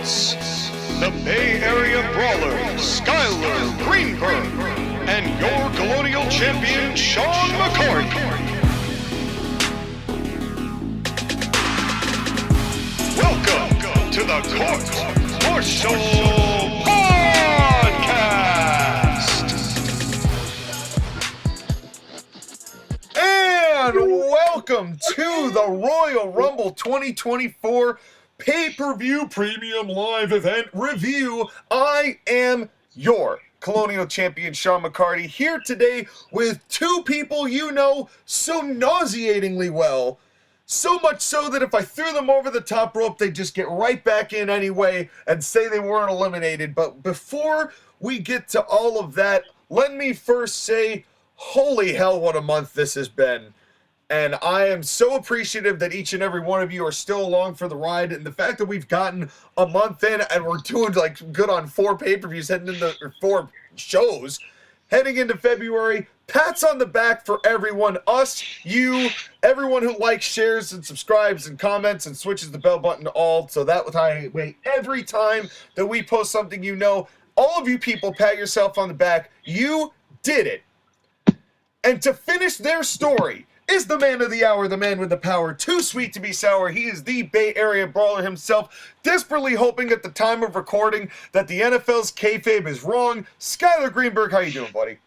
hosts, the Bay Area Brawler, Skyler, Greenburg, and your Colonial Champion, Sean McCarty. Welcome to the Court Martial Podcast! And welcome to the Royal Rumble 2024 Pay-Per-View Premium Live Event Review. I am your Colonial Champion Sean McCarty, here today with two people you know so nauseatingly well. So much so that if I threw them over the top rope, they'd just get right back in anyway and say they weren't eliminated. But before we get to all of that, let me first say, holy hell, what a month this has been. And I am so appreciative that each and every one of you are still along for the ride. And the fact that we've gotten a month in and we're doing like good on 4 pay-per-views heading into 4 shows heading into February. Pats on the back for everyone, us, you, everyone who likes, shares, and subscribes and comments and switches the bell button to all. So that way, every time that we post something, you know, all of you people pat yourself on the back. You did it. And to finish their story is the man of the hour, the man with the power, too sweet to be sour. He is the Bay Area Brawler himself, desperately hoping at the time of recording that the NFL's kayfabe is wrong. Skyler Greenburg, how you doing, buddy?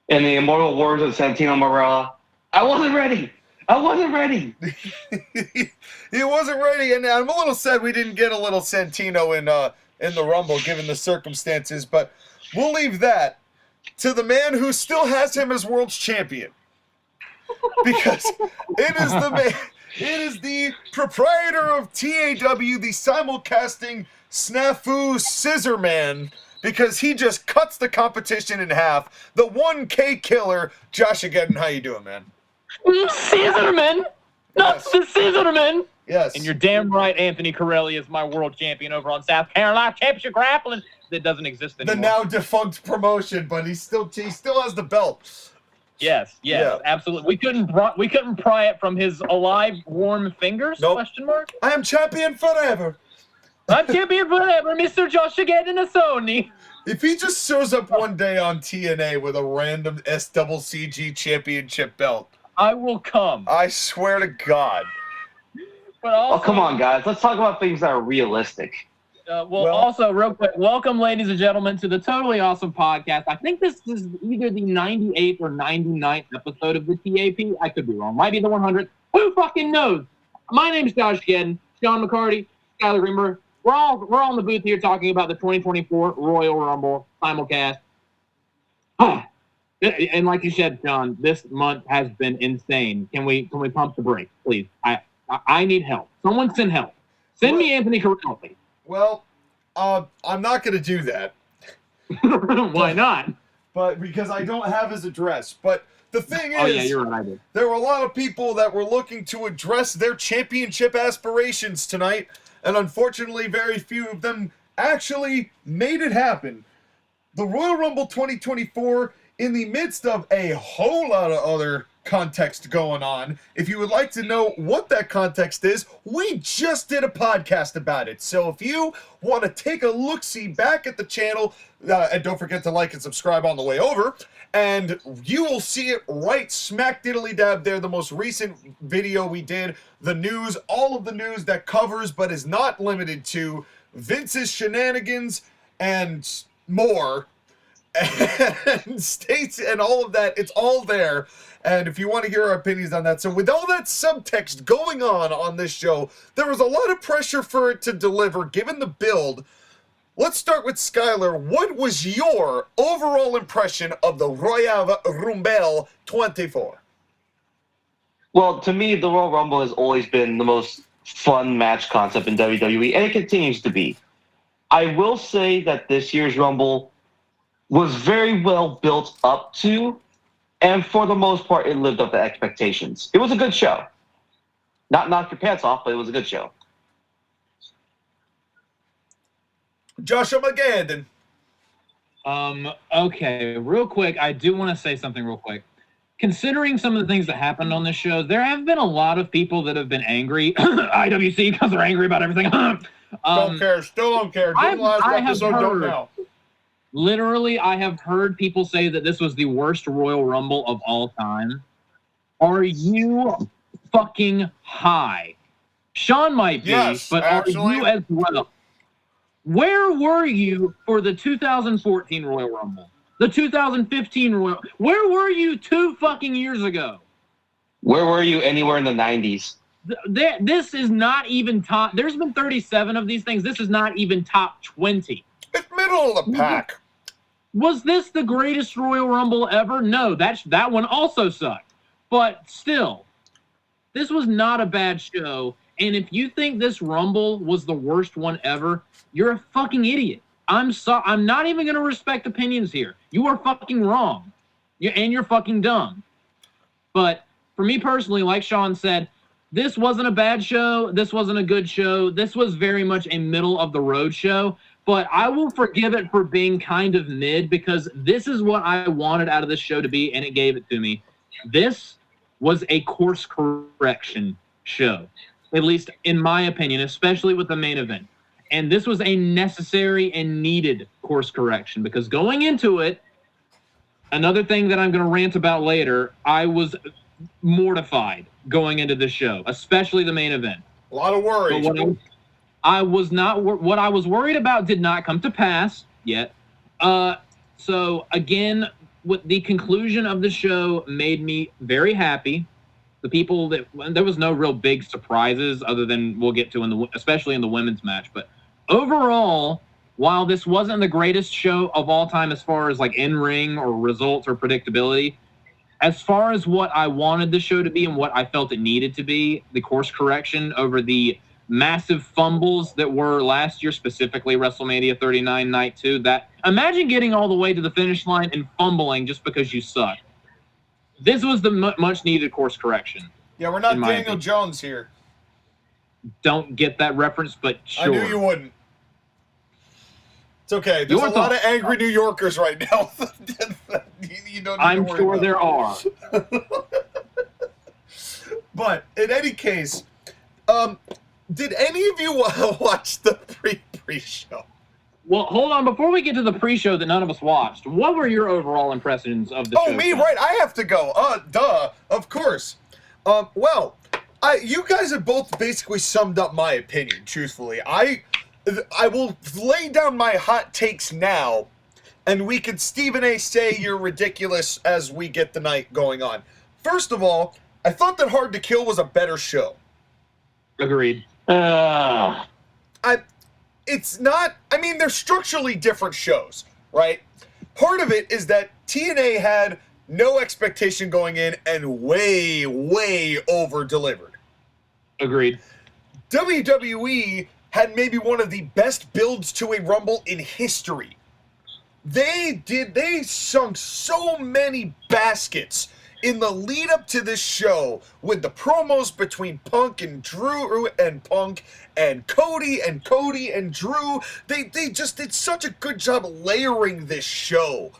In the immortal words of Santino Marella, I wasn't ready. I wasn't ready. He wasn't ready, and I'm a little sad we didn't get a little Santino in the Rumble, given the circumstances, but we'll leave that to the man who still has him as world's champion. Because it is the man, it is the proprietor of TAW, the simulcasting snafu scissor man, because he just cuts the competition in half. The 1K killer, JoshAgeddon. How you doing, man? Scissorman! Not Yes. the Scissorman! Yes. And you're damn right, Anthony Corelli is my world champion over on South Carolina Championship Grappling. That doesn't exist anymore. The now defunct promotion, but he still has the belt. Yes, Yeah. absolutely. We couldn't pry it from his alive, warm fingers? Nope. Question mark. I am champion forever. I'm champion forever, Mr. JoshAgeddon a Sony. If he just shows up one day on TNA with a random SCCG championship belt, I will come. I swear to God. But also, Oh, come on, guys. Let's talk about things that are realistic. Also, real quick, welcome, ladies and gentlemen, to the Totally Awesome Podcast. I think this is either the 98th or 99th episode of the TAP. I could be wrong. Might be the 100th. Who fucking knows? My name's JoshAgeddon, Sean McCarty, Skyler Greenburg. We're all in the booth here talking about the 2024 Royal Rumble simulcast. And like you said, John, this month has been insane. Can we pump the brakes, please? I need help. Someone send help. Send me Anthony Corelli. Well, I'm not going to do that. Why not? But because I don't have his address. But the thing is, Oh, yeah, you're right, I did. there were a lot of people that were looking to address their championship aspirations tonight, and unfortunately, very few of them actually made it happen. The Royal Rumble 2024, in the midst of a whole lot of other context going on. If you would like to know what that context is, we just did a podcast about it. So if you want to take a look-see back at the channel, and don't forget to like and subscribe on the way over, and you will see it right smack diddly dab there, the most recent video we did, the news, all of the news that covers but is not limited to Vince's shenanigans and more, and states and all of that. It's all there. And if you want to hear our opinions on that. So with all that subtext going on this show, there was a lot of pressure for it to deliver, given the build. Let's start with Skyler. What was your overall impression of the Royal Rumble 24? Well, to me, the Royal Rumble has always been the most fun match concept in WWE, and it continues to be. I will say that this year's Rumble was very well built up to, and for the most part, it lived up to expectations. It was a good show. Not knock your pants off, but it was a good show. JoshAgeddon. Okay, real quick, I do want to say something real quick. Considering some of the things that happened on this show, there have been a lot of people that have been angry, IWC, because they're angry about everything. Don't care. Still don't care. Didn't last I have episode, don't heard- now. Literally, I have heard people say that this was the worst Royal Rumble of all time. Are you fucking high? Sean might be, Yes, but actually. are you as well? Where were you for the 2014 Royal Rumble? The 2015 Royal... Where were you 2 fucking years ago? Where were you anywhere in the 90s? This is not even top... There's been 37 of these things. This is not even top 20. It's middle of the pack. Was this the greatest Royal Rumble ever? No, that one also sucked. But still, this was not a bad show. And if you think this Rumble was the worst one ever, you're a fucking idiot. I'm not even going to respect opinions here. You are fucking wrong. You're fucking dumb. But for me personally, like Sean said, this wasn't a bad show. This wasn't a good show. This was very much a middle of the road show. But I will forgive it for being kind of mid because this is what I wanted out of this show to be, and it gave it to me. This was a course correction show, at least in my opinion, especially with the main event. And this was a necessary and needed course correction because going into it, another thing that I'm going to rant about later, I was mortified going into the show, especially the main event. A lot of worries. What I was worried about did not come to pass yet. So again, with the conclusion of the show made me very happy. The people there was no real big surprises other than we'll get to especially in the women's match. But overall, while this wasn't the greatest show of all time as far as like in-ring or results or predictability, as far as what I wanted the show to be and what I felt it needed to be, the course correction over the massive fumbles that were last year, specifically WrestleMania 39 Night 2. That imagine getting all the way to the finish line and fumbling just because you suck. This was the much needed course correction. Yeah, we're not in my Daniel opinion. Jones here. Don't get that reference, but sure. I knew you wouldn't. It's okay. There's Your a lot of thoughts? angry New Yorkers right now. You don't need to I'm worry sure about. there are. But in any case, did any of you watch the pre-show? Well, hold on. Before we get to the pre-show that none of us watched, what were your overall impressions of the show? Oh, me, right. I have to go. Duh. Of course. Well, you guys have both basically summed up my opinion, truthfully. I will lay down my hot takes now, and we can Stephen A. say you're ridiculous as we get the night going on. First of all, I thought that Hard to Kill was a better show. Agreed. It's not, I mean, they're structurally different shows, right? Part of it is that TNA had no expectation going in and way, way over-delivered. Agreed. WWE had maybe one of the best builds to a Rumble in history. They sunk so many baskets in the lead up to this show with the promos between Punk and Drew and Punk and Cody and Drew. They just did such a good job layering this show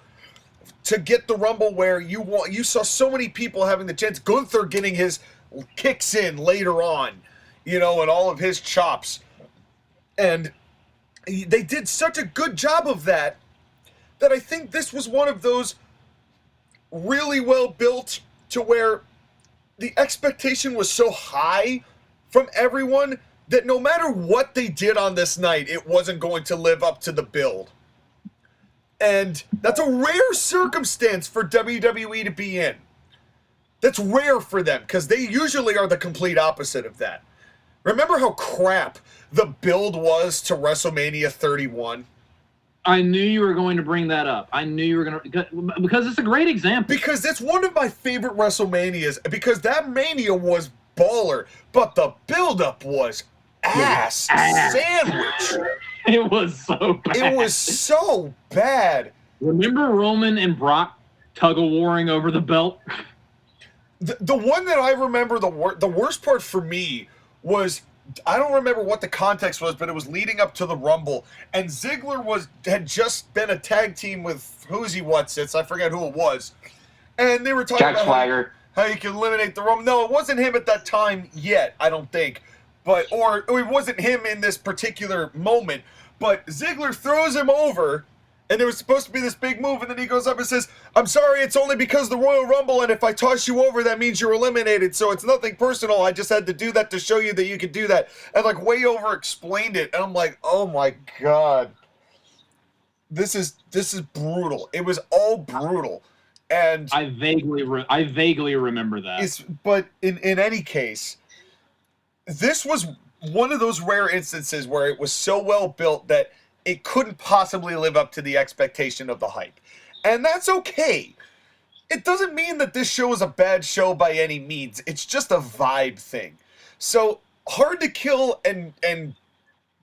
to get the Rumble where you saw so many people having the chance. Gunther getting his kicks in later on, and all of his chops. And they did such a good job of that I think this was one of those really well built to where the expectation was so high from everyone that no matter what they did on this night, it wasn't going to live up to the build. And that's a rare circumstance for WWE to be in. That's rare for them because they usually are the complete opposite of that. Remember how crap the build was to WrestleMania 31? I knew you were going to bring that up. I knew you were going to, because it's a great example. Because that's one of my favorite WrestleManias, because that Mania was baller, but the build-up was ass sandwich. It was so bad. It was so bad. Remember Roman and Brock tug-of-warring over the belt? The one that I remember, the worst part for me was, I don't remember what the context was, but it was leading up to the Rumble, and Ziggler had just been a tag team with who's-he-what's-its, I forget who it was, and they were talking Jack about Swagger. how you can eliminate the Rumble. No, it wasn't him at that time yet, I don't think, or it wasn't him in this particular moment, but Ziggler throws him over, and there was supposed to be this big move, and then he goes up and says, "I'm sorry, it's only because of the Royal Rumble, and if I toss you over, that means you're eliminated, so it's nothing personal. I just had to do that to show you that you could do that." And like way over explained it, and I'm like, oh my god. This is brutal. It was all brutal. And I vaguely remember that. But in any case, this was one of those rare instances where it was so well built that it couldn't possibly live up to the expectation of the hype. And that's okay. It doesn't mean that this show is a bad show by any means. It's just a vibe thing. So Hard to Kill and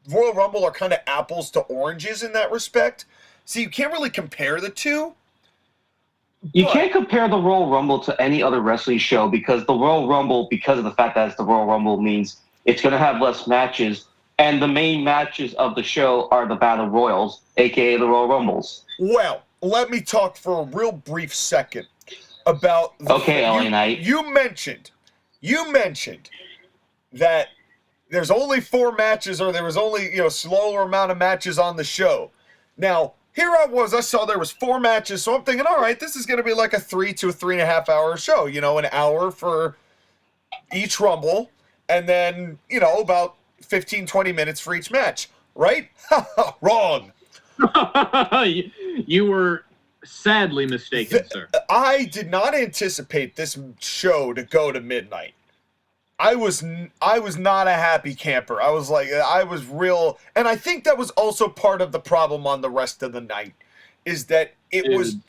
Royal Rumble are kind of apples to oranges in that respect. So you can't really compare the two. You can't compare the Royal Rumble to any other wrestling show because the Royal Rumble, because of the fact that it's the Royal Rumble, means it's going to have less matches. And the main matches of the show are the Battle Royals, a.k.a. the Royal Rumbles. Well, let me talk for a real brief second about... LA Knight. You mentioned that there's only 4 matches, or there was only, slower amount of matches on the show. Now, here I saw there was 4 matches, so I'm thinking, all right, this is going to be like a 3 to 3.5 hour show, an hour for each Rumble, and then, about 15, 20 minutes for each match, right? Wrong. You were sadly mistaken, sir. I did not anticipate this show to go to midnight. I was not a happy camper. I was real, and I think that was also part of the problem on the rest of the night, is that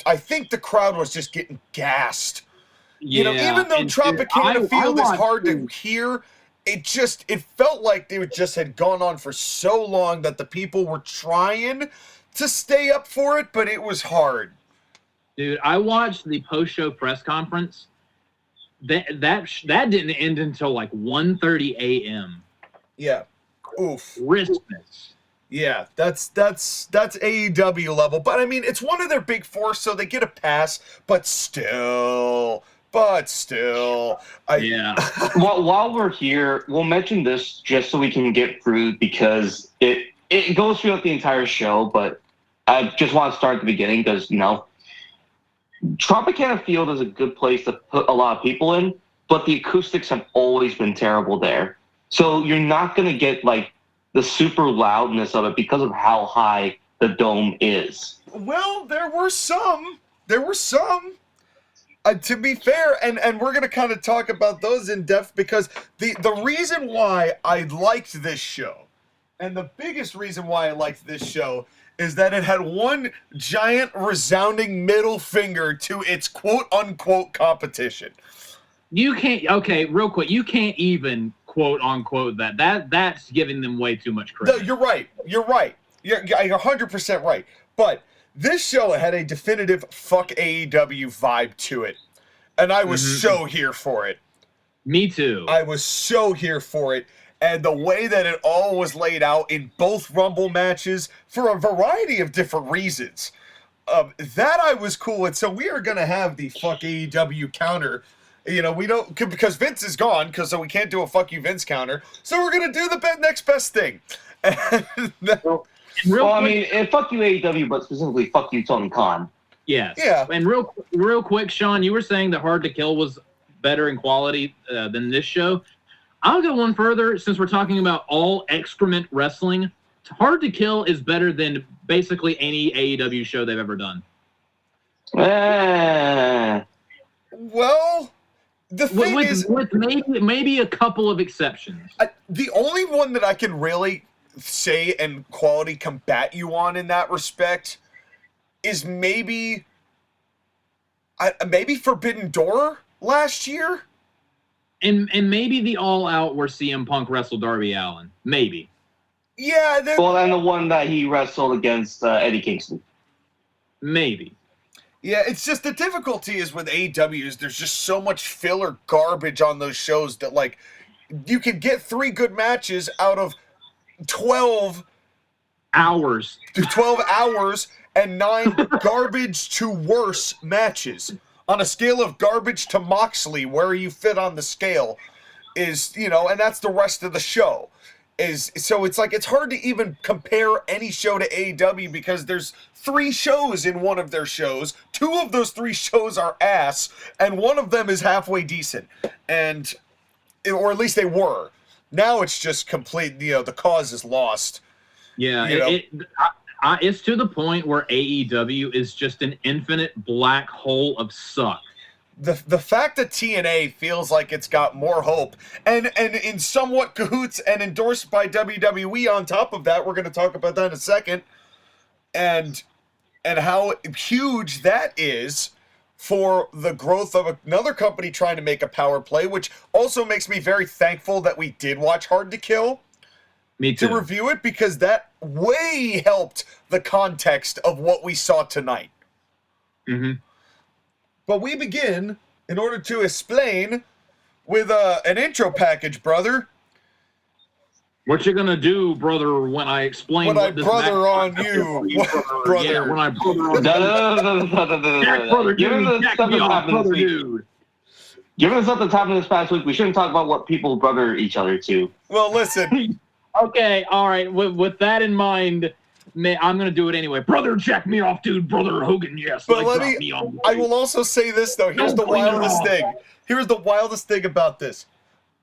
I think the crowd was just getting gassed. Yeah, even though Tropicana Field is hard to hear, it felt like they just had gone on for so long that the people were trying to stay up for it, but it was hard. Dude, I watched the post-show press conference. That didn't end until like 1:30 a.m. Yeah. Oof. Christmas. Yeah, that's AEW level. But I mean, it's one of their big 4, so they get a pass, but still. Yeah. While we're here, we'll mention this just so we can get through, because it goes throughout the entire show, but I just want to start at the beginning because, Tropicana Field is a good place to put a lot of people in, but the acoustics have always been terrible there. So you're not going to get, like, the super loudness of it because of how high the dome is. Well, there were some. To be fair, and we're going to kind of talk about those in depth, because the reason why I liked this show, and the biggest reason why I liked this show, is that it had one giant resounding middle finger to its quote-unquote competition. You can't, okay, real quick, you can't even quote-unquote that. That's giving them way too much credit. No, you're right. You're 100% right. But this show had a definitive fuck AEW vibe to it. And I was so here for it. Me too. I was so here for it. And the way that it all was laid out in both Rumble matches for a variety of different reasons. That I was cool with. So we are going to have the fuck AEW counter. We don't, because Vince is gone, so we can't do a fuck you Vince counter. So we're going to do the next best thing. I mean, fuck you AEW, but specifically fuck you Tony Khan. Yes. Yeah. And real quick, Sean, you were saying that Hard to Kill was better in quality than this show. I'll go one further, since we're talking about all excrement wrestling. Hard to Kill is better than basically any AEW show they've ever done. Well, the thing is... With maybe a couple of exceptions. The only one that I can really say and quality combat you on in that respect is maybe Forbidden Door last year. And maybe the All Out where CM Punk wrestled Darby Allin. Maybe. Yeah. And the one that he wrestled against Eddie Kingston. Maybe. Yeah, it's just the difficulty is with AEWs, there's just so much filler garbage on those shows that, like, you can get 3 good matches out of 12 hours. 12 hours and 9 garbage to worse matches. On a scale of garbage to Moxley, where you fit on the scale. is, and that's the rest of the show. So it's like it's hard to even compare any show to AEW because there's 3 shows in one of their shows. 2 of those 3 shows are ass, and one of them is halfway decent, or at least they were. Now it's just complete. The cause is lost. Yeah, it's to the point where AEW is just an infinite black hole of suck. The fact that TNA feels like it's got more hope and in somewhat cahoots and endorsed by WWE on top of that, we're going to talk about that in a second, and how huge that is for the growth of another company trying to make a power play, which also makes me very thankful that we did watch Hard to Kill. Me too. To review it, because that way helped the context of what we saw tonight. Mm-hmm. But we begin, in order to explain, with an intro package, brother. What you gonna do, brother, when I explain when what I this brother on you, brother. Yeah, when I brother on you. Jack, brother, dude, jack me off, brother, dude. Given the stuff that's happened this past week, we shouldn't talk about what people brother each other to. Well, listen. Okay, all right. With that in mind, I'm gonna do it anyway. Brother, jack me off, dude. Brother Hogan, yes. But I will also say this though. Here's the wildest thing. Here's the wildest thing about this.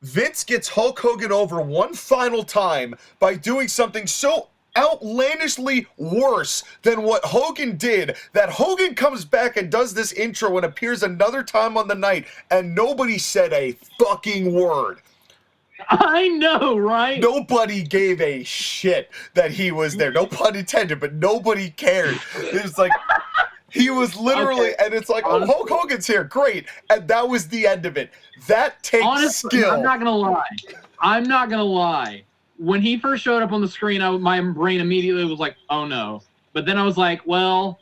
Vince gets Hulk Hogan over one final time by doing something so outlandishly worse than what Hogan did, that Hogan comes back and does this intro and appears another time on the night, and nobody said a fucking word. I know, right? Nobody gave a shit that he was there. No pun intended, but nobody cared. It was like, he was literally, and it's like, oh, Hulk Hogan's here, great. And that was the end of it. That takes skill. I'm not gonna lie. When he first showed up on the screen, my brain immediately was like, oh no. But then I was like, well,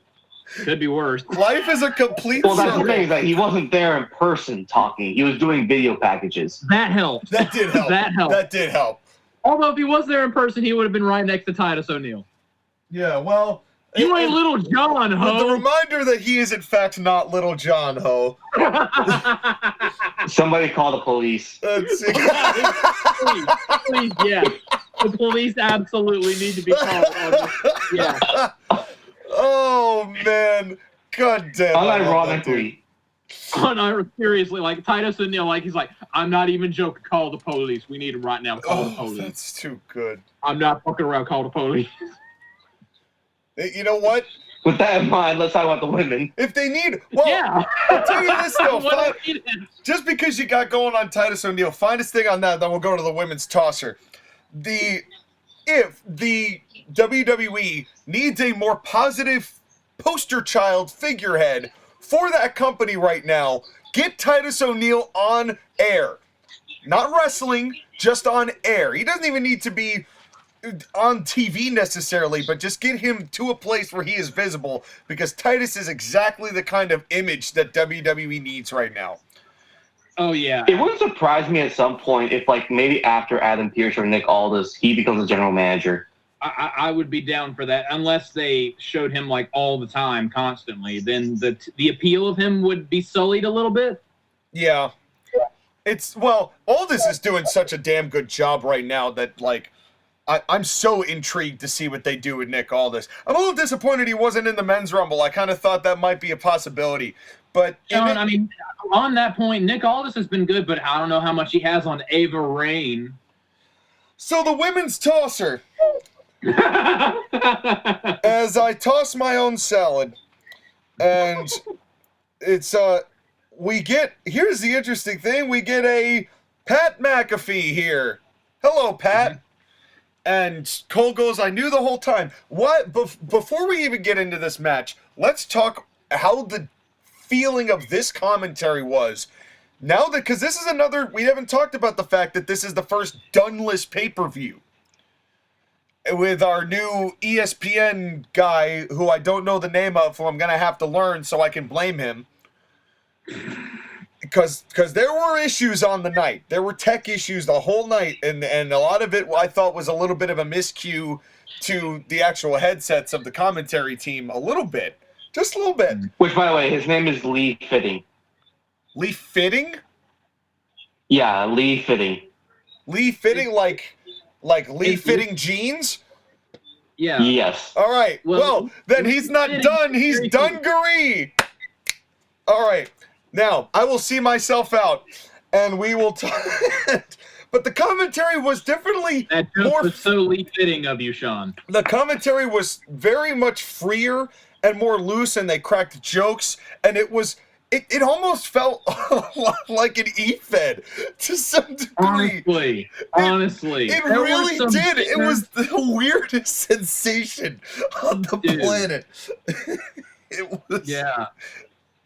could be worse. Life is a complete Well, that's the thing, that he wasn't there in person talking. He was doing video packages. That helped. That did help. That did help. Although if he was there in person, he would have been right next to Titus O'Neil. Yeah, well... You ain't Little John, ho! The reminder that he is, in fact, not Little John, ho. Somebody call the police. Let's see. Please, yeah. The police absolutely need to be called. Yeah. Oh, man. God damn. Unironically. Seriously, like, Titus O'Neil, like, he's like, I'm not even joking, call the police. We need him right now. Call the police. That's too good. I'm not fucking around, call the police. You know what? With that in mind, let's talk about the women. If they need... Well, yeah. I'll tell you this, though. Just because you got going on Titus O'Neil, finest thing on that, then we'll go to the women's tosser. If the WWE needs a more positive poster child figurehead for that company right now, get Titus O'Neil on air. Not wrestling, just on air. He doesn't even need to be on TV necessarily, but just get him to a place where he is visible, because Titus is exactly the kind of image that WWE needs right now. Oh, yeah. It wouldn't surprise me at some point if, like, maybe after Adam Pearce or Nick Aldis, he becomes a general manager. I would be down for that, unless they showed him, like, all the time, constantly. Then the appeal of him would be sullied a little bit. Yeah. Aldis is doing such a damn good job right now that, like, I'm so intrigued to see what they do with Nick Aldis. I'm a little disappointed he wasn't in the men's rumble. I kind of thought that might be a possibility. But John, I mean, on that point, Nick Aldis has been good, but I don't know how much he has on Ava Raine. So the women's tosser. As I toss my own salad, and it's here's the interesting thing, we get a Pat McAfee here. Hello, Pat. Mm-hmm. And Cole goes, I knew the whole time. What? Before we even get into this match, let's talk how the feeling of this commentary was. Now that, because this is another, we haven't talked about the fact that this is the first Dunless pay-per-view. With our new ESPN guy, who I don't know the name of, who I'm going to have to learn so I can blame him. Because there were issues on the night. There were tech issues the whole night, and a lot of it I thought was a little bit of a miscue to the actual headsets of the commentary team. A little bit. Just a little bit. Which, by the way, his name is Lee Fitting. Lee Fitting? Yeah, Lee Fitting. Lee fitting like Lee fitting jeans? Yeah. Yes. All right. Well, then he's not done. He's dungaree. All right. Now, I will see myself out, and we will talk. But the commentary was definitely more was so fitting of you, Sean. The commentary was very much freer and more loose, and they cracked jokes, and it almost felt like an E-Fed to some degree. Honestly. It really did. It was the weirdest sensation on the planet. It was. Yeah.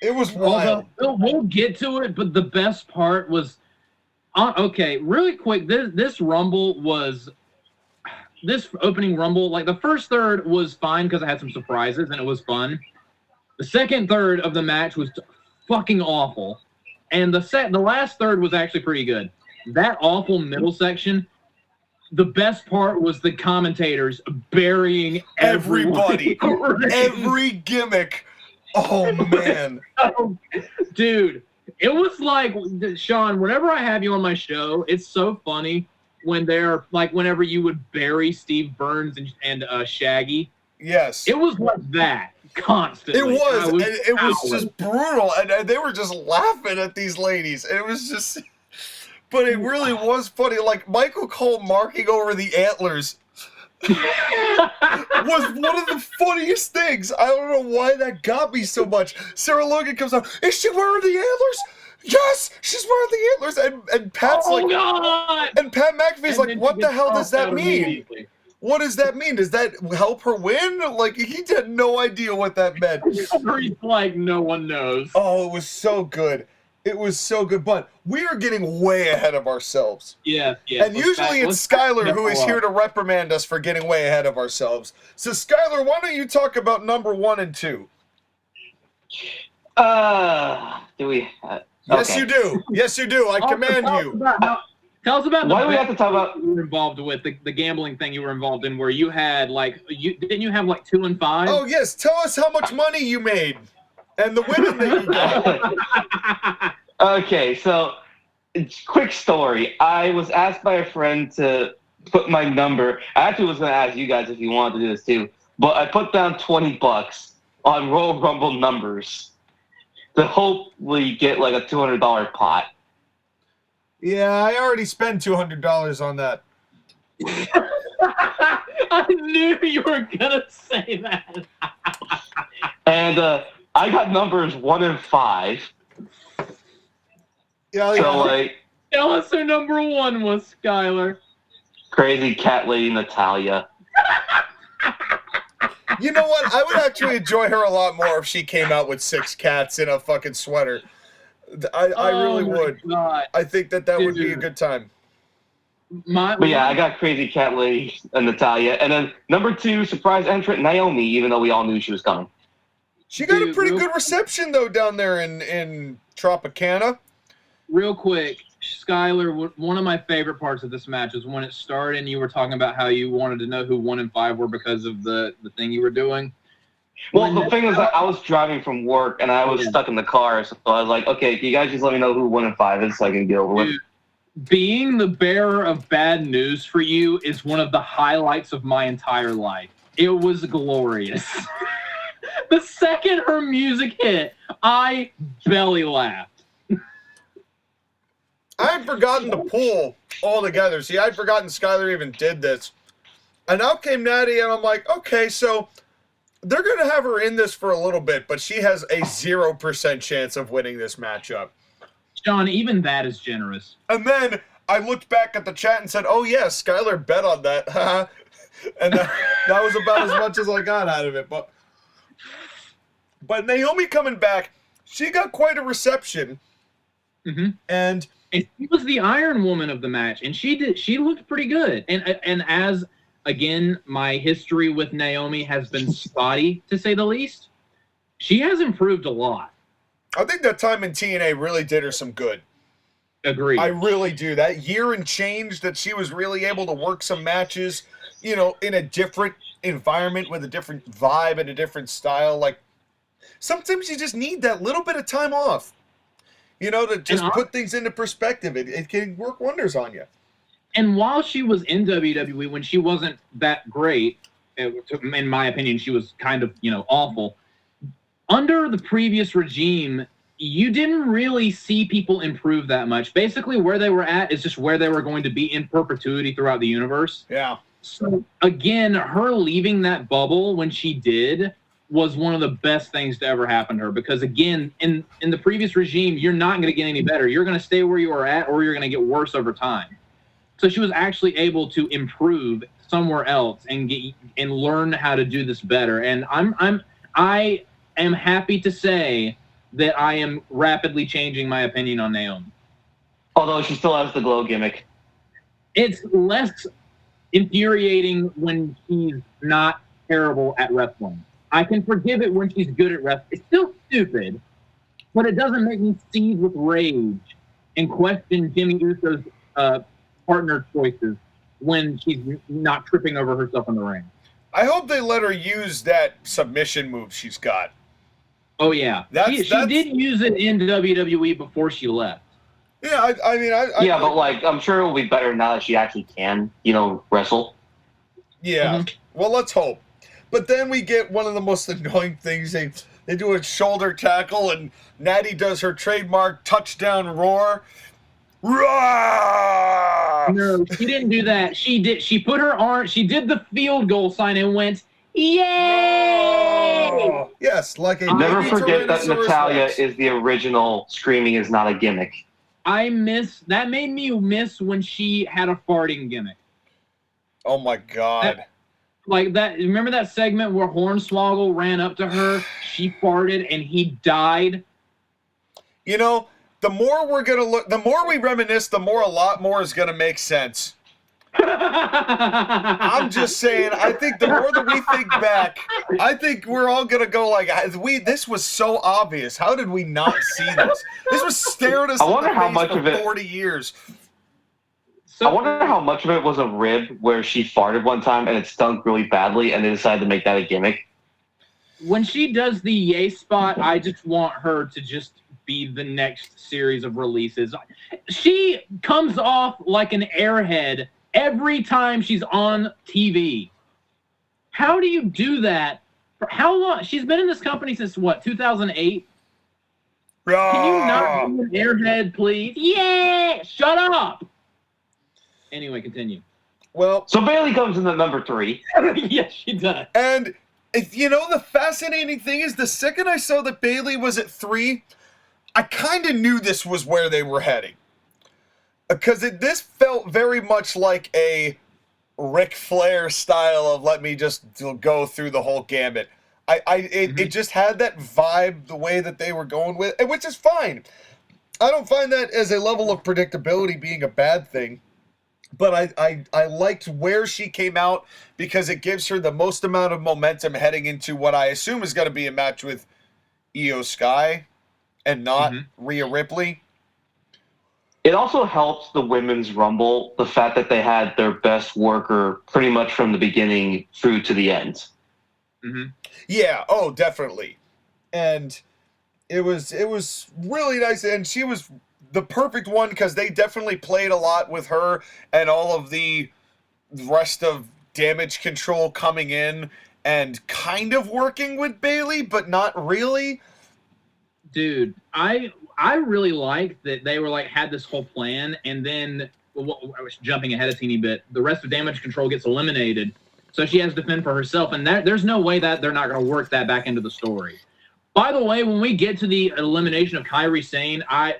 It was wild. We'll get to it, but the best part was, okay, really quick. This opening Rumble, like the first third was fine because I had some surprises and it was fun. The second third of the match was fucking awful, and the last third was actually pretty good. That awful middle section. The best part was the commentators burying everybody, every gimmick. Oh, man. Dude, it was like, Sean, whenever I have you on my show, it's so funny when they're, like, whenever you would bury Steve Burns and Shaggy. Yes. It was like that, constantly. It was. It was just brutal, and they were just laughing at these ladies. It was just... But it really was funny. Like, Michael Cole marking over the antlers was one of the funniest things. I don't know why that got me so much. Sarah Logan comes out, is she wearing the antlers? Yes, she's wearing the antlers. And Pat's God! And Pat McAfee's like, what the hell does that mean? What does that mean? Does that help her win? Like, he had no idea what that meant. He's like, no one knows. Oh, it was so good. It was so good, but we are getting way ahead of ourselves. Yeah. And usually it's Skyler who is here to reprimand us for getting way ahead of ourselves. So, Skyler, why don't you talk about number 1 and 2? Do we? Yes, you do. Yes, you do. I command you. Tell us about why do we have to talk about you were involved with the gambling thing you were involved in, where you had didn't you have like 2 and 5? Oh yes, tell us how much money you made and the women that you got. Okay, so quick story. I was asked by a friend to put my number. I actually was going to ask you guys if you wanted to do this too, but I put down $20 on Royal Rumble numbers to hopefully get like a $200 pot. Yeah, I already spent $200 on that. I knew you were gonna say that. And I got numbers 1 and 5. Yeah, so like, tell us who number 1 was, Skyler. Crazy cat lady Natalia. You know what? I would actually enjoy her a lot more if she came out with 6 cats in a fucking sweater. I really would. God. I think that would be a good time. But yeah, I got Crazy Cat Lady and Natalia. And then number 2, surprise entrant Naomi, even though we all knew she was coming. She got a pretty good reception, though, down there in Tropicana. Real quick, Skyler, one of my favorite parts of this match is when it started and you were talking about how you wanted to know who 1 and 5 were because of the thing you were doing. Well, the thing is that I was driving from work and I was stuck in the car, so I was like, okay, can you guys just let me know who 1 and 5 is so I can get over with? Being the bearer of bad news for you is one of the highlights of my entire life. It was glorious. The second her music hit, I belly laughed. I had forgotten the pool altogether. See, I'd forgotten Skyler even did this. And out came Natty, and I'm like, okay, so they're going to have her in this for a little bit, but she has a 0% chance of winning this matchup. Sean, even that is generous. And then I looked back at the chat and said, oh, yeah, Skyler bet on that. And that was about as much as I got out of it. But Naomi coming back, she got quite a reception. Mm-hmm. And she was the Iron Woman of the match, and she looked pretty good. And as, again, my history with Naomi has been spotty, to say the least, she has improved a lot. I think that time in TNA really did her some good. Agreed. I really do. That year and change that she was really able to work some matches, you know, in a different environment with a different vibe and a different style. Like, sometimes you just need that little bit of time off, you know, to just put things into perspective. It can work wonders on you. And while she was in WWE, when she wasn't that great, in my opinion, she was kind of, awful. Under the previous regime, you didn't really see people improve that much. Basically, where they were at is just where they were going to be in perpetuity throughout the universe. Yeah. So, again, her leaving that bubble when she did was one of the best things to ever happen to her. Because, again, in the previous regime, you're not going to get any better. You're going to stay where you are at, or you're going to get worse over time. So she was actually able to improve somewhere else and learn how to do this better. And I am happy to say that I am rapidly changing my opinion on Naomi. Although she still has the glow gimmick. It's less infuriating when she's not terrible at wrestling. I can forgive it when she's good at wrestling. It's still stupid, but it doesn't make me seethe with rage and question Jimmy Uso's partner choices when she's not tripping over herself in the ring. I hope they let her use that submission move she's got. Oh, yeah. She did use it in WWE before she left. Yeah, but I'm sure it will be better now that she actually can, wrestle. Yeah. Mhm. Well, let's hope. But then we get one of the most annoying things. They do a shoulder tackle, and Natty does her trademark touchdown roar. Roar! No, she didn't do that. She put her arm, she did the field goal sign and went, yay! Oh, yes, like a Never baby forget that Tyrannosaurus Natalia Rex. is the original screaming is not a gimmick. That made me miss when she had a farting gimmick. Oh my God. Like that, remember that segment where Hornswoggle ran up to her, she farted, and he died? The more the more we reminisce, the more a lot more is gonna make sense. I'm just saying, I think the more that we think back, I think we're all gonna go like, this was so obvious. How did we not see this? This was staring us in the face for 40 years. I wonder how much of it was a rib where she farted one time and it stunk really badly and they decided to make that a gimmick. When she does the yay spot, I just want her to just be the next series of releases. She comes off like an airhead every time she's on TV. How do you do that? For how long? She's been in this company since what, 2008? Can you not be an airhead, please? Yeah! Shut up! Anyway, continue. Well, so Bayley comes in at number 3. Yes, she does. And the fascinating thing is, the second I saw that Bayley was at 3, I kind of knew this was where they were heading. Because this felt very much like a Ric Flair style of let me just go through the whole gambit. It just had that vibe, the way that they were going with it, which is fine. I don't find that as a level of predictability being a bad thing. But I liked where she came out because it gives her the most amount of momentum heading into what I assume is going to be a match with Io Sky and not Rhea Ripley. It also helps the Women's Rumble, the fact that they had their best worker pretty much from the beginning through to the end. Mm-hmm. Yeah, oh, definitely. And it was really nice, and she was the perfect one because they definitely played a lot with her and all of the rest of Damage Control coming in and kind of working with Bayley, but not really. Dude, I really liked that they were had this whole plan, and then I was jumping ahead a teeny bit. The rest of Damage Control gets eliminated, so she has to fend for herself, and there's no way that they're not going to work that back into the story. By the way, when we get to the elimination of Kairi Sane, I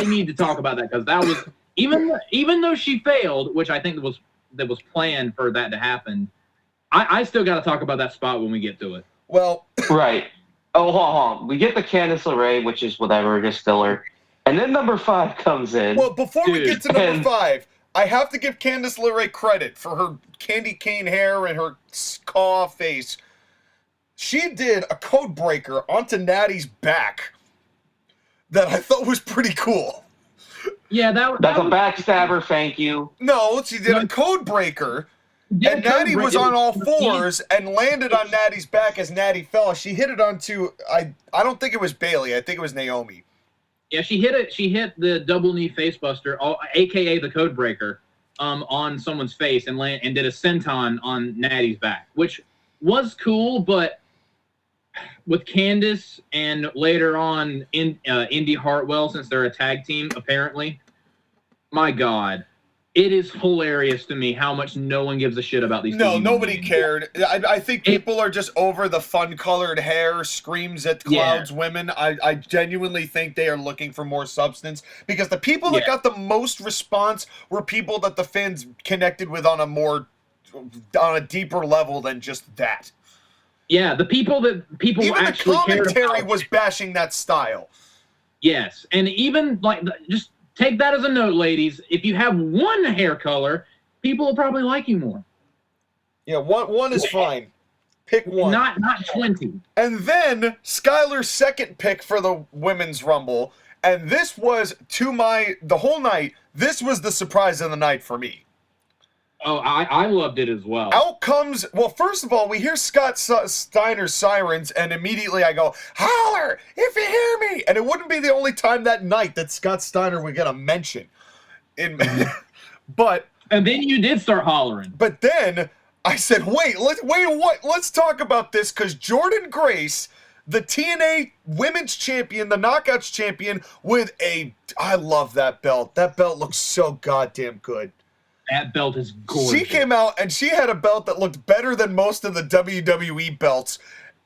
need to talk about that because that was even though she failed, which I think was planned for that to happen. I still got to talk about that spot when we get to it. Well, right. Oh, hold on. We get the Candice LeRae, which is whatever, just filler. And then number 5 comes in. Well, before we get to number 5, I have to give Candice LeRae credit for her candy cane hair and her caw face. She did a code breaker onto Natty's back that I thought was pretty cool. Yeah, that's a backstabber, thank you. No, she did a code breaker. And Natty was on all fours and landed on Natty's back as Natty fell. She hit it onto, I don't think it was Bayley. I think it was Naomi. Yeah, she hit the double knee facebuster, a.k.a. the code breaker, on someone's face and did a senton on Natty's back, which was cool, but with Candice and later on Indy Hartwell, since they're a tag team, apparently, my God, it is hilarious to me how much no one gives a shit about these. No, nobody cared. I think people are just over the fun-colored hair, screams at clouds women. I genuinely think they are looking for more substance, because the people that got the most response were people that the fans connected with on a deeper level than just that. Yeah, the people even actually the commentary cared about was bashing that style. Yes, and even like just take that as a note, ladies. If you have one hair color, people will probably like you more. Yeah, one is fine. Pick one. Not 20. And then Skyler's second pick for the Women's Rumble, and this was the whole night. This was the surprise of the night for me. Oh, I loved it as well. Out comes, well, first of all, we hear Scott Steiner's sirens, and immediately I go, holler, if you hear me! And it wouldn't be the only time that night that Scott Steiner would get a mention. But... And then you did start hollering. But then, I said, let's talk about this, because Jordynne Grace, the TNA Women's Champion, the Knockouts Champion, I love that belt. That belt looks so goddamn good. That belt is gorgeous. She came out and she had a belt that looked better than most of the WWE belts.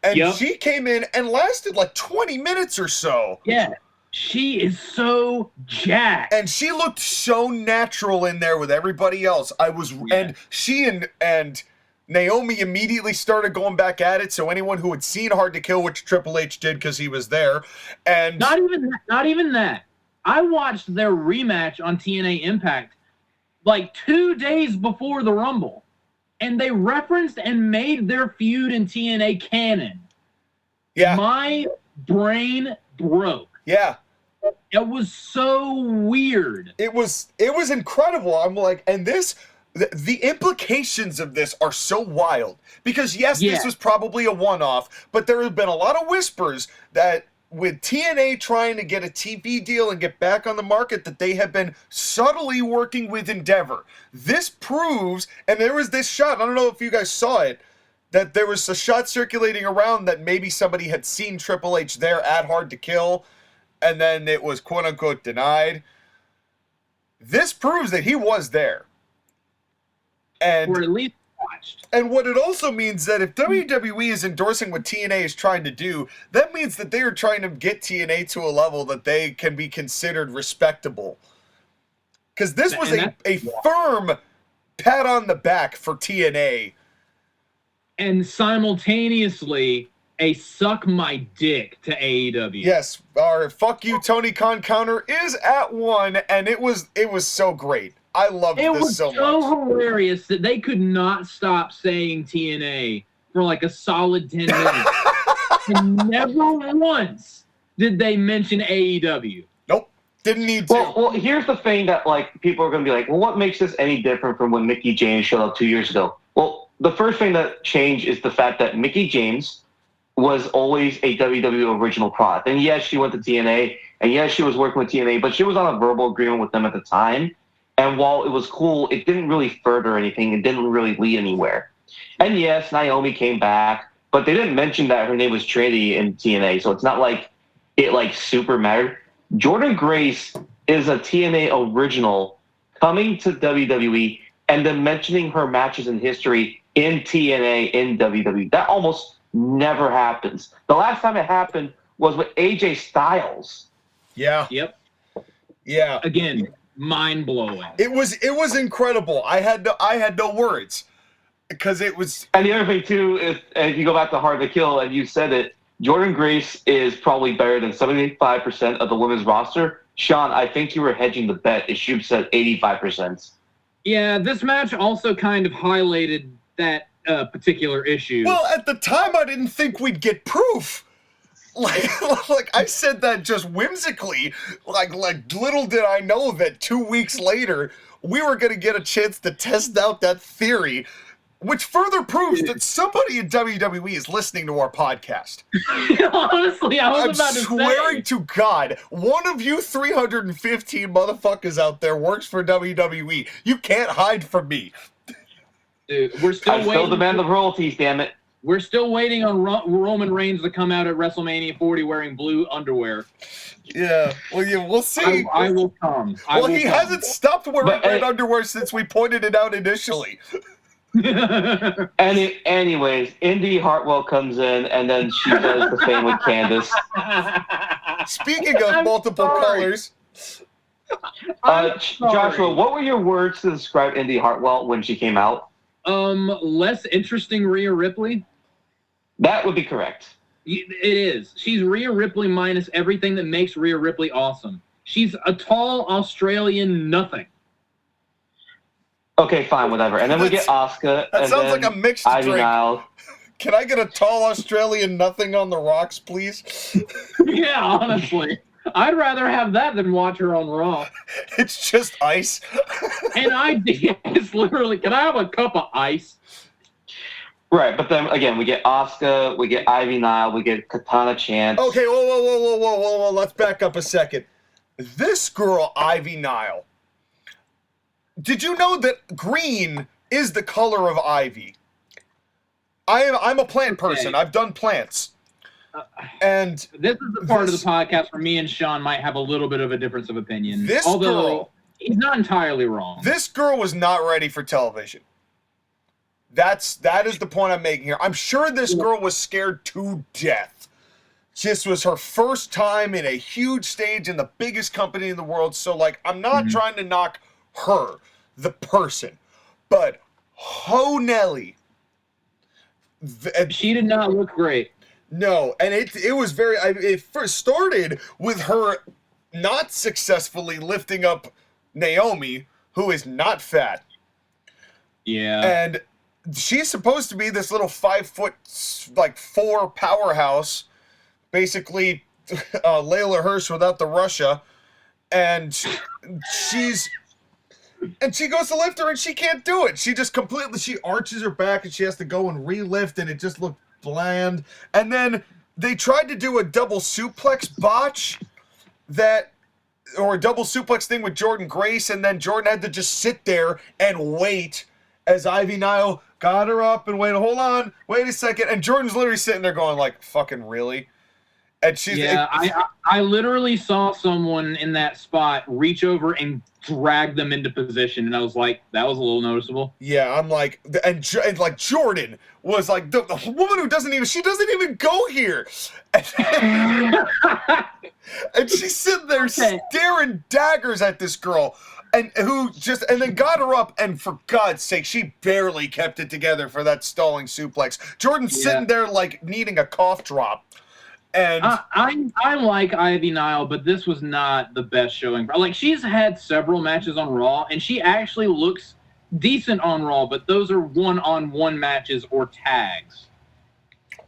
And she came in and lasted like 20 minutes or so. Yeah. She is so jacked. And she looked so natural in there with everybody else. And she and Naomi immediately started going back at it. So anyone who had seen Hard to Kill, which Triple H did because he was there. And not even that. I watched their rematch on TNA Impact like 2 days before the Rumble, and they referenced and made their feud in TNA canon. Yeah. My brain broke. Yeah. It was so weird. It was incredible. I'm like, and the implications of this are so wild. Because this was probably a one-off, but there have been a lot of whispers that with TNA trying to get a TV deal and get back on the market, that they have been subtly working with Endeavor. This proves, and there was this shot, I don't know if you guys saw it, that there was a shot circulating around that maybe somebody had seen Triple H there at Hard to Kill, and then it was quote-unquote denied. This proves that he was there. Or at least watched. And what it also means that if WWE is endorsing what TNA is trying to do, that means that they are trying to get TNA to a level that they can be considered respectable. Because this was a firm pat on the back for TNA. And simultaneously, a suck my dick to AEW. Yes, our fuck you Tony Khan counter is at 1, and it was so great. I loved this so much. It was so hilarious that they could not stop saying TNA for like a solid 10 minutes. And never once did they mention AEW. Nope. Didn't need to. Well, here's the thing that like people are going to be like, well, what makes this any different from when Mickie James showed up 2 years ago? Well, the first thing that changed is the fact that Mickie James was always a WWE original product. And yes, she went to TNA, and yes, she was working with TNA, but she was on a verbal agreement with them at the time. And while it was cool, it didn't really further anything. It didn't really lead anywhere. And yes, Naomi came back, but they didn't mention that her name was Trinity in TNA, so it's not like it like super mattered. Jordynne Grace is a TNA original coming to WWE and then mentioning her matches in history in TNA in WWE. That almost never happens. The last time it happened was with AJ Styles. Yeah. Yep. Yeah. Again, mind-blowing. It was incredible. I had no words because it was. And the other thing too is, if you go back to Hard to Kill and you said it, Jordynne Grace is probably better than 75% of the women's roster. Sean, I think you were hedging the bet if you said 85%. Yeah, this match also kind of highlighted that particular issue. Well, at the time, I didn't think we'd get proof. Like I said that just whimsically. Like little did I know that 2 weeks later we were going to get a chance to test out that theory. Which further proves that somebody in WWE is listening to our podcast. Honestly, I'm about to swearing to God, one of you 315 motherfuckers out there works for WWE. You can't hide from me. Dude, we're still waiting. I still demand the royalties, damn it. We're still waiting on Roman Reigns to come out at WrestleMania 40 wearing blue underwear. Yeah, well, we'll see. I will come. He hasn't stopped wearing red underwear since we pointed it out initially. Anyways, Indy Hartwell comes in, and then she does the thing with Candace. Speaking of multiple colors, Joshua, what were your words to describe Indy Hartwell when she came out? Less interesting Rhea Ripley. That would be correct. It is. She's Rhea Ripley minus everything that makes Rhea Ripley awesome. She's a tall Australian nothing. Okay, fine, whatever. And then we get Asuka. That sounds like a mixed drink. Niall. Can I get a tall Australian nothing on the rocks, please? Yeah, honestly. I'd rather have that than watch her on Raw. It's just ice. And it's literally, can I have a cup of ice? Right, but then again, we get Asuka, we get Ivy Nile, we get Katana Chance. Okay, whoa, let's back up a second. This girl, Ivy Nile. Did you know that green is the color of ivy? I'm a plant person. I've done plants. And this is the part of the podcast where me and Sean might have a little bit of a difference of opinion. Although girl, he's not entirely wrong. This girl was not ready for television. That is the point I'm making here. I'm sure this girl was scared to death. This was her first time in a huge stage in the biggest company in the world. So, I'm not trying to knock her, the person, but ho Nelly. She did not look great. No, and it was very. It first started with her not successfully lifting up Naomi, who is not fat. Yeah, and she's supposed to be this little 5'4" powerhouse, basically Layla Hirsch without the Russia, and she goes to lift her and she can't do it. She just she arches her back and she has to go and relift, and it just looked bland. And then they tried to do a double suplex botch or a double suplex thing with Jordan Grace, and then Jordan had to just sit there and wait as Ivy Nile got her up and wait a second, and Jordan's literally sitting there going fucking really? And she's I literally saw someone in that spot reach over and drag them into position, and I was like, that was a little noticeable. Yeah, I'm and Jordan was the woman who doesn't even go here, and she's sitting there staring daggers at this girl, and then got her up, and for God's sake, she barely kept it together for that stalling suplex. Jordan's sitting there needing a cough drop. And I like Ivy Nile, but this was not the best showing. She's had several matches on Raw, and she actually looks decent on Raw, but those are one-on-one matches or tags.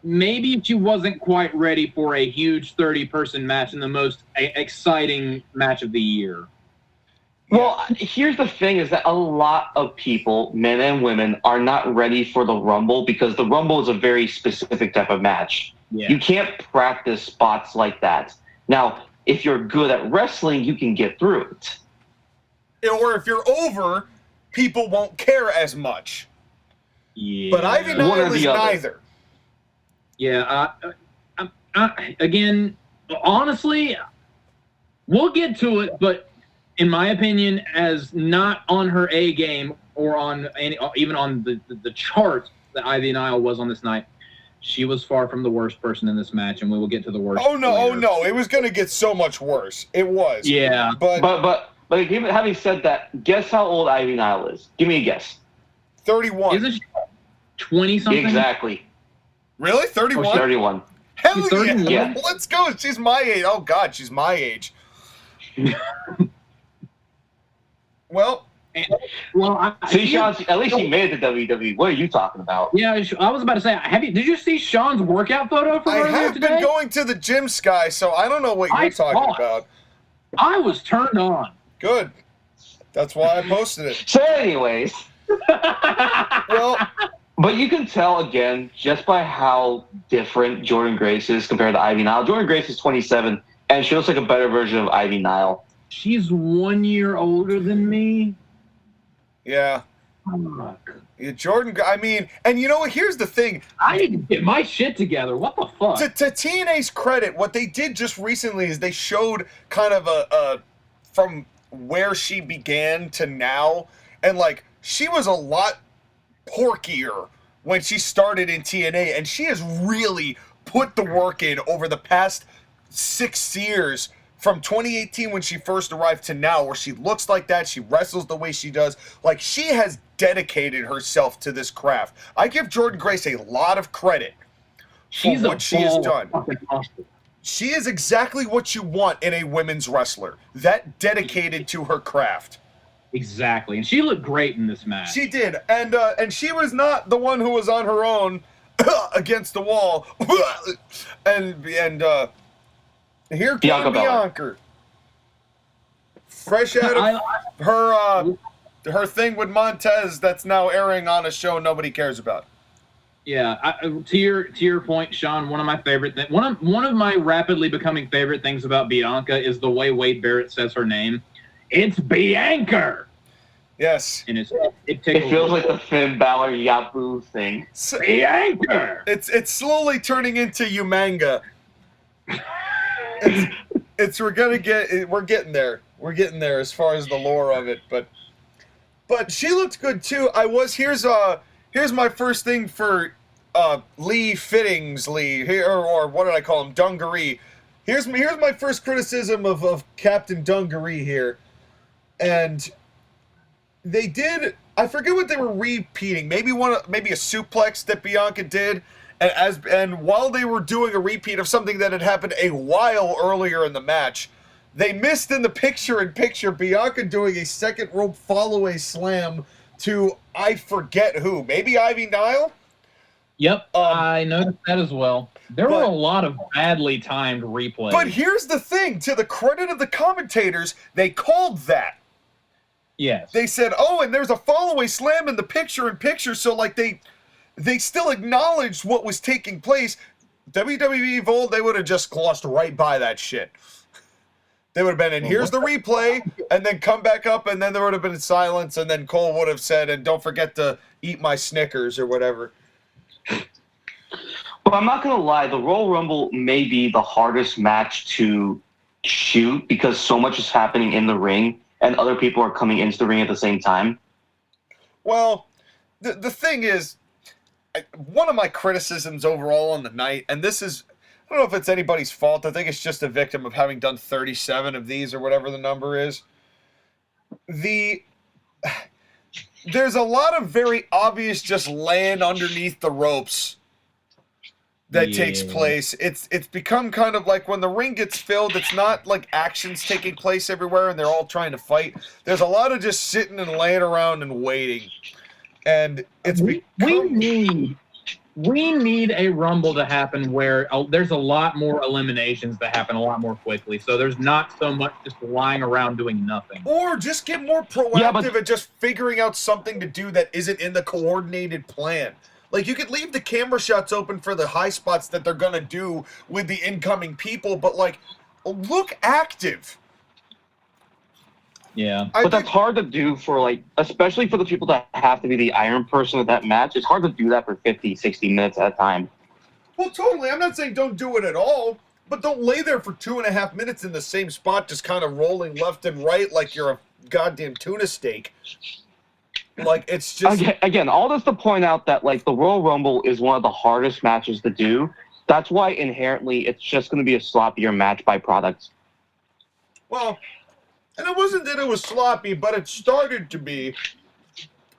Maybe she wasn't quite ready for a huge 30-person match in the most exciting match of the year. Well, here's the thing is that a lot of people, men and women, are not ready for the Rumble because the Rumble is a very specific type of match. Yeah. You can't practice spots like that. Now, if you're good at wrestling, you can get through it. Or if you're over, people won't care as much. Yeah. But Ivy Nile is neither. Yeah. Again, honestly, we'll get to it, but in my opinion, as not on her A game or on even on the chart that Ivy Nile was on this night, she was far from the worst person in this match, and we will get to the worst. Oh no! It was going to get so much worse. It was. Yeah. But having said that, guess how old Ivy Nile is? Give me a guess. 31. Isn't she 20-something? Exactly. Really? 31? She's 31. Hell yeah! Let's go. She's my age. Oh God, she's my age. Well, see, Sean, at least she made it to WWE. What are you talking about? Yeah, I was about to say, did you see Sean's workout photo from earlier today? I have been going to the gym, Sky, so I don't know what you're talking about. I was turned on. Good. That's why I posted it. So anyways. Well, But you can tell, again, just by how different Jordan Grace is compared to Ivy Nile. Jordan Grace is 27, and she looks like a better version of Ivy Nile. She's 1 year older than me. Yeah. Fuck. Yeah, Jordan, I mean, and you know what? Here's the thing. I need to get my shit together. What the fuck? To TNA's credit, what they did just recently is they showed kind of a from where she began to now, and like she was a lot porkier when she started in TNA, and she has really put the work in over the past 6 years. From 2018 when she first arrived to now, where she looks like that, she wrestles the way she does. Like, she has dedicated herself to this craft. I give Jordan Grace a lot of credit for what she has done. She is exactly what you want in a women's wrestler. That dedicated to her craft. Exactly. And she looked great in this match. She did. And she was not the one who was on her own against the wall. and here came Bianca. Fresh out of her thing with Montez that's now airing on a show nobody cares about. Yeah, to your point, Sean. One of my favorite one of my rapidly becoming favorite things about Bianca is the way Wade Barrett says her name. It's Bianca. Yes. And it feels like the Finn Balor Yabu thing. Bianca. It's slowly turning into Umanga. We're getting there. We're getting there as far as the lore of it, but she looked good too. Here's my first thing for Lee Fittings, or what did I call him? Dungaree. Here's my first criticism of Captain Dungaree here, and they did. I forget what they were repeating. Maybe a suplex that Bianca did. And while they were doing a repeat of something that had happened a while earlier in the match, they missed in the picture-in-picture Bianca doing a second rope follow-away slam to I forget who. Maybe Ivy Nile? Yep, I noticed that as well. There were a lot of badly timed replays. But here's the thing. To the credit of the commentators, they called that. Yes. They said, and there's a follow-away slam in the picture-in-picture, so like they still acknowledged what was taking place. WWE of old, they would have just glossed right by that shit. They would have been, and here's the replay, and then come back up, and then there would have been silence, and then Cole would have said, and don't forget to eat my Snickers or whatever. Well, I'm not going to lie. The Royal Rumble may be the hardest match to shoot because so much is happening in the ring, and other people are coming into the ring at the same time. Well, the thing is, one of my criticisms overall on the night, and this is, I don't know if it's anybody's fault. I think it's just a victim of having done 37 of these or whatever the number is. There's a lot of very obvious just laying underneath the ropes that takes place. It's become kind of like when the ring gets filled, it's not like action's taking place everywhere and they're all trying to fight. There's a lot of just sitting and laying around and waiting. And it's we need a Rumble to happen where there's a lot more eliminations that happen a lot more quickly. So there's not so much just lying around doing nothing. Or just get more proactive at just figuring out something to do that isn't in the coordinated plan. Like, you could leave the camera shots open for the high spots that they're going to do with the incoming people, but, like, look active. Yeah. But that's hard to do for, like, especially for the people that have to be the iron person of that match. It's hard to do that for 50, 60 minutes at a time. Well, totally. I'm not saying don't do it at all, but don't lay there for 2.5 minutes in the same spot, just kind of rolling left and right like you're a goddamn tuna steak. Like, it's just... Again, all this to point out that, like, the Royal Rumble is one of the hardest matches to do. That's why, inherently, it's just going to be a sloppier match by product. Well... And it wasn't that it was sloppy, but it started to be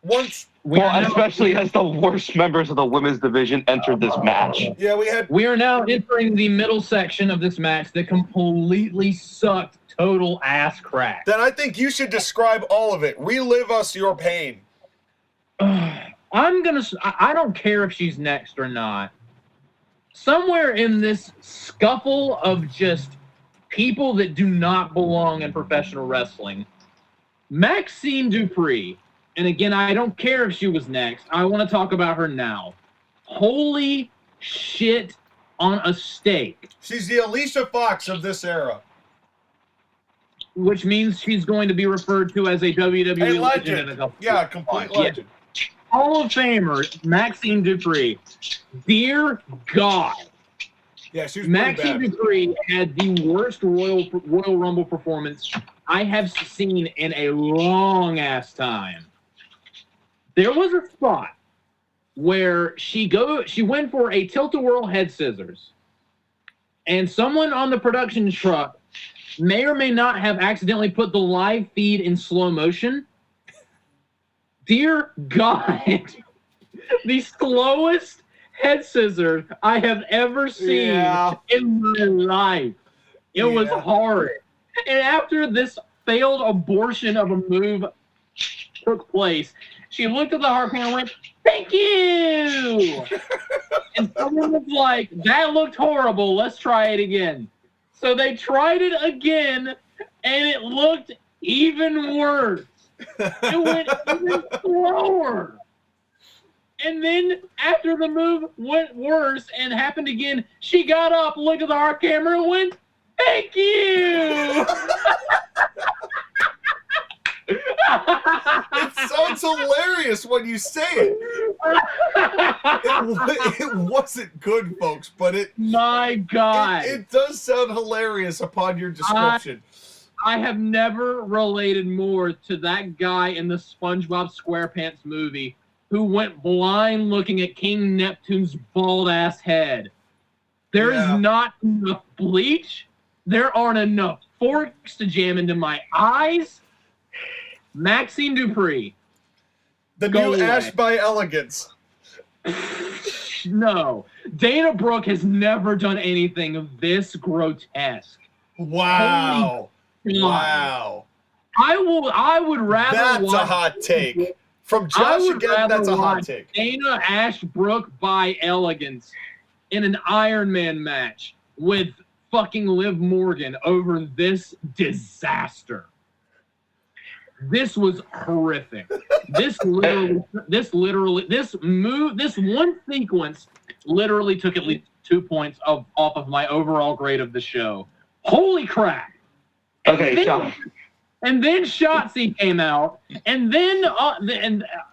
once... especially as the worst members of the women's division entered this match. Yeah, we are now entering the middle section of this match that completely sucked total ass crack. Then I think you should describe all of it. Relive us your pain. I don't care if she's next or not. Somewhere in this scuffle of just... people that do not belong in professional wrestling, Maxine Dupree and again, I don't care if she was next. I want to talk about her now. Holy shit on a steak. She's the Alicia Fox of this era. Which means she's going to be referred to as a WWE legend in a couple Yeah, complete legend. Hall of Famer, Maxine Dupree. Dear God. Yeah, she was Maxine Dupree had the worst Royal Rumble performance I have seen in a long-ass time. There was a spot where she went for a tilt-a-whirl head scissors, and someone on the production truck may or may not have accidentally put the live feed in slow motion. Dear God, the slowest head scissors I have ever seen in my life. It was hard. And after this failed abortion of a move took place, she looked at the hard pan and went, "Thank you!" And someone was like, "That looked horrible. Let's try it again." So they tried it again, and it looked even worse. It went even slower. And then after the move went worse and happened again, she got up, looked at the hard camera, and went, "Thank you!" It sounds hilarious when you say it. It wasn't good, folks, but My God. It does sound hilarious upon your description. I have never related more to that guy in the SpongeBob SquarePants movie who went blind looking at King Neptune's bald-ass head. There is not enough bleach. There aren't enough forks to jam into my eyes. Maxine Dupree. The new Ash by Elegance. No. Dana Brooke has never done anything this grotesque. Wow. Holy wow. I would rather That's watch, a hot take. From Josh again, that's a hot take. Dana Ashbrook by Elegance in an Iron Man match with fucking Liv Morgan over this disaster. This was horrific. This one sequence literally took at least 2 points off of my overall grade of the show. Holy crap. Okay, Sean. And then Shotzi came out, and then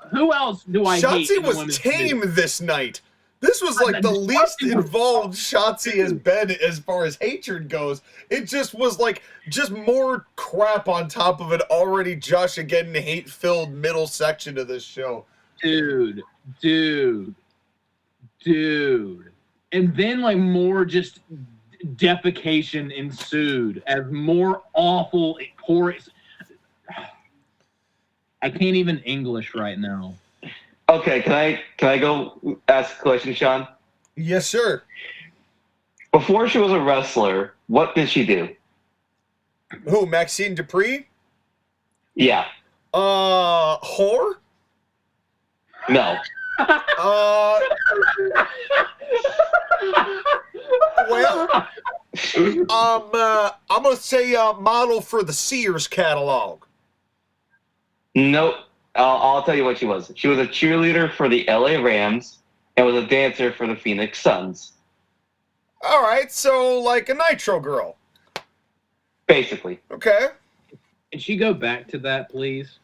who else do I hate? Shotzi was tame this night. This was like the least involved Shotzi has been as far as hatred goes. It just was like just more crap on top of an already JoshAgeddon hate-filled middle section of this show. Dude. And then like more just defecation ensued as more awful poor. I can't even English right now. Okay, can I go ask a question, Sean? Yes, sir. Before she was a wrestler, what did she do? Who, Maxine Dupree? Yeah. Whore? No. Well, I'm gonna say model for the Sears catalog. Nope. I'll tell you what she was. She was a cheerleader for the LA Rams and was a dancer for the Phoenix Suns. All right, so like a Nitro girl. Basically. Okay. Can she go back to that, please?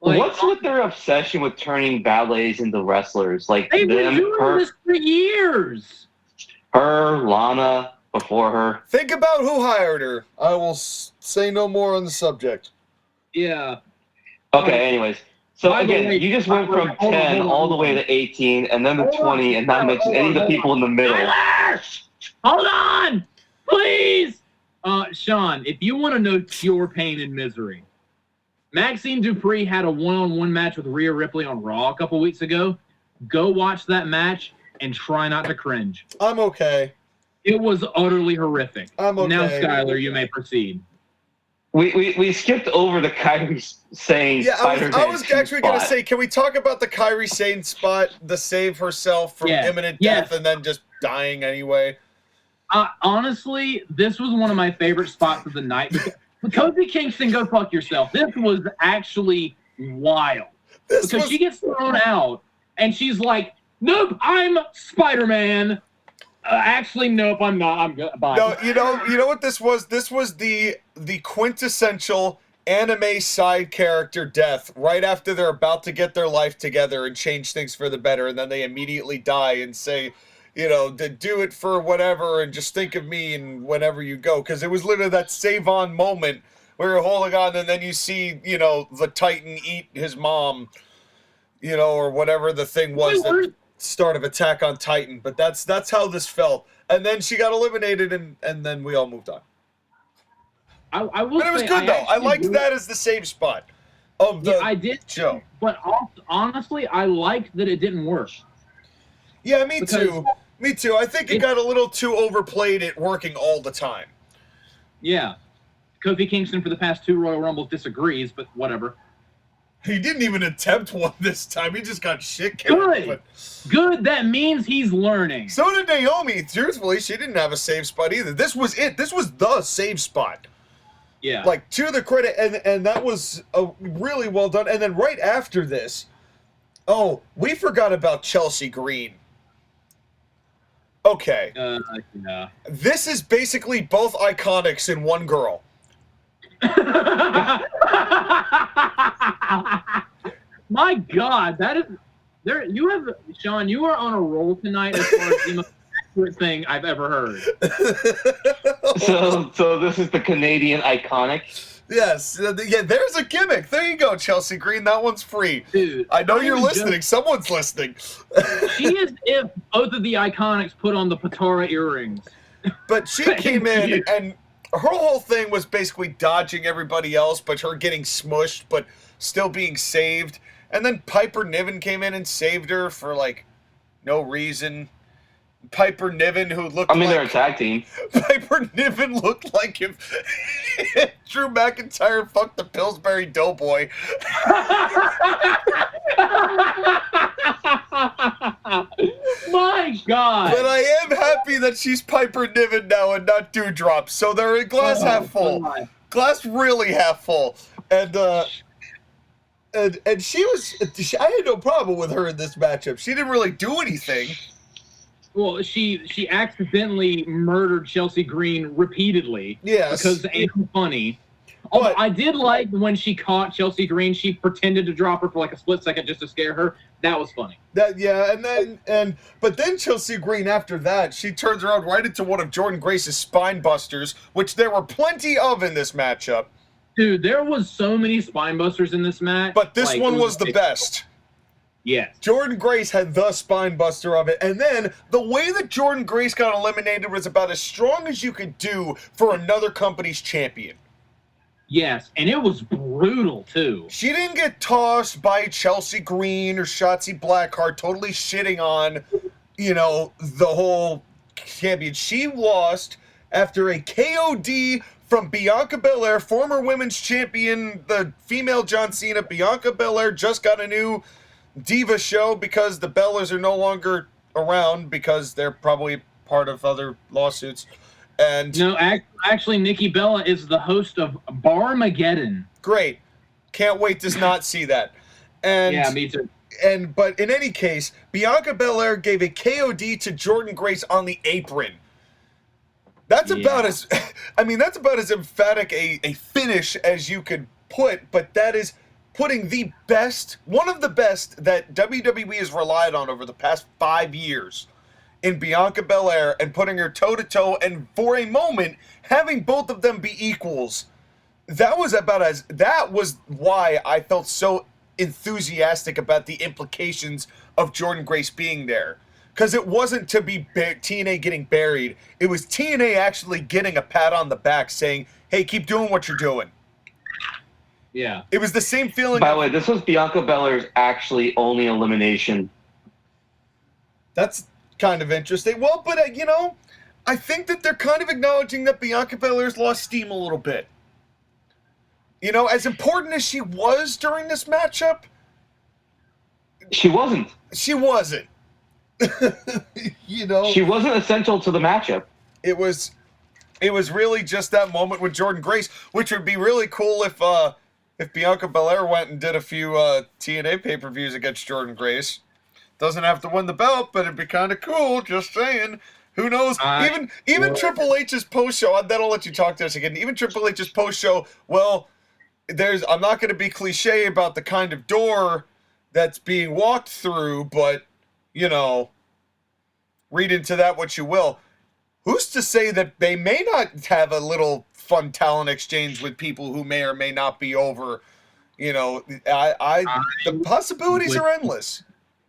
Like, what's with their obsession with turning ballets into wrestlers? Like they've been doing this for years. Her, Lana, before her. Think about who hired her. I will say no more on the subject. Yeah. Okay, anyways. So again, you just went from 10 all the way to 18 and then to 20 and not mention any of the people in the middle. Hold on! Please! Sean, if you want to know pure pain and misery, Maxine Dupree had a one-on-one match with Rhea Ripley on Raw a couple weeks ago. Go watch that match and try not to cringe. I'm okay. It was utterly horrific. I'm okay. Now, Skyler, you may proceed. We skipped over the Kairi Sane Spider-Man I was actually going to spot. say, can we talk about the Kairi Sane spot to save herself from imminent death and then just dying anyway? Honestly, this was one of my favorite spots of the night. Kofi Kingston, go fuck yourself. This was actually wild. because she gets thrown out, and she's like, "Nope, I'm Spider-Man." Actually, nope, I'm not. I'm good. Bye. No, you know what this was? This was the quintessential anime side character death right after they're about to get their life together and change things for the better, and then they immediately die and say, to do it for whatever and just think of me and whenever you go. Because it was literally that save on moment where you're holding on and then you see, the Titan eat his mom, or whatever the thing was. The start of Attack on Titan. But that's how this felt. And then she got eliminated and then we all moved on. I will but it was good, though. I liked that as the save spot of the I did, show. But honestly, I liked that it didn't work. Yeah, me too. Me too. I think it got a little too overplayed at working all the time. Yeah. Kofi Kingston for the past 2 Royal Rumbles disagrees, but whatever. He didn't even attempt one this time. He just got shit kicked. Good. Good. That means he's learning. So did Naomi. Truthfully, she didn't have a save spot either. This was it. This was the save spot. Yeah. Like, to the credit, and that was really well done. And then right after this, we forgot about Chelsea Green. Okay. Yeah. This is basically both Iconics in one girl. My God, that is there. You have Sean. You are on a roll tonight as far as the most accurate thing I've ever heard. So this is the Canadian Iconic. Yes, yeah. There's a gimmick. There you go, Chelsea Green. That one's free. Dude, I know you're listening. Someone's listening. She is if both of the Iconics put on the Patara earrings. But she came in and her whole thing was basically dodging everybody else, but her getting smushed, but still being saved. And then Piper Niven came in and saved her for, no reason. Piper Niven, who looked they're a tag team. Piper Niven looked like if Drew McIntyre fucked the Pillsbury Doughboy. My God. But I am happy that she's Piper Niven now and not Dewdrop. So they're in glass half full. God. Glass really half full. And she was... I had no problem with her in this matchup. She didn't really do anything. Well, she accidentally murdered Chelsea Green repeatedly. Yes. Because it ain't funny. Although I did like when she caught Chelsea Green, she pretended to drop her for a split second just to scare her. That was funny. But then Chelsea Green, after that, she turns around right into one of Jordynne Grace's spine busters, which there were plenty of in this matchup. Dude, there was so many spine busters in this match. But this one was the best. Yes. Jordynne Grace had the spine buster of it. And then the way that Jordynne Grace got eliminated was about as strong as you could do for another company's champion. Yes, and it was brutal, too. She didn't get tossed by Chelsea Green or Shotzi Blackheart totally shitting on, the whole champion. She lost after a KOD from Bianca Belair, former women's champion, the female John Cena. Bianca Belair just got a new Diva show because the Bellas are no longer around because they're probably part of other lawsuits. And no, actually, Nikki Bella is the host of Barmageddon. Great. Can't wait to not see that. And yeah, me too. But in any case, Bianca Belair gave a KOD to Jordynne Grace on the apron. That's about as emphatic a finish as you could put, but that is putting one of the best that WWE has relied on over the past 5 years in Bianca Belair and putting her toe-to-toe and, for a moment, having both of them be equals. That was why I felt so enthusiastic about the implications of Jordynne Grace being there. Because it wasn't to be TNA getting buried. It was TNA actually getting a pat on the back saying, hey, keep doing what you're doing. Yeah. It was the same feeling. By the way, this was Bianca Belair's actually only elimination. That's kind of interesting. Well, but, I think that they're kind of acknowledging that Bianca Belair's lost steam a little bit. As important as she was during this matchup. She wasn't. She wasn't. She wasn't essential to the matchup. It was really just that moment with Jordynne Grace, which would be really cool if if Bianca Belair went and did a few TNA pay-per-views against Jordan Grace. Doesn't have to win the belt, but it'd be kind of cool. Just saying. Who knows? Even Triple H's post-show, then I'll let you talk to us again. Even Triple H's post-show, well, I'm not going to be cliche about the kind of door that's being walked through, but, you know, read into that what you will. Who's to say that they may not have a little fun talent exchange with people who may or may not be over? You know, the possibilities are endless.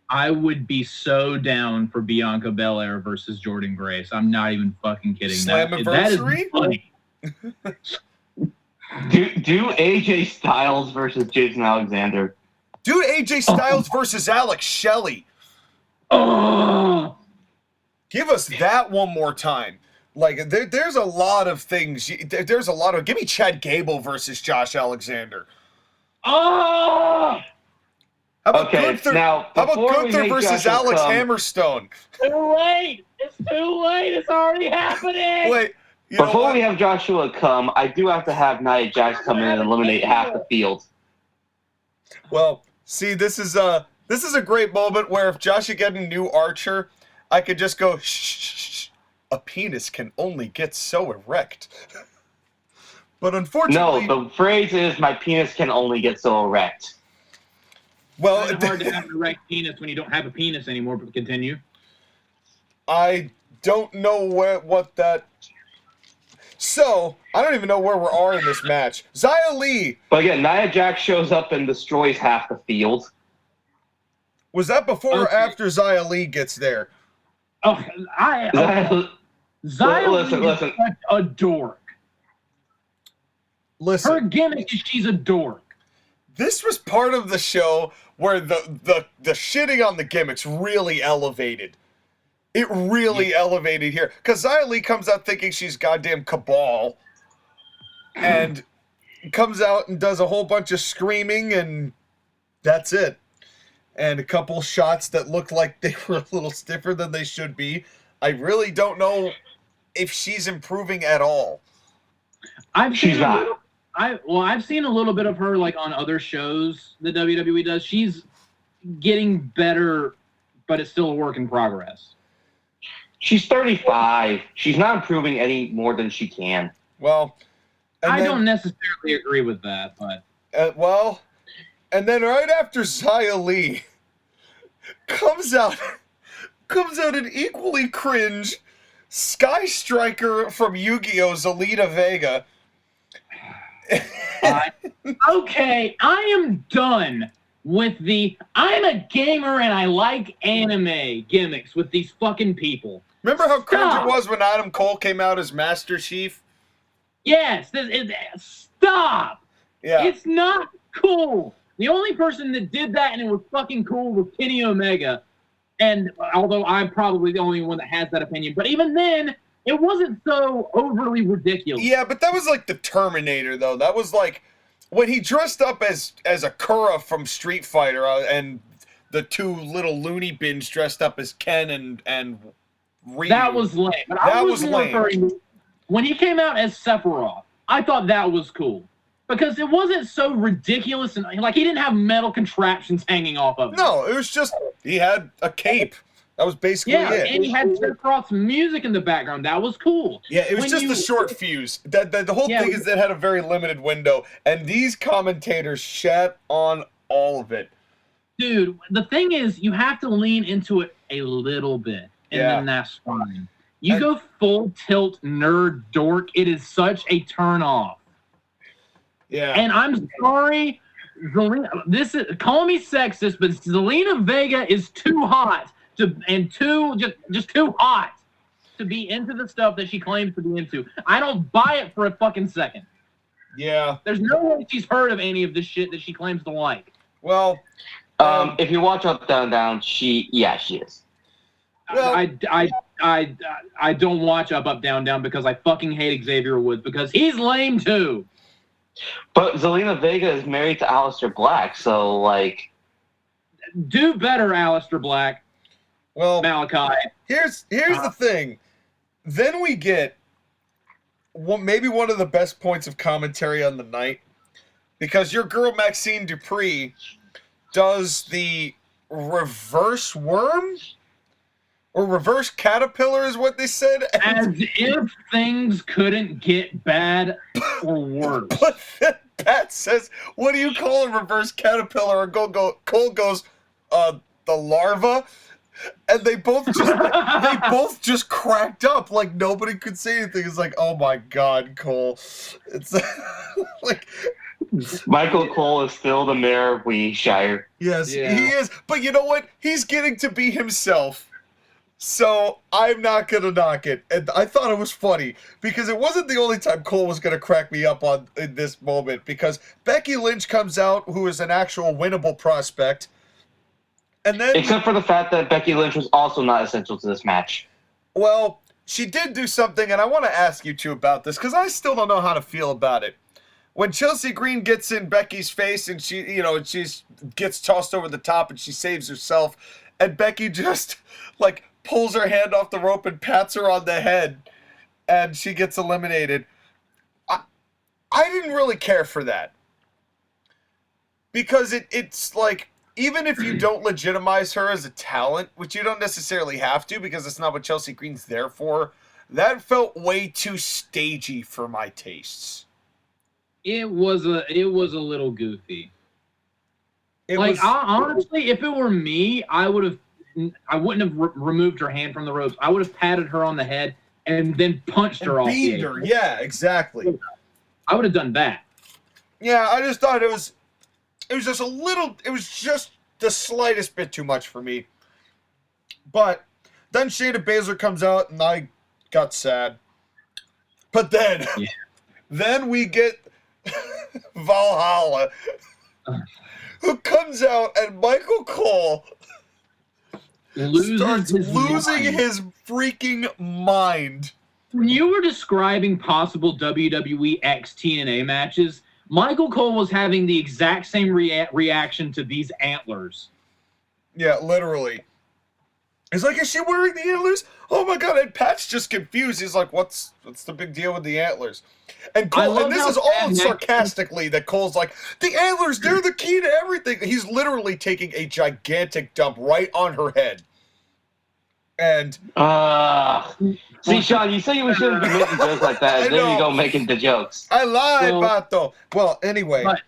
I would be so down for Bianca Belair versus Jordan Grace. I'm not even fucking kidding. Slammiversary? That is funny. Do AJ Styles versus Jason Alexander. Do AJ Styles versus Alex Shelley. Oh! Give us that one more time. Like, there's a lot of things. There's a lot of... Give me Chad Gable versus Josh Alexander. Oh! How about Okay, now, how about before we Gunther make versus Joshua Alex come- Hammerstone? Too late! It's too late! It's already happening! Wait, you know Before what? we have Joshua come, I do have to have Nia Jax come in and eliminate half the field. Well, see, this is a great moment where if JoshAgeddon knew Archer, I could just go, shh, a penis can only get so erect. But unfortunately... No, the phrase is, my penis can only get so erect. Well, It's hard to have an erect penis when you don't have a penis anymore, but continue. I don't know what that... So, I don't even know where we are in this match. Xia Li, But again, Nia Jax shows up and destroys half the field. was that before or Okay. after Xia Li gets there? Oh, Xia Listen. is such a dork. Listen, Her gimmick is she's a dork. this was part of the show where the shitting on the gimmicks really elevated. It really elevated here. Because Xia Li comes out thinking she's goddamn Cabal. And comes out and does a whole bunch of screaming, and that's it. And a couple shots that looked like they were a little stiffer than they should be. I really don't know if she's improving at all. She's not. I've seen a little bit of her like on other shows that WWE does. She's getting better, but it's still a work in progress. She's 35. She's not improving any more than she can. Well, I don't necessarily agree with that, but and then right after Xia Li comes out an equally cringe Sky Striker from Yu-Gi-Oh! Zelina Vega. okay, I am done with I'm a gamer and I like anime gimmicks with these fucking people. Remember how cringe Stop. it was when Adam Cole came out as Master Chief? Yes, stop. Yeah. It's not cool. The only person that did that and it was fucking cool was Kenny Omega. And although I'm probably the only one that has that opinion, but even then, it wasn't so overly ridiculous. Yeah, but that was like the Terminator, though. That was like when he dressed up as Akura from Street Fighter, and the two little loony bins dressed up as Ken and Ryu. That was lame. But I was more lame. referring to when he came out as Sephiroth. I thought that was cool because it wasn't so ridiculous and like he didn't have metal contraptions hanging off of him. No, it was just he had a cape. That was basically it. And he had Sephiroth's music in the background. That was cool. Yeah, it was just the short fuse. The whole thing is that it had a very limited window, and these commentators shat on all of it. Dude, the thing is, you have to lean into it a little bit, and then that's fine. You go full tilt nerd dork, it is such a turn off. Yeah. And I'm sorry, Zelina, call me sexist, but Zelina Vega is too hot just too hot to be into the stuff that she claims to be into. I don't buy it for a fucking second. Yeah. There's no way she's heard of any of this shit that she claims to like. Well, if you watch Up, Down, Down, she is. Well, I don't watch Up, Down, Down because I fucking hate Xavier Woods because he's lame too. But Zelina Vega is married to Aleister Black, so like, do better, Aleister Black. Well, Malachi. Here's the thing. Then we get maybe one of the best points of commentary on the night because your girl Maxine Dupree does the reverse worm or reverse caterpillar is what they said. As if things couldn't get bad or worse. But then Pat says, "What do you call a reverse caterpillar?" And Cole goes, "The larva." And they both just cracked up like nobody could say anything. It's like, oh my God, Cole. It's like Michael Cole is still the mayor of Shire. yes, Yeah. he is. But you know what? He's getting to be himself. So I'm not gonna knock it. And I thought it was funny because it wasn't the only time Cole was gonna crack me up in this moment, because Becky Lynch comes out, who is an actual winnable prospect. And then, Except for the fact that Becky Lynch was also not essential to this match. well, she did do something, and I want to ask you two about this because I still don't know how to feel about it. When Chelsea Green gets in Becky's face and she gets tossed over the top and she saves herself, and Becky just like pulls her hand off the rope and pats her on the head, and she gets eliminated. I didn't really care for that because it's like, even if you don't legitimize her as a talent, which you don't necessarily have to because it's not what Chelsea Green's there for, that felt way too stagey for my tastes. It was a little goofy. Honestly, if it were me, I wouldn't have removed her hand from the ropes. I would have patted her on the head and then punched her off the apron. Yeah, exactly. I would have done that. Yeah, I just thought it was just a little, it was just the slightest bit too much for me. But then Shayna Baszler comes out and I got sad. But then, then we get Valhalla, who comes out and Michael Cole starts losing his freaking mind. When you were describing possible WWE X TNA matches, Michael Cole was having the exact same reaction to these antlers. Yeah, literally. He's like, is she wearing the antlers? Oh my God, and Pat's just confused. He's like, what's the big deal with the antlers? And Cole, and this is all sarcastically that Cole's like, the antlers, they're the key to everything. He's literally taking a gigantic dump right on her head. And see, Sean, you say we shouldn't be making jokes like that, and then you go making the jokes. I lied, Pato. Well, anyway. But,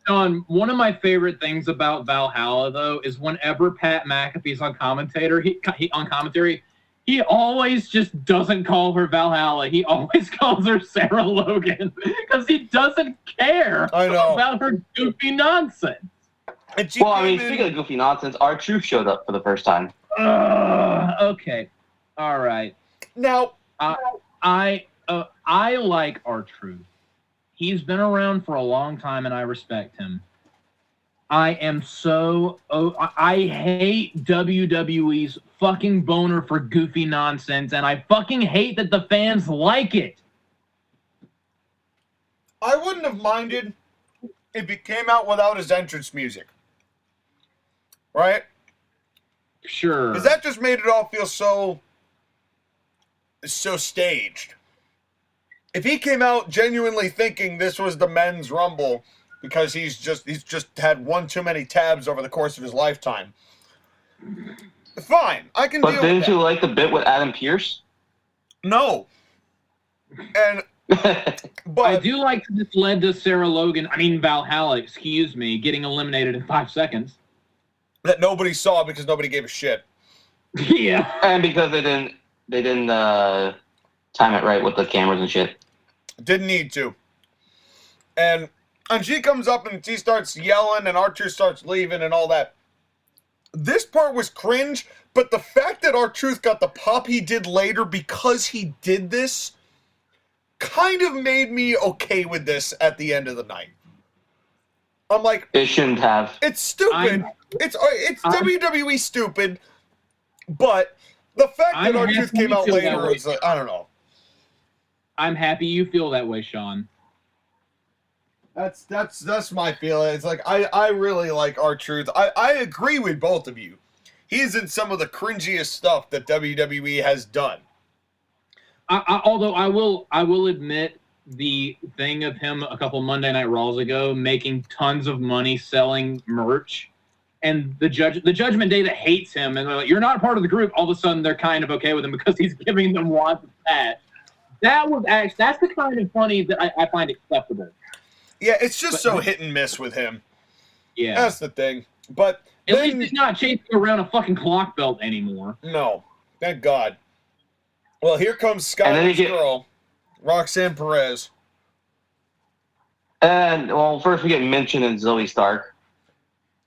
Sean, one of my favorite things about Valhalla, though, is whenever Pat McAfee's on commentary, he always just doesn't call her Valhalla. He always calls her Sarah Logan because he doesn't care about her goofy nonsense. And speaking of goofy nonsense, R-Truth showed up for the first time. Okay. All right. Now, I like R-Truth. He's been around for a long time, and I respect him. I hate WWE's fucking boner for goofy nonsense, and I fucking hate that the fans like it. I wouldn't have minded if he came out without his entrance music. Right? Sure. Because that just made it all feel so staged. If he came out genuinely thinking this was the men's rumble because he's just had one too many tabs over the course of his lifetime, fine, I can deal with that. But didn't you like the bit with Adam Pearce? No. And but I do like that this led to Valhalla, getting eliminated in 5 seconds. That nobody saw because nobody gave a shit. Yeah. And because they didn't time it right with the cameras and shit. Didn't need to. And she comes up and she starts yelling and R-Truth starts leaving and all that. This part was cringe, but the fact that R-Truth got the pop he did later because he did this kind of made me okay with this at the end of the night. I'm like, it shouldn't have. It's stupid. It's WWE stupid, but the fact that R-Truth came out later is like, I don't know. I'm happy you feel that way, Sean. That's my feeling. It's like I really like R-Truth. I agree with both of you. He's in some of the cringiest stuff that WWE has done. Although I will admit, the thing of him a couple Monday Night Raws ago making tons of money selling merch, and the Judgment Day that hates him, and they're like, "You're not part of the group." All of a sudden, they're kind of okay with him because he's giving them lots of that. That's the kind of funny that I find acceptable. Yeah, it's just hit and miss with him. Yeah, that's the thing. But at least he's not chasing around a fucking clock belt anymore. No, thank God. Well, here comes Skyler's girl, Roxanne Perez. And, well, first we get mentioned in Zoe Stark.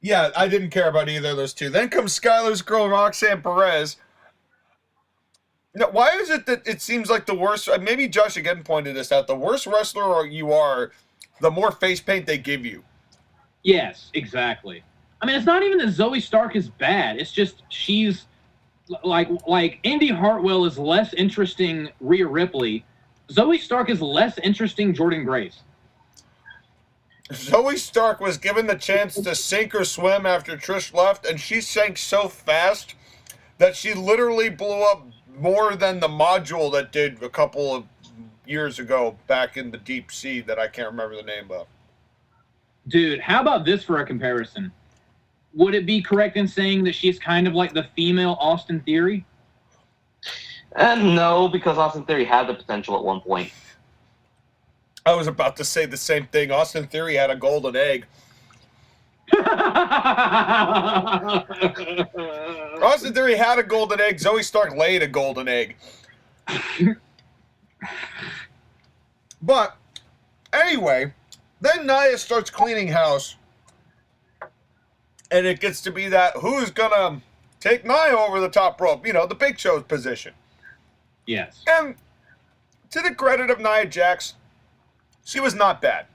Yeah, I didn't care about either of those two. Then comes Skyler's girl, Roxanne Perez. Now, why is it that it seems like the worst... Maybe JoshAgeddon pointed this out. The worse wrestler you are, the more face paint they give you. Yes, exactly. I mean, it's not even that Zoe Stark is bad. It's just she's... Like Indy Hartwell is less interesting Rhea Ripley. Zoe Stark is less interesting Jordynne Grace. Zoe Stark was given the chance to sink or swim after Trish left, and she sank so fast that she literally blew up more than the module that did a couple of years ago back in the deep sea that I can't remember the name of. Dude, how about this for a comparison? Would it be correct in saying that she's kind of like the female Austin Theory? No, because Austin Theory had the potential at one point. I was about to say the same thing. Austin Theory had a golden egg. Austin Theory had a golden egg. Zoe Stark laid a golden egg. But, anyway, then Nia starts cleaning house. And it gets to be that who's going to take Nia over the top rope. You know, the Big Show's position. Yes. And to the credit of Nia Jax, she was not bad.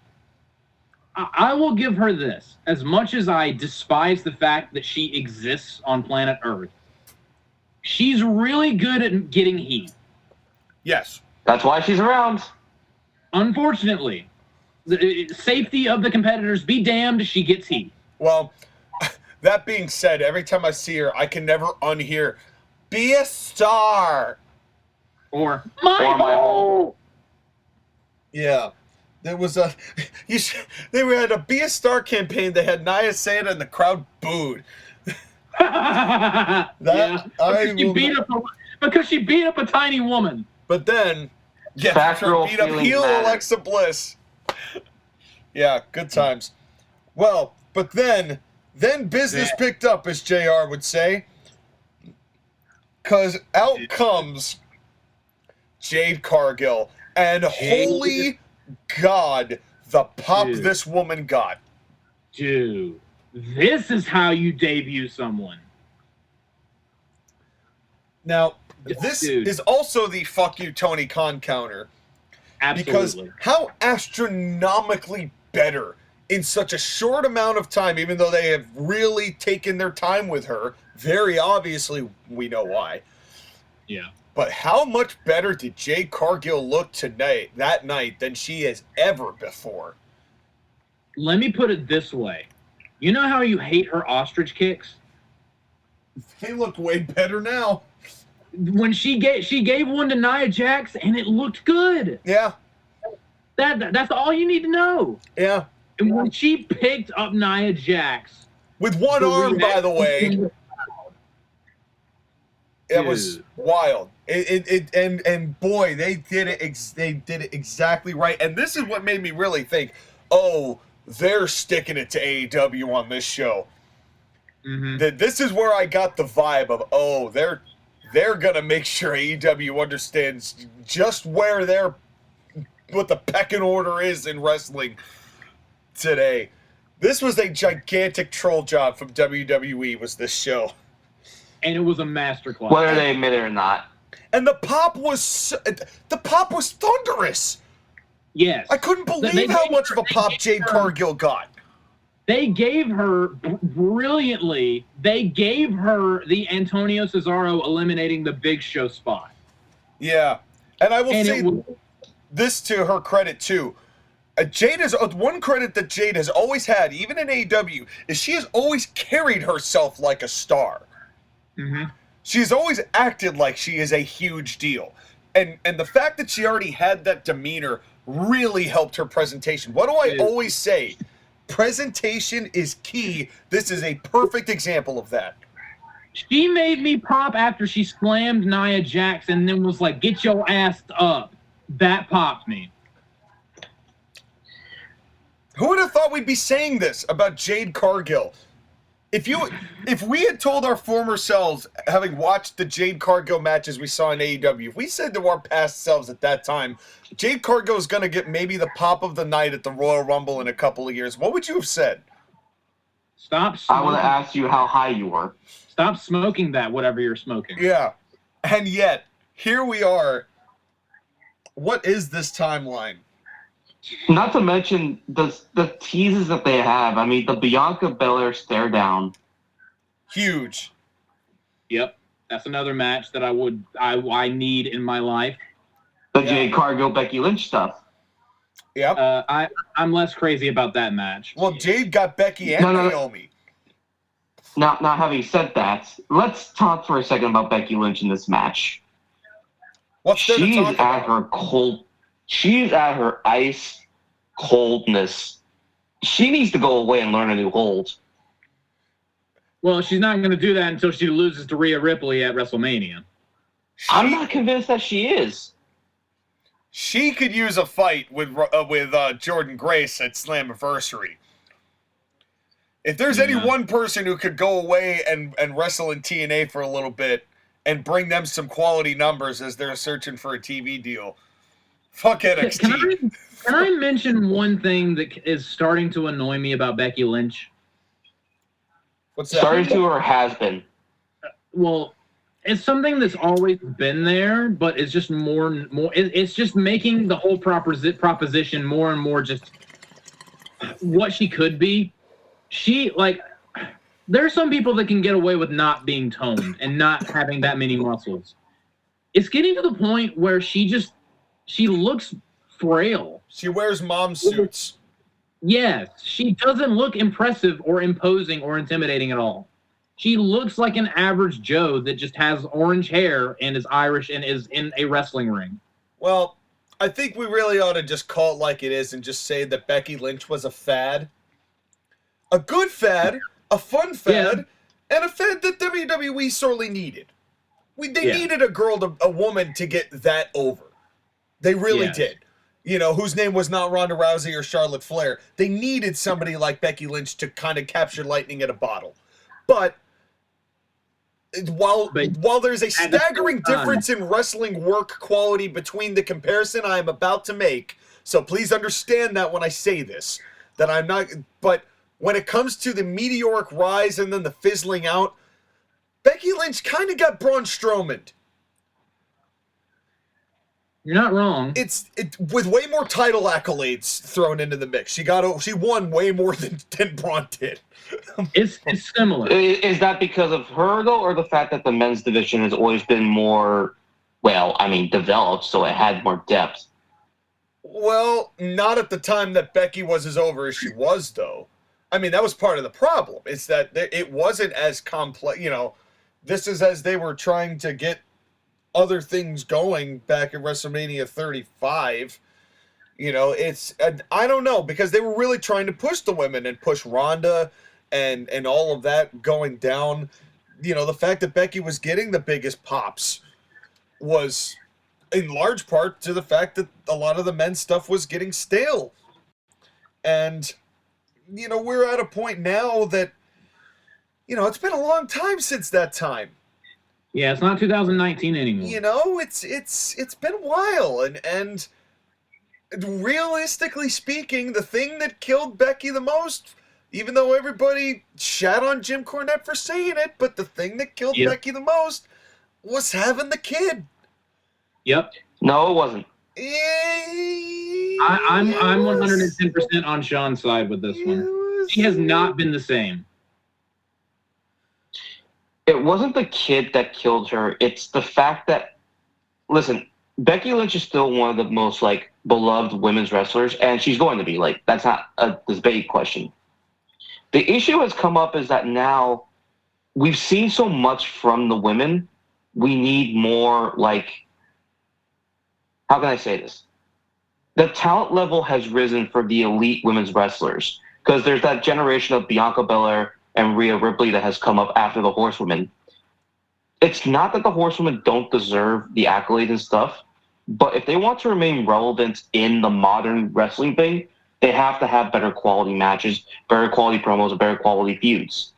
I will give her this. As much as I despise the fact that she exists on planet Earth, she's really good at getting heat. Yes. That's why she's around. Unfortunately, the safety of the competitors be damned, she gets heat. Well, that being said, every time I see her, I can never unhear, "Be a star." Or my hole. Yeah. There was a... they had a "Be a Star" campaign. They had Nia say it and the crowd booed. Because she beat up a tiny woman. But then... Yeah, Factual beat up heel matter. Alexa Bliss. Yeah, good times. Well, but then business picked up, as JR would say. Because out comes Jade Cargill. And holy God, the pop this woman got. Dude, this is how you debut someone. Now, this is also the "fuck you, Tony Khan" counter. Absolutely. Because how astronomically better in such a short amount of time, even though they have really taken their time with her, very obviously we know why. Yeah. But how much better did Jade Cargill look that night than she has ever before? Let me put it this way. You know how you hate her ostrich kicks? They look way better now. When she gave one to Nia Jax and it looked good. Yeah. That's all you need to know. Yeah. And when she picked up Nia Jax with one arm, by the way, it was wild. And boy, they did it. They did it exactly right. And this is what made me really think, oh, they're sticking it to AEW on this show. Mm-hmm. This is where I got the vibe of, oh, they're gonna make sure AEW understands just what the pecking order is in wrestling today. This was a gigantic troll job from WWE. Was this show? And it was a masterclass. Whether they admit it or not. And the pop was thunderous. Yes. I couldn't believe how much of a pop Jade Cargill got. They gave her, brilliantly, they gave her the Antonio Cesaro eliminating the Big Show spot. Yeah. And I will say this to her credit, too. Jade is one credit that Jade has always had, even in AEW, is she has always carried herself like a star. Mm-hmm. She's always acted like she is a huge deal. And the fact that she already had that demeanor really helped her presentation. What do I always say? Presentation is key. This is a perfect example of that. She made me pop after she slammed Nia Jax and then was like, "Get your ass up." That popped me. Who would have thought we'd be saying this about Jade Cargill? If we had told our former selves, having watched the Jade Cargill matches we saw in AEW, if we said to our past selves at that time, Jade Cargill is going to get maybe the pop of the night at the Royal Rumble in a couple of years, what would you have said? Stop smoking. I would have asked you how high you were. Stop smoking that, whatever you're smoking. Yeah. And yet, here we are. What is this timeline? Not to mention the teases that they have. I mean, the Bianca Belair stare down. Huge. Yep. That's another match that I need in my life. The Jade Cargill, Becky Lynch stuff. Yep. I'm less crazy about that match. Well, Jade got Becky and Naomi. Now, having said that, let's talk for a second about Becky Lynch in this match. What's there to talk about? Her cold. She's at her ice coldness. She needs to go away and learn a new hold. Well, she's not going to do that until she loses to Rhea Ripley at WrestleMania. I'm not convinced that she is. She could use a fight with Jordan Grace at Slammiversary. If there's any one person who could go away and wrestle in TNA for a little bit and bring them some quality numbers as they're searching for a TV deal, fuck NXT. Can I mention one thing that is starting to annoy me about Becky Lynch? What's that? Starting to or has been? Well, it's something that's always been there, but it's just more. It's just making the whole proposition more and more just what she could be. There are some people that can get away with not being toned and not having that many muscles. It's getting to the point where she looks frail. She wears mom suits. Yes, she doesn't look impressive or imposing or intimidating at all. She looks like an average Joe that just has orange hair and is Irish and is in a wrestling ring. Well, I think we really ought to just call it like it is and just say that Becky Lynch was a fad. A good fad, a fun fad, and a fad that WWE sorely needed. They needed a woman to get that over. They really did. You know, whose name was not Ronda Rousey or Charlotte Flair. They needed somebody like Becky Lynch to kind of capture lightning in a bottle. But while there's a staggering difference in wrestling work quality between the comparison I am about to make, so please understand that when I say this, that I'm not, but when it comes to the meteoric rise and then the fizzling out, Becky Lynch kind of got Braun Strowman. You're not wrong. It's with way more title accolades thrown into the mix. She won way more than Braun did. It's similar. Is that because of her though, or the fact that the men's division has always been more, developed, so it had more depth? Well, not at the time that Becky was as over as she was, though. I mean, that was part of the problem. It's that it wasn't as complex. You know, this is as they were trying to get other things going back in WrestleMania 35. You know, I don't know, because they were really trying to push the women and push Ronda and all of that going down. You know, the fact that Becky was getting the biggest pops was in large part to the fact that a lot of the men's stuff was getting stale. And, you know, we're at a point now that, you know, it's been a long time since that time. Yeah, it's not 2019 anymore. You know, it's been a while, and realistically speaking, the thing that killed Becky the most, even though everybody shat on Jim Cornette for saying it, but the thing that killed Becky the most was having the kid. Yep. No, it wasn't. I'm 110% on Sean's side with this one. She has not been the same. It wasn't the kid that killed her. It's the fact that, listen, Becky Lynch is still one of the most, beloved women's wrestlers, and she's going to be. That's not a debate question. The issue has come up is that now we've seen so much from the women. We need more, how can I say this? the talent level has risen for the elite women's wrestlers because there's that generation of Bianca Belair and Rhea Ripley that has come up after the Horsewomen. It's not that the Horsewomen don't deserve the accolades and stuff, but if they want to remain relevant in the modern wrestling thing, they have to have better quality matches, better quality promos, and better quality feuds.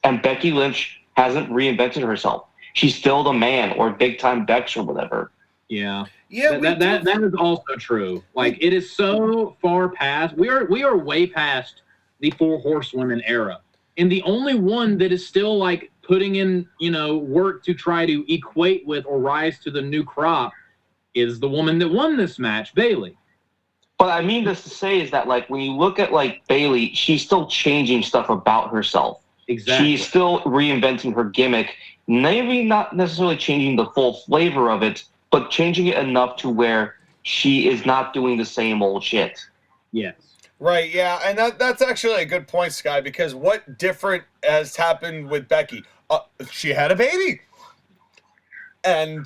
And Becky Lynch hasn't reinvented herself. She's still the man, or Big Time Bex or whatever. Yeah. Yeah, that is also true. Like, it is so far past. We are way past the 4 Horsewomen era. And the only one that is still like putting in, work to try to equate with or rise to the new crop is the woman that won this match, Bayley. But I mean this to say is that, like, when you look at, like, Bayley, she's still changing stuff about herself. Exactly. She's still reinventing her gimmick, maybe not necessarily changing the full flavor of it, but changing it enough to where she is not doing the same old shit. Yes. Right, yeah, and that's actually a good point, Sky, because what different has happened with Becky? She had a baby. And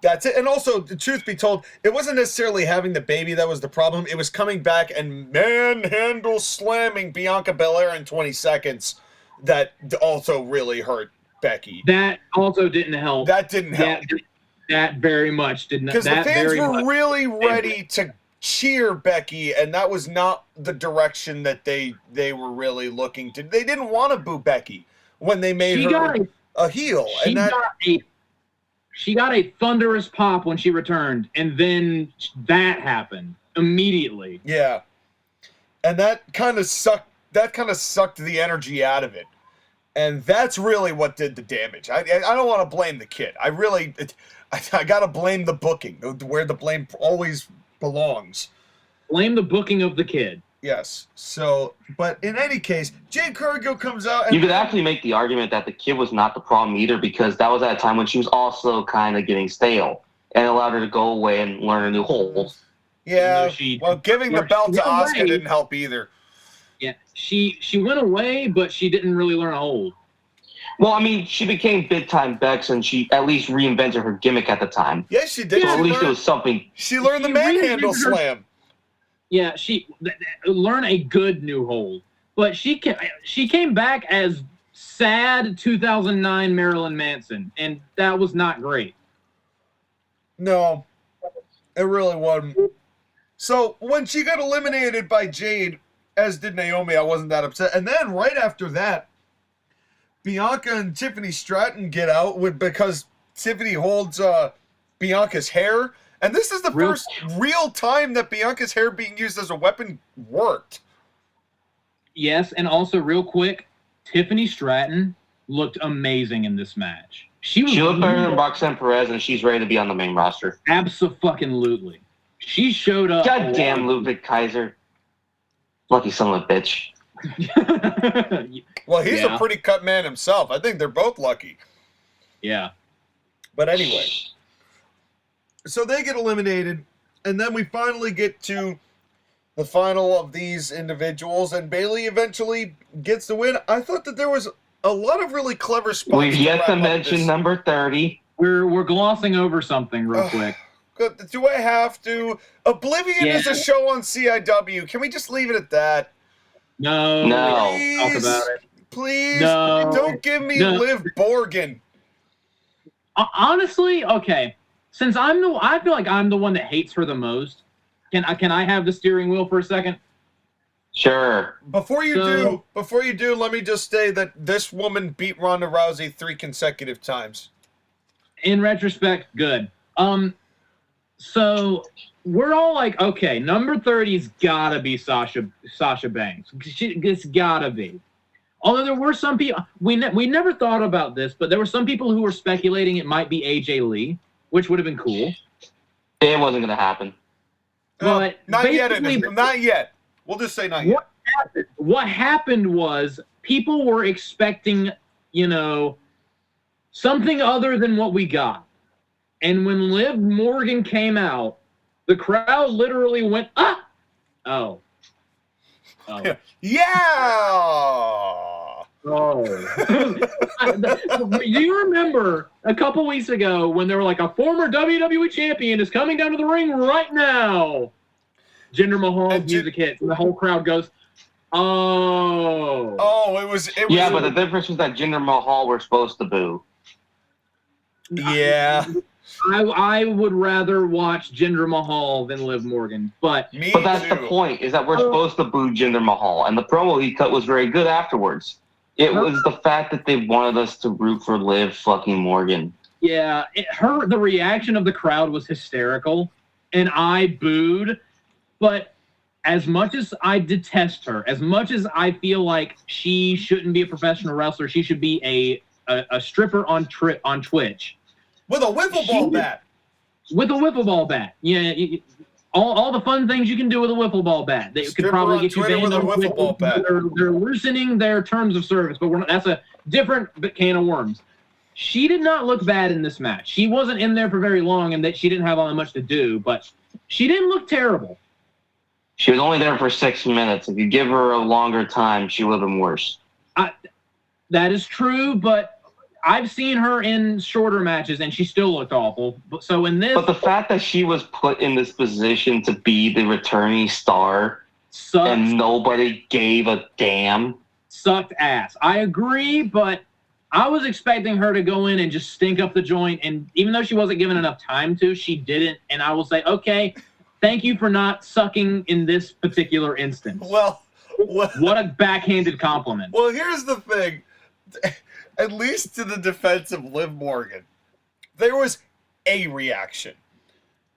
that's it. And also, the truth be told, it wasn't necessarily having the baby that was the problem. It was coming back and manhandle slamming Bianca Belair in 20 seconds that also really hurt Becky. That also didn't help. That didn't help. That very much did not. Because the fans were really ready to cheer Becky, and that was not the direction that they were really looking to. They didn't want to boo Becky when they made her a heel. She got a thunderous pop when she returned, and then that happened immediately. Yeah. And that kind of sucked the energy out of it. And that's really what did the damage. I don't want to blame the kid. I got to blame the booking, where the blame always belongs. Blame the booking of the kid. Yes. So, but in any case, Jade Cargill comes out and... You could actually make the argument that the kid was not the problem either, because that was at a time when she was also kind of getting stale and allowed her to go away and learn a new hold. Yeah, well, giving the belt to Asuka didn't help either. Yeah, she went away, but she didn't really learn a hold. Well, I mean, she became Big Time Bex, and she at least reinvented her gimmick at the time. Yes, she did. So at least it was something. She learned the manhandle slam. Yeah, she learned a good new hold. But she came back as sad 2009 Marilyn Manson, and that was not great. No, it really wasn't. So when she got eliminated by Jade, as did Naomi, I wasn't that upset. And then right after that, Bianca and Tiffany Stratton get out because Tiffany holds Bianca's hair. And this is the first real time that Bianca's hair being used as a weapon worked. Yes, and also real quick, Tiffany Stratton looked amazing in this match. She looked better than Roxanne Perez, and she's ready to be on the main roster. Abso-fucking-lutely. She showed up. Goddamn Ludwig Kaiser. Lucky son of a bitch. Well, he's a pretty cut man himself. I think they're both lucky. Yeah. But anyway. So they get eliminated, and then we finally get to the final of these individuals, and Bayley eventually gets the win. I thought that there was a lot of really clever spots. We've yet to mention number 30. We're glossing over some real quick. Do I have to? Oblivion is a show on CIW. Can we just leave it at that? No. Please, talk about it. Please, no. Don't give me Liv Morgan. Honestly, okay. Since I feel like I'm the one that hates her the most. Can I have the steering wheel for a second? Sure. Before you do, let me just say that this woman beat Ronda Rousey 3 consecutive times. In retrospect, good. So we're all like, okay, number 30's gotta be Sasha Banks. It's gotta be. Although there were some people, we never thought about this, but there were some people who were speculating it might be AJ Lee, which would have been cool. It wasn't going to happen. But not yet. Not yet. We'll just say not yet. What happened was people were expecting, something other than what we got. And when Liv Morgan came out, the crowd literally went, ah! Oh. Yeah! Oh. Do you remember a couple weeks ago when they were like, a former WWE champion is coming down to the ring right now? Jinder Mahal's And music hits, and the whole crowd goes, "Oh!" Oh, it was. Yeah, but the difference was that Jinder Mahal were supposed to boo. Yeah. I would rather watch Jinder Mahal than Liv Morgan, but Me But that's too. the point, is that we're supposed to boo Jinder Mahal, and the promo he cut was very good afterwards. It was the fact that they wanted us to root for Liv fucking Morgan. yeah, the reaction of the crowd was hysterical, and I booed. But as much as I detest her, as much as I feel like she shouldn't be a professional wrestler, she should be a stripper on Twitch. With a wiffle ball bat. With a wiffle ball bat. Yeah, all the fun things you can do with a wiffle ball bat. They Stripper could probably on get you Twitter banned with a on wiffle ball bat. They're loosening their terms of service, but that's a different can of worms. She did not look bad in this match. She wasn't in there for very long, and that she didn't have all that much to do, but she didn't look terrible. She was only there for 6 minutes. If you give her a longer time, she would have been worse. That is true, but I've seen her in shorter matches, and she still looked awful. So in this, But the fact that she was put in this position to be the returning star and nobody gave a damn. Sucked ass. I agree, but I was expecting her to go in and just stink up the joint, and even though she wasn't given enough time to, she didn't, and I will say, okay, thank you for not sucking in this particular instance. Well, What a backhanded compliment. well, here's the thing. At least to the defense of Liv Morgan, there was a reaction.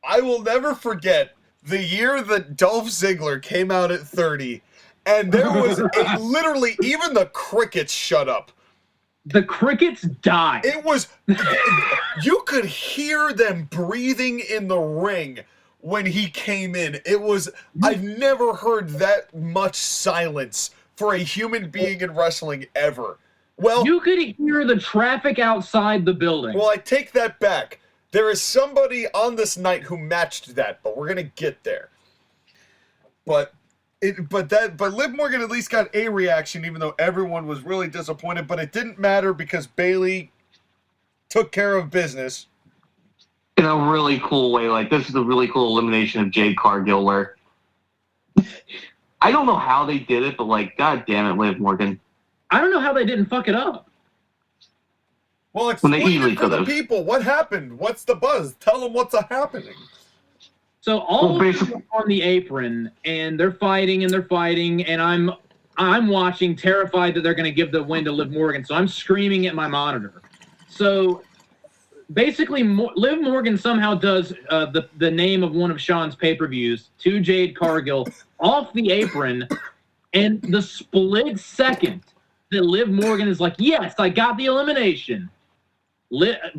I will never forget the year that Dolph Ziggler came out at 30, and there was literally even the crickets shut up. The crickets died. It was, you could hear them breathing in the ring when he came in. It was, I've never heard that much silence for a human being in wrestling ever. Well, You could hear the traffic outside the building. well, I take that back. There is somebody on this night who matched that, but we're gonna get there. But Liv Morgan at least got a reaction, even though everyone was really disappointed. But it didn't matter because Bayley took care of business. In a really cool way. Like, this is a really cool elimination of Jade Cargill where I don't know how they did it, but like, god damn it, Liv Morgan. I don't know how they didn't fuck it up. Well, explain easily it for the could've. people. What happened? What's the buzz? Tell them what's happening. So all Well, of them are on the apron, and they're fighting, and I'm watching, terrified that they're going to give the win to Liv Morgan. So I'm screaming at my monitor. So basically, Liv Morgan somehow does the name of one of Sean's pay-per-views to Jade Cargill off the apron, and the split second that Liv Morgan is like, yes, I got the elimination.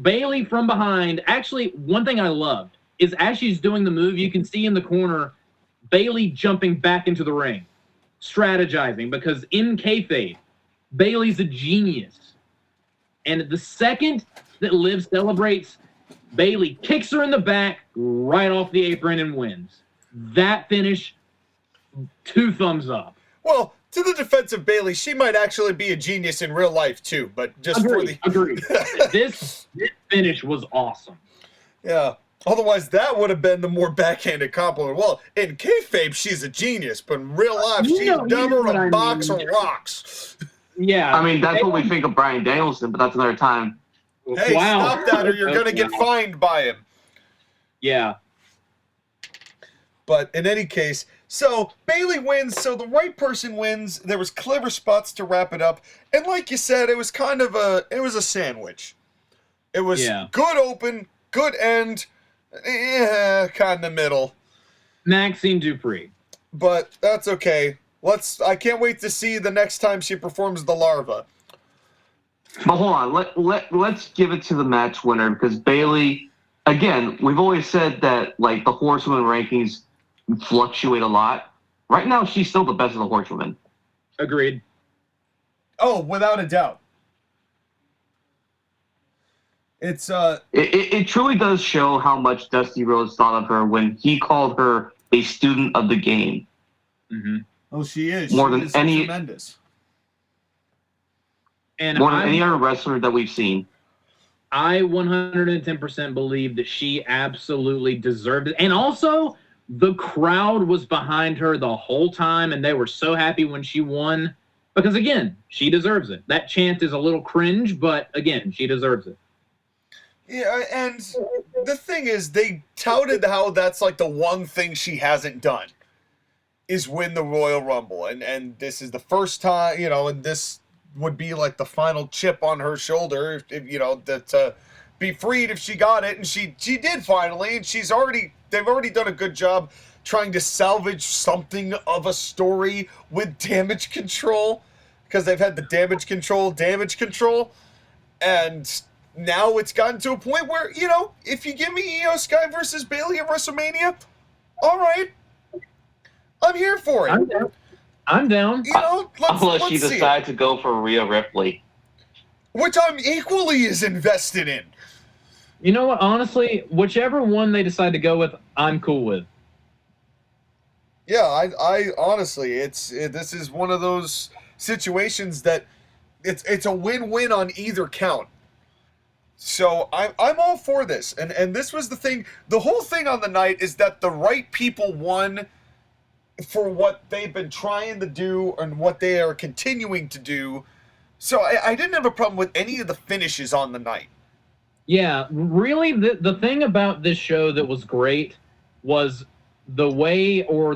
Bayley from behind. Actually, one thing I loved is as she's doing the move, you can see in the corner Bayley jumping back into the ring, strategizing, because in kayfabe, Bayley's a genius. And the second that Liv celebrates, Bayley kicks her in the back right off the apron and wins. That finish, 2 thumbs up. Well, to the defense of Bayley, she might actually be a genius in real life too. But just Agreed. This finish was awesome. Yeah. Otherwise, that would have been the more backhanded compliment. Well, in kayfabe, she's a genius, but in real life, she's dumber than a box of rocks. Yeah. I mean, that's what we think of Bryan Danielson, but that's another time. Hey, stop that or you're going to get fined by him. Yeah. But in any case, so Bayley wins, so the right person wins. There was clever spots to wrap it up. And like you said, it was kind of a sandwich. It was good open, good end, kind of in the middle. Maxine Dupree. But that's okay. I can't wait to see the next time she performs the larva. But hold on, let's give it to the match winner, because Bayley, again, we've always said that like the horsewoman rankings fluctuate a lot. Right now, she's still the best of the horsewomen. Agreed. Oh, without a doubt. It's It truly does show how much Dusty Rhodes thought of her when he called her a student of the game. Mm-hmm. Oh, she is. More she than is any- tremendous. And More than any other wrestler that we've seen. I 110% believe that she absolutely deserved it. And also, the crowd was behind her the whole time, and they were so happy when she won. Because, again, she deserves it. That chant is a little cringe, but, again, she deserves it. Yeah, and the thing is, they touted how that's like the one thing she hasn't done is win the Royal Rumble. And this is the first time, and this would be like the final chip on her shoulder, to be freed if she got it. And she did finally, and they've already done a good job trying to salvage something of a story with Damage Control, because they've had the damage control, and now it's gotten to a point where, if you give me Io Sky versus Bayley at WrestleMania, all right, I'm here for it. I'm down. Unless you decide to go for Rhea Ripley, which I'm equally as invested in. You know what? Honestly, whichever one they decide to go with, I'm cool with. Yeah, I honestly, this is one of those situations that it's a win-win on either count. So I'm all for this, and this was the thing. The whole thing on the night is that the right people won for what they've been trying to do and what they are continuing to do. So I didn't have a problem with any of the finishes on the night. Yeah, really, the thing about this show that was great was the way or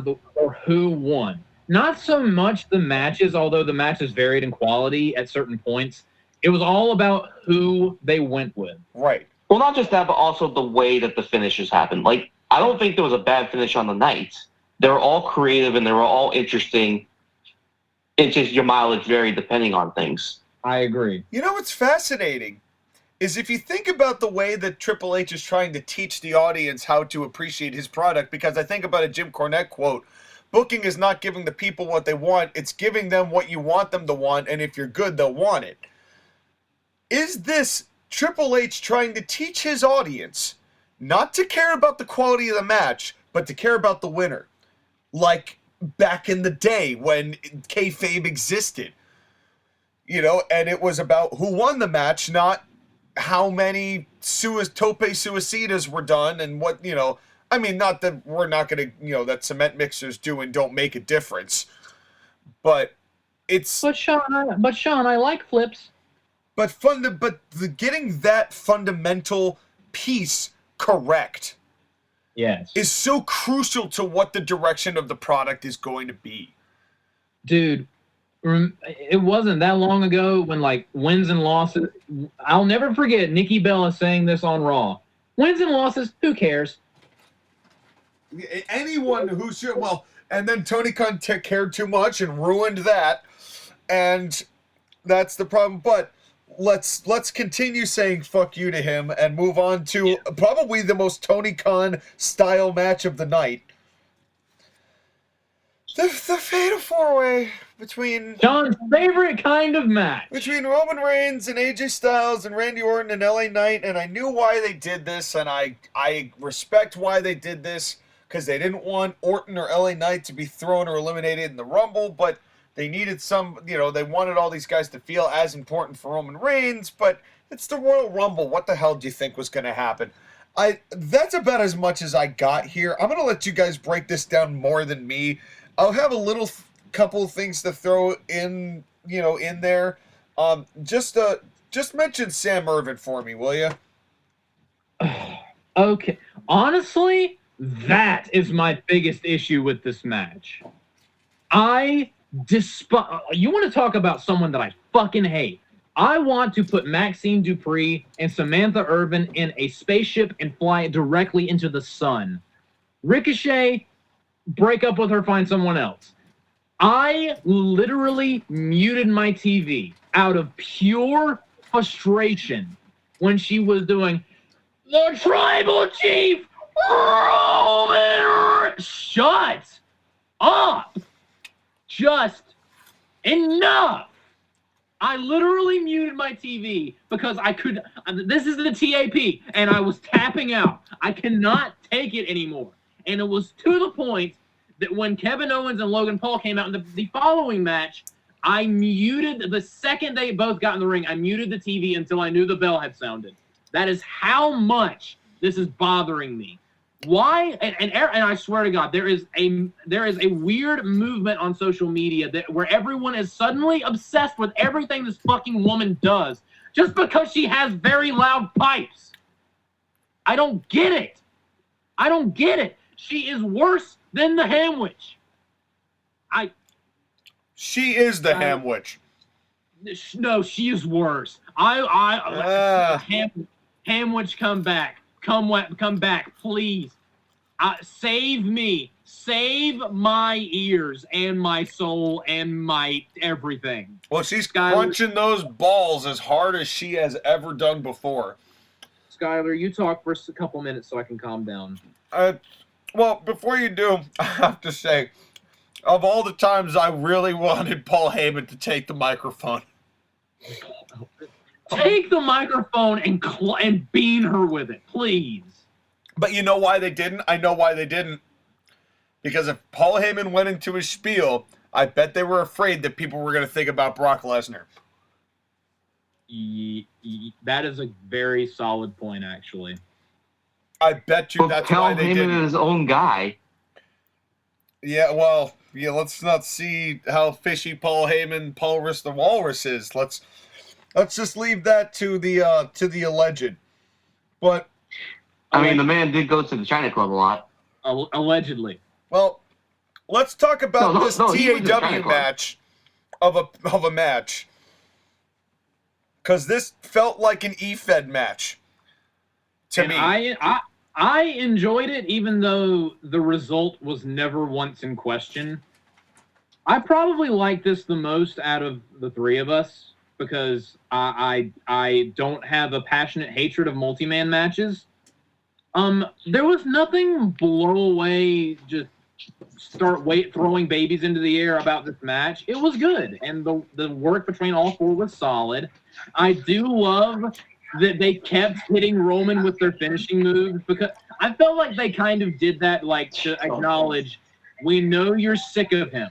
who won. Not so much the matches, although the matches varied in quality at certain points. It was all about who they went with. Right. Well, not just that, but also the way that the finishes happened. Like, I don't think there was a bad finish on the night. They were all creative and they were all interesting. It's just your mileage varied depending on things. I agree. You know what's fascinating is if you think about the way that Triple H is trying to teach the audience how to appreciate his product, because I think about a Jim Cornette quote, booking is not giving the people what they want, it's giving them what you want them to want, and if you're good, they'll want it. Is this Triple H trying to teach his audience not to care about the quality of the match, but to care about the winner? Like back in the day when kayfabe existed. And it was about who won the match, not how many tope suicidas were done and what, I mean, not that we're not going to, that cement mixers do and don't make a difference. But it's... But Sean, I like flips. But getting that fundamental piece correct, yes, is so crucial to what the direction of the product is going to be. Dude, it wasn't that long ago when, like, wins and losses... I'll never forget Nikki Bella saying this on Raw. Wins and losses, who cares? Anyone who should... Well, and then Tony Khan cared too much and ruined that. And that's the problem. But let's continue saying fuck you to him and move on to probably the most Tony Khan style match of the night. The Fatal 4-Way between... John's favorite kind of match. Between Roman Reigns and AJ Styles and Randy Orton and LA Knight, and I knew why they did this, and I respect why they did this, because they didn't want Orton or LA Knight to be thrown or eliminated in the Rumble, but they needed they wanted all these guys to feel as important for Roman Reigns, but it's the Royal Rumble. What the hell do you think was going to happen? That's about as much as I got here. I'm going to let you guys break this down more than me. I'll have a little couple of things to throw in, in there. Just mention Sam Irvin for me, will you? Okay. Honestly, that is my biggest issue with this match. You want to talk about someone that I fucking hate. I want to put Maxine Dupree and Samantha Irvin in a spaceship and fly it directly into the sun. Ricochet, break up with her, find someone else. I literally muted my TV out of pure frustration when she was doing the Tribal Chief Roman. Shut up! Just enough! I literally muted my TV because I could. This is the TAP, and I was tapping out. I cannot take it anymore. And it was to the point that when Kevin Owens and Logan Paul came out in the following match, I muted, the second they both got in the ring, I muted the TV until I knew the bell had sounded. That is how much this is bothering me. Why? And I swear to God, there is a weird movement on social media where everyone is suddenly obsessed with everything this fucking woman does just because she has very loud pipes. I don't get it. I don't get it. She is worse than the Ham Witch. She is the Ham Witch. No, she is worse. Ham Witch, come back. Come back, please. Save me. Save my ears and my soul and my everything. Well, she's Skyler, crunching those balls as hard as she has ever done before. Skyler, you talk for a couple minutes so I can calm down. Well, before you do, I have to say, of all the times I really wanted Paul Heyman to take the microphone. Take the microphone and bean her with it, please. But you know why they didn't? I know why they didn't. Because if Paul Heyman went into his spiel, I bet they were afraid that people were going to think about Brock Lesnar. That is a very solid point, actually. I bet you that's why they didn't. Paul Heyman is his own guy. Yeah, well, let's not see how fishy Paul Rist the Walrus is. Let's just leave that to the alleged. But I mean, the man did go to the China Club a lot. Allegedly. Well, let's talk about this TAW match of a match. Because this felt like an E-Fed match to me. I enjoyed it, even though the result was never once in question. I probably like this the most out of the three of us because I don't have a passionate hatred of multi-man matches. There was nothing blow away, just throwing babies into the air about this match. It was good, and the work between all four was solid. I do love that they kept hitting Roman with their finishing moves because I felt like they kind of did that like to acknowledge we know you're sick of him.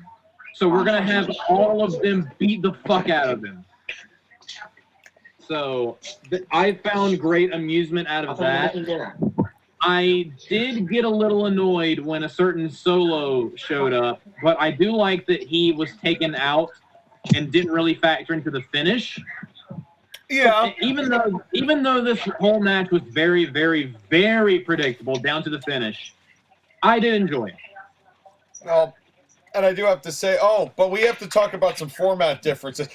So we're going to have all of them beat the fuck out of him. So I found great amusement out of that. I did get a little annoyed when a certain Solo showed up, but I do like that he was taken out and didn't really factor into the finish. Yeah. Even though this whole match was very, very, very predictable down to the finish, I did enjoy it. Well, and I do have to say, but we have to talk about some format differences.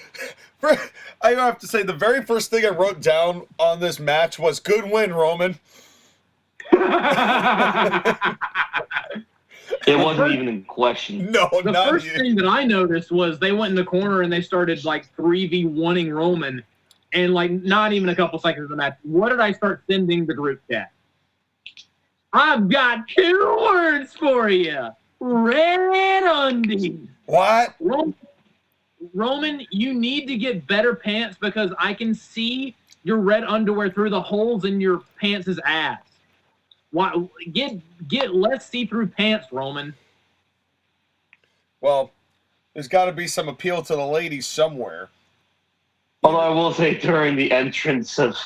I have to say, the very first thing I wrote down on this match was good win, Roman. It wasn't even in question. No, the first thing that I noticed was they went in the corner and they started like 3v1ing Roman. And, like, not even a couple seconds of the match, what did I start sending the group chat? I've got 2 words for you. Red undies. What? Roman, you need to get better pants because I can see your red underwear through the holes in your pants' ass. Why? Get less see-through pants, Roman. Well, there's got to be some appeal to the ladies somewhere. Although I will say during the entrance of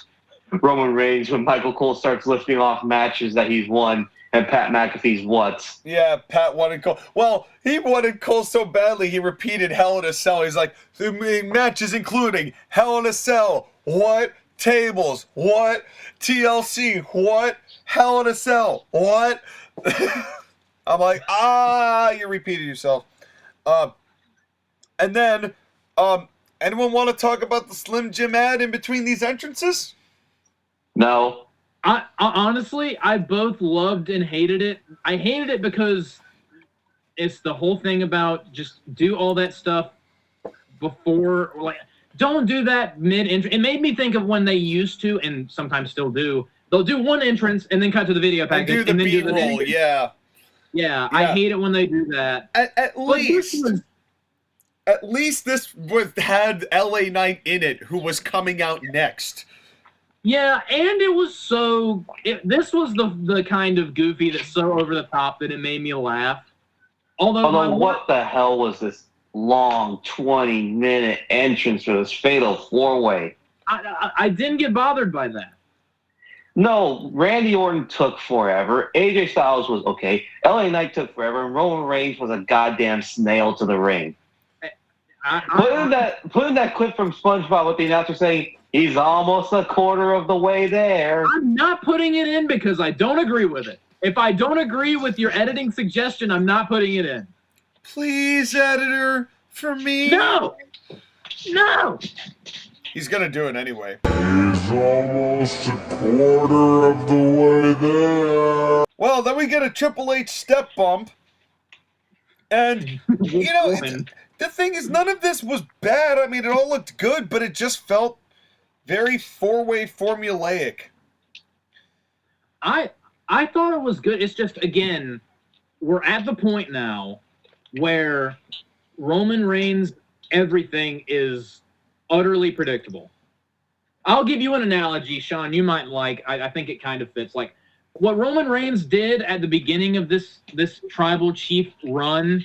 Roman Reigns, when Michael Cole starts lifting off matches that he's won and Pat McAfee's what? Yeah, Pat wanted Cole. Well, he wanted Cole so badly he repeated Hell in a Cell. He's like, the matches including Hell in a Cell, what? Tables, what? TLC, what? Hell in a Cell, what? I'm like, you repeated yourself. And then, anyone want to talk about the Slim Jim ad in between these entrances? No. I honestly, I both loved and hated it. I hated it because it's the whole thing about just do all that stuff before, like, don't do that mid-entrance. It made me think of when they used to, and sometimes still do, they'll do one entrance and then cut to the video package. And do the B-roll, yeah. Yeah, I hate it when they do that. At least this had LA Knight in it, who was coming out next. Yeah, and it was this was the kind of goofy that's so over the top that it made me laugh. Although what the hell was this long 20-minute entrance for this fatal 4-way? I didn't get bothered by that. No, Randy Orton took forever. AJ Styles was okay. LA Knight took forever. And Roman Reigns was a goddamn snail to the ring. Put in that clip from SpongeBob with the announcer saying, he's almost a quarter of the way there. I'm not putting it in because I don't agree with it. If I don't agree with your editing suggestion, I'm not putting it in. Please, editor, for me. No! He's going to do it anyway. He's almost a quarter of the way there. Well, then we get a Triple H step bump. And, you know, the thing is, none of this was bad. I mean, it all looked good, but it just felt very four-way formulaic. I thought it was good. It's just, again, we're at the point now where Roman Reigns' everything is utterly predictable. I'll give you an analogy, Sean, you might like. I think it kind of fits. Like, what Roman Reigns did at the beginning of this Tribal Chief run,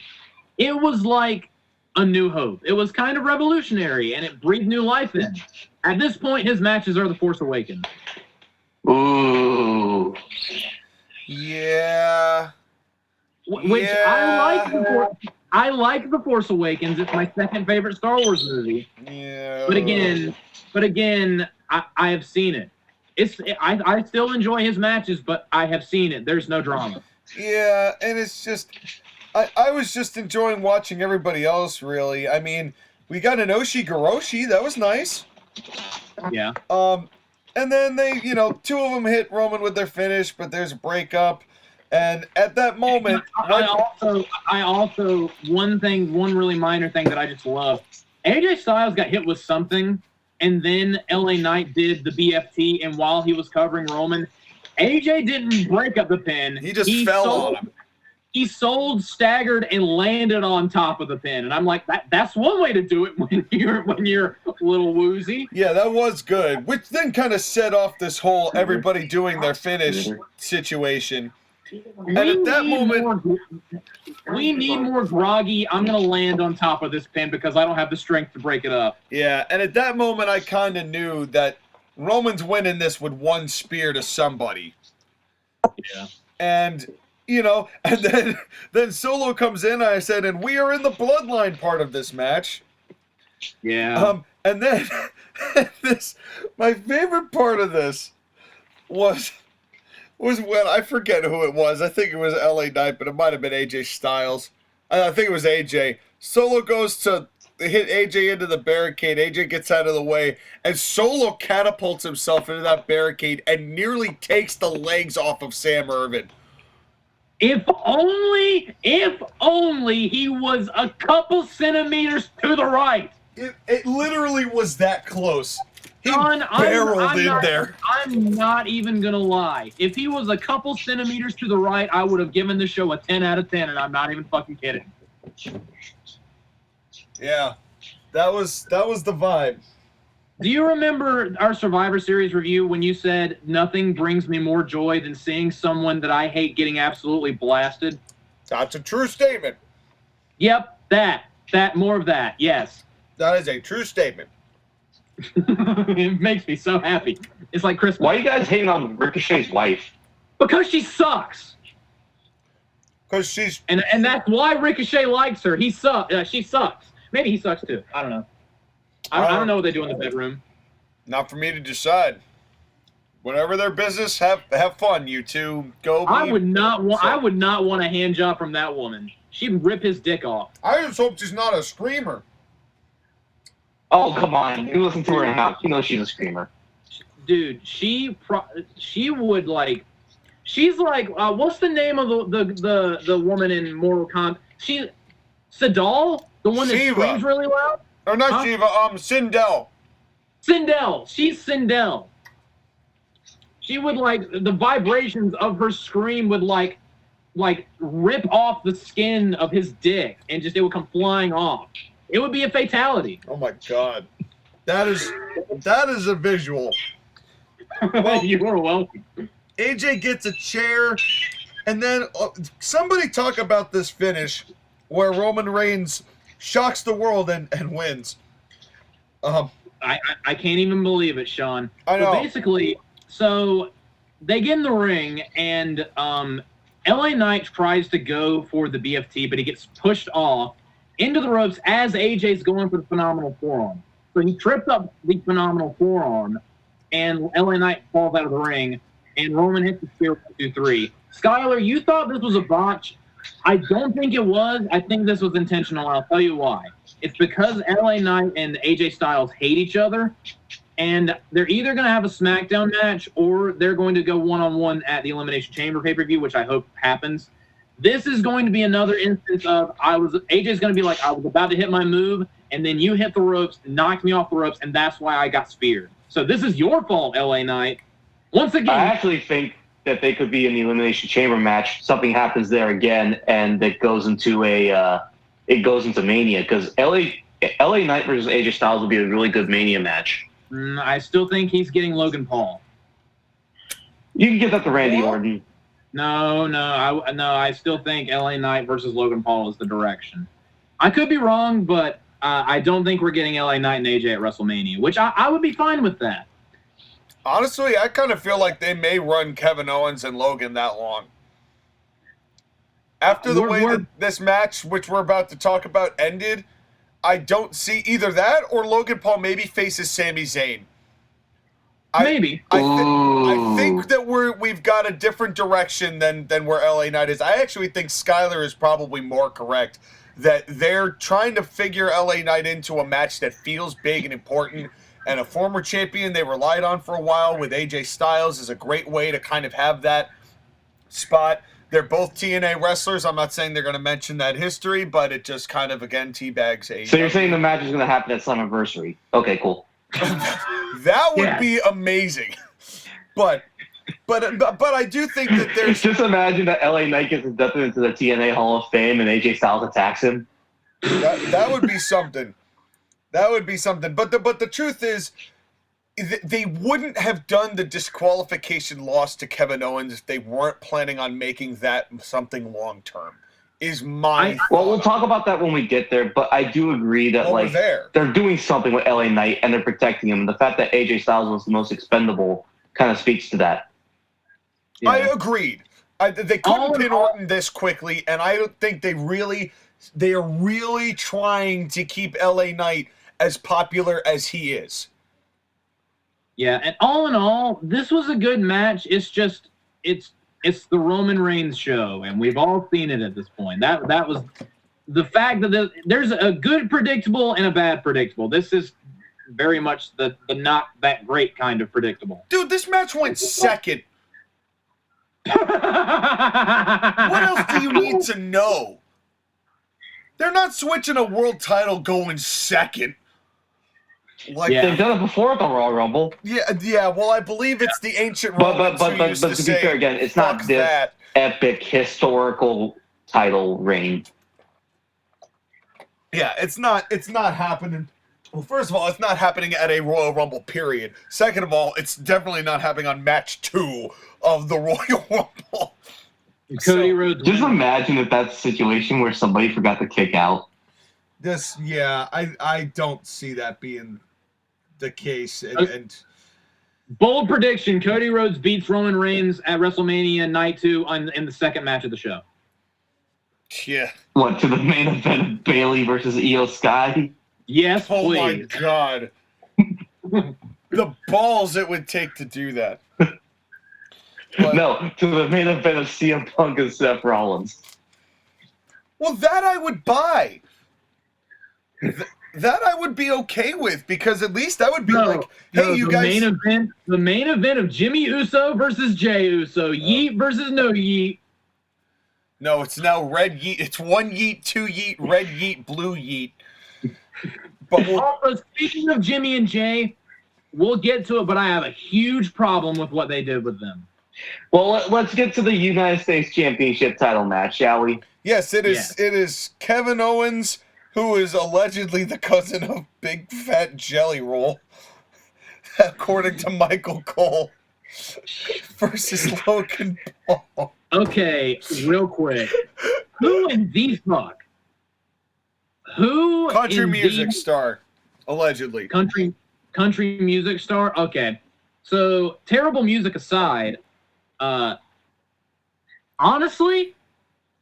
it was like a new hope. It was kind of revolutionary, and it breathed new life in. At this point, his matches are The Force Awakens. Ooh. Yeah. Which Yeah. I like The Force Awakens. It's my second favorite Star Wars movie. Yeah. But again, I have seen it. I still enjoy his matches, but I have seen it. There's no drama. Yeah, and it's just, I was just enjoying watching everybody else, really. I mean, we got an Oshi-Goroshi. That was nice. Yeah. And then they, you know, two of them hit Roman with their finish, but there's a breakup. And at that moment, I also one really minor thing that I just love. AJ Styles got hit with something, and then LA Knight did the BFT, and while he was covering Roman, AJ didn't break up the pin. He just fell on him. He staggered, and landed on top of the pin. And I'm like, that's one way to do it when you're a little woozy. Yeah, that was good. Which then kind of set off this whole everybody doing their finish situation. And at that moment, we need more groggy. I'm going to land on top of this pin because I don't have the strength to break it up. yeah, and at that moment, I kind of knew that Roman's winning this with one spear to somebody. Yeah. And, you know, and then Solo comes in, and I said, and we are in the bloodline part of this match. Yeah. And then my favorite part of this was when, I forget who it was. I think it was LA Knight, but it might have been AJ Styles. I think it was AJ. Solo goes to hit AJ into the barricade. AJ gets out of the way, and Solo catapults himself into that barricade and nearly takes the legs off of Sam Irvin. If only he was a couple centimeters to the right. It literally was that close. He John, barreled in there. I'm not even going to lie. If he was a couple centimeters to the right, I would have given the show a 10 out of 10, and I'm not even fucking kidding. Yeah, that was the vibe. Do you remember our Survivor Series review when you said nothing brings me more joy than seeing someone that I hate getting absolutely blasted? That's a true statement. Yep, more of that, yes. That is a true statement. It makes me so happy. It's like Christmas. Why are you guys hating on Ricochet's wife? Because she sucks. Because she's... And that's why Ricochet likes her. She sucks. Maybe he sucks too. I don't know. I don't know what they do in the bedroom. Not for me to decide. Whatever their business, have fun, you two. Go. I would not want a hand job from that woman. She'd rip his dick off. I just hope she's not a screamer. Oh, come on. You listen to her now. You know she's a screamer. Dude, she would like... She's like... what's the name of the woman in Mortal Kombat? Sindel? The one that Shiva. screams really loud? Or not Shiva, Sindel. Sindel. She's Sindel. She would like... The vibrations of her scream would like rip off the skin of his dick and it would come flying off. It would be a fatality. Oh my god. That is a visual. Well, you are welcome. AJ gets a chair, and then somebody talk about this finish where Roman Reigns shocks the world and wins. I can't even believe it, Sean. I know. But basically, so they get in the ring, and LA Knight tries to go for the BFT, but he gets pushed off into the ropes as AJ's going for the phenomenal forearm. So he tripped up the phenomenal forearm, and LA Knight falls out of the ring, and Roman hits the spear 1, 2, 3. Skyler, you thought this was a botch. I don't think it was. I think this was intentional. I'll tell you why. It's because LA Knight and AJ Styles hate each other, and they're either going to have a SmackDown match or they're going to go one-on-one at the Elimination Chamber pay-per-view, which I hope happens. This is going to be another instance of AJ's going to be like, I was about to hit my move, and then you hit the ropes, knocked me off the ropes, and that's why I got speared. So this is your fault, LA Knight. Once again, I actually think that they could be in the Elimination Chamber match. Something happens there again, and it goes into Mania, because LA Knight versus AJ Styles will be a really good Mania match. I still think he's getting Logan Paul. You can get that to Randy Orton. No, I still think LA Knight versus Logan Paul is the direction. I could be wrong, but I don't think we're getting LA Knight and AJ at WrestleMania, which I would be fine with that. Honestly, I kind of feel like they may run Kevin Owens and Logan that long. After the way that this match, which we're about to talk about, ended, I don't see either that or Logan Paul maybe faces Sami Zayn. Maybe. I think that we've got a different direction than where LA Knight is. I actually think Skyler is probably more correct, that they're trying to figure LA Knight into a match that feels big and important, and a former champion they relied on for a while with AJ Styles is a great way to kind of have that spot. They're both TNA wrestlers. I'm not saying they're going to mention that history, but it just kind of, again, teabags AJ. So you're saying the match is going to happen at Slammiversary. Okay, cool. That would be amazing. But I do think that there's... Just imagine that LA Knight gets inducted into the TNA Hall of Fame and AJ Styles attacks him. That would be something. That would be something. But the truth is, they wouldn't have done the disqualification loss to Kevin Owens if they weren't planning on making that something long term. Well, we'll talk about that when we get there, but I do agree that they're doing something with LA Knight and they're protecting him. And the fact that AJ Styles was the most expendable kind of speaks to that. Yeah. I agreed. They couldn't pin Orton this quickly, and I don't think they are really trying to keep LA Knight as popular as he is. Yeah, and all in all, this was a good match. It's just it's the Roman Reigns show, and we've all seen it at this point. That was the fact that there's a good predictable and a bad predictable. This is very much the not that great kind of predictable. Dude, this match went second. What else do you need to know? They're not switching a world title going second. They've done it before at the Royal Rumble. Yeah. Well, I believe it's the ancient Romans but to be fair, again, it's not this epic historical title reign. Yeah, it's not happening. Well, first of all, it's not happening at a Royal Rumble, period. Second of all, it's definitely not happening on match 2 of the Royal Rumble. Cody Rhodes. Just imagine if that's a situation where somebody forgot to kick out. I don't see that being the case. And bold prediction: Cody Rhodes beats Roman Reigns at WrestleMania Night 2 in the second match of the show. Yeah. What, to the main event of Bayley versus Io Sky? Yes, oh please. My God. The balls it would take to do that. No, to the main event of CM Punk and Seth Rollins. Well, that I would buy. That I would be okay with, because at least that would be you guys. The main event of Jimmy Uso versus Jey Uso. Yeet versus no Yeet. No, it's now red Yeet. It's one Yeet, two Yeet, red Yeet, blue Yeet. But also, speaking of Jimmy and Jay, we'll get to it, but I have a huge problem with what they did with them. Well, let's get to the United States Championship title match, shall we? Yes, it is. Yes. It is Kevin Owens, who is allegedly the cousin of Big Fat Jelly Roll, according to Michael Cole, versus Logan Paul. Okay, real quick. Who in the fuck? Who? Country music star, allegedly. Country music star? Okay. So, terrible music aside, Honestly,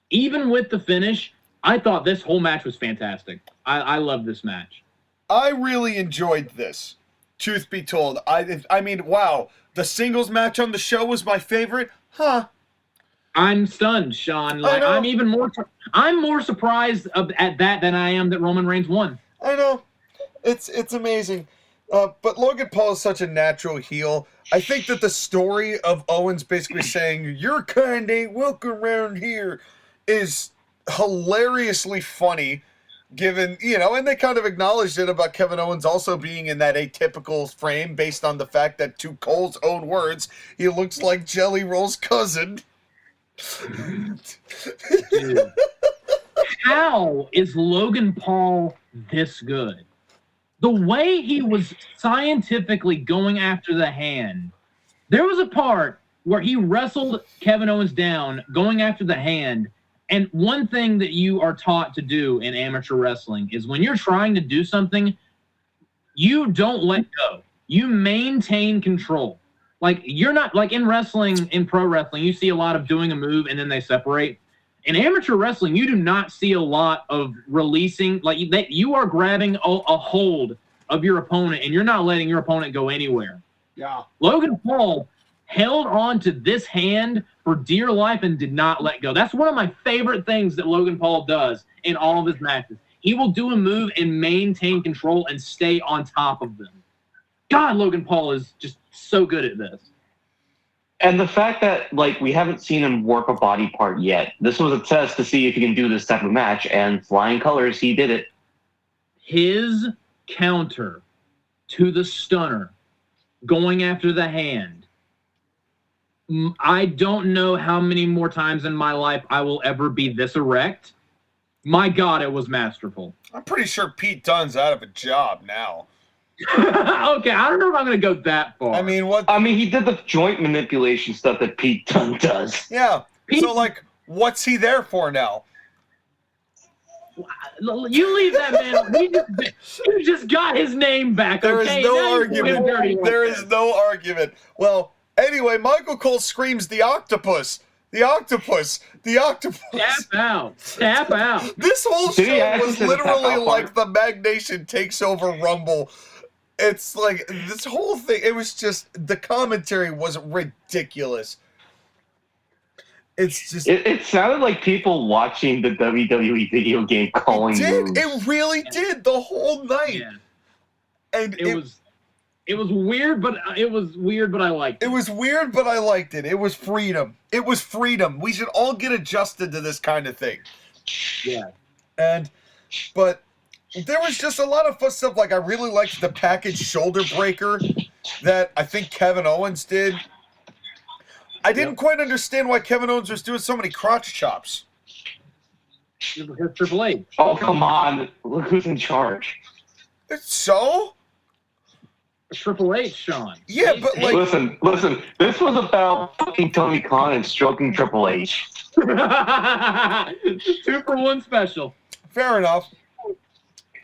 even with the finish, I thought this whole match was fantastic. I love this match. I really enjoyed this. Truth be told, I mean, wow, the singles match on the show was my favorite, huh? I'm stunned, Sean. Like, know. I'm more surprised at that than I am that Roman Reigns won. I know, it's amazing, but Logan Paul is such a natural heel. I think that the story of Owens basically saying "your kind ain't welcome around here" is hilariously funny. Given, and they kind of acknowledged it about Kevin Owens also being in that atypical frame based on the fact that, to Cole's own words, he looks like Jelly Roll's cousin. Dude. How is Logan Paul this good? The way he was scientifically going after the hand, there was a part where he wrestled Kevin Owens down, going after the hand. And one thing that you are taught to do in amateur wrestling is when you're trying to do something, you don't let go. You maintain control. Like, you're not, like in wrestling, in pro wrestling, you see a lot of doing a move and then they separate. In amateur wrestling, you do not see a lot of releasing. Like, you are grabbing a hold of your opponent and you're not letting your opponent go anywhere. Yeah. Logan Paul held on to this hand for dear life and did not let go. That's one of my favorite things that Logan Paul does in all of his matches. He will do a move and maintain control and stay on top of them. God, Logan Paul is just so good at this. And the fact that, like, we haven't seen him work a body part yet. This was a test to see if he can do this type of match, and flying colors, he did it. His counter to the stunner, going after the hand, I don't know how many more times in my life I will ever be this erect. My God, it was masterful. I'm pretty sure Pete Dunne's out of a job now. Okay, I don't know if I'm going to go that far. I mean, he did the joint manipulation stuff that Pete Dunne does. Yeah. So, like, what's he there for now? You leave that man. He just got his name back. There is okay? no argument. There is no argument. Well, anyway, Michael Cole screams, "The octopus! The octopus! The octopus!" Tap out. Tap out. This whole show was literally like part? the Mag Nation takes over Rumble. It's like this whole thing. It was just, the commentary was ridiculous. It's just. It sounded like people watching the WWE video game calling moves. It really did the whole night. Yeah. And It was weird, but I liked it. It was weird, but I liked it. It was freedom. It was freedom. We should all get adjusted to this kind of thing. Yeah. But there was just a lot of fun stuff. Like, I really liked the package shoulder breaker that I think Kevin Owens did. I didn't quite understand why Kevin Owens was doing so many crotch chops. Because Triple H. Oh, come on. Look who's in charge. So? Triple H, Sean. Yeah, but like... Listen. This was about fucking Tony Khan and stroking Triple H. 2-for-1 special. Fair enough.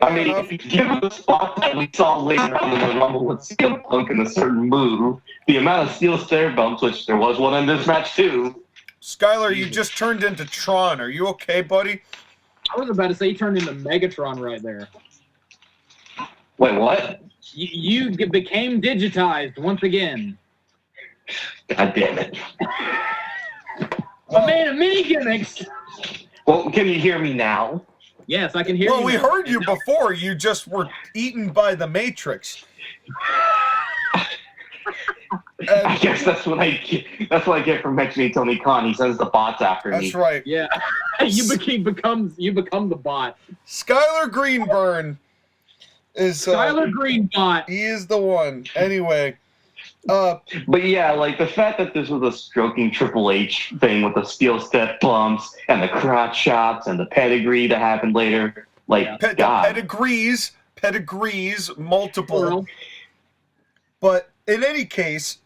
I mean, if you give him the spot that we saw later on in the Rumble with CM Punk in a certain move, the amount of steel stair bumps, which there was one in this match too. Skyler, you just turned into Tron. Are you okay, buddy? I was about to say he turned into Megatron right there. Wait, what? You became digitized once again. God damn it. A man of many gimmicks. Well, can you hear me now? Yes, I can hear you. Well, we now. heard you before. You just were eaten by the Matrix. I guess that's what I get for mentioning Tony Khan. He sends the bots after me. That's right. Yeah. you become the bot. Skyler Greenburn is Skyler Greenbot. He is the one. Anyway. But yeah, like the fact that this was a stroking Triple H thing with the steel step bumps and the crotch shots and the pedigree that happened later, like God. Pedigrees, multiple. Plural. But in any case,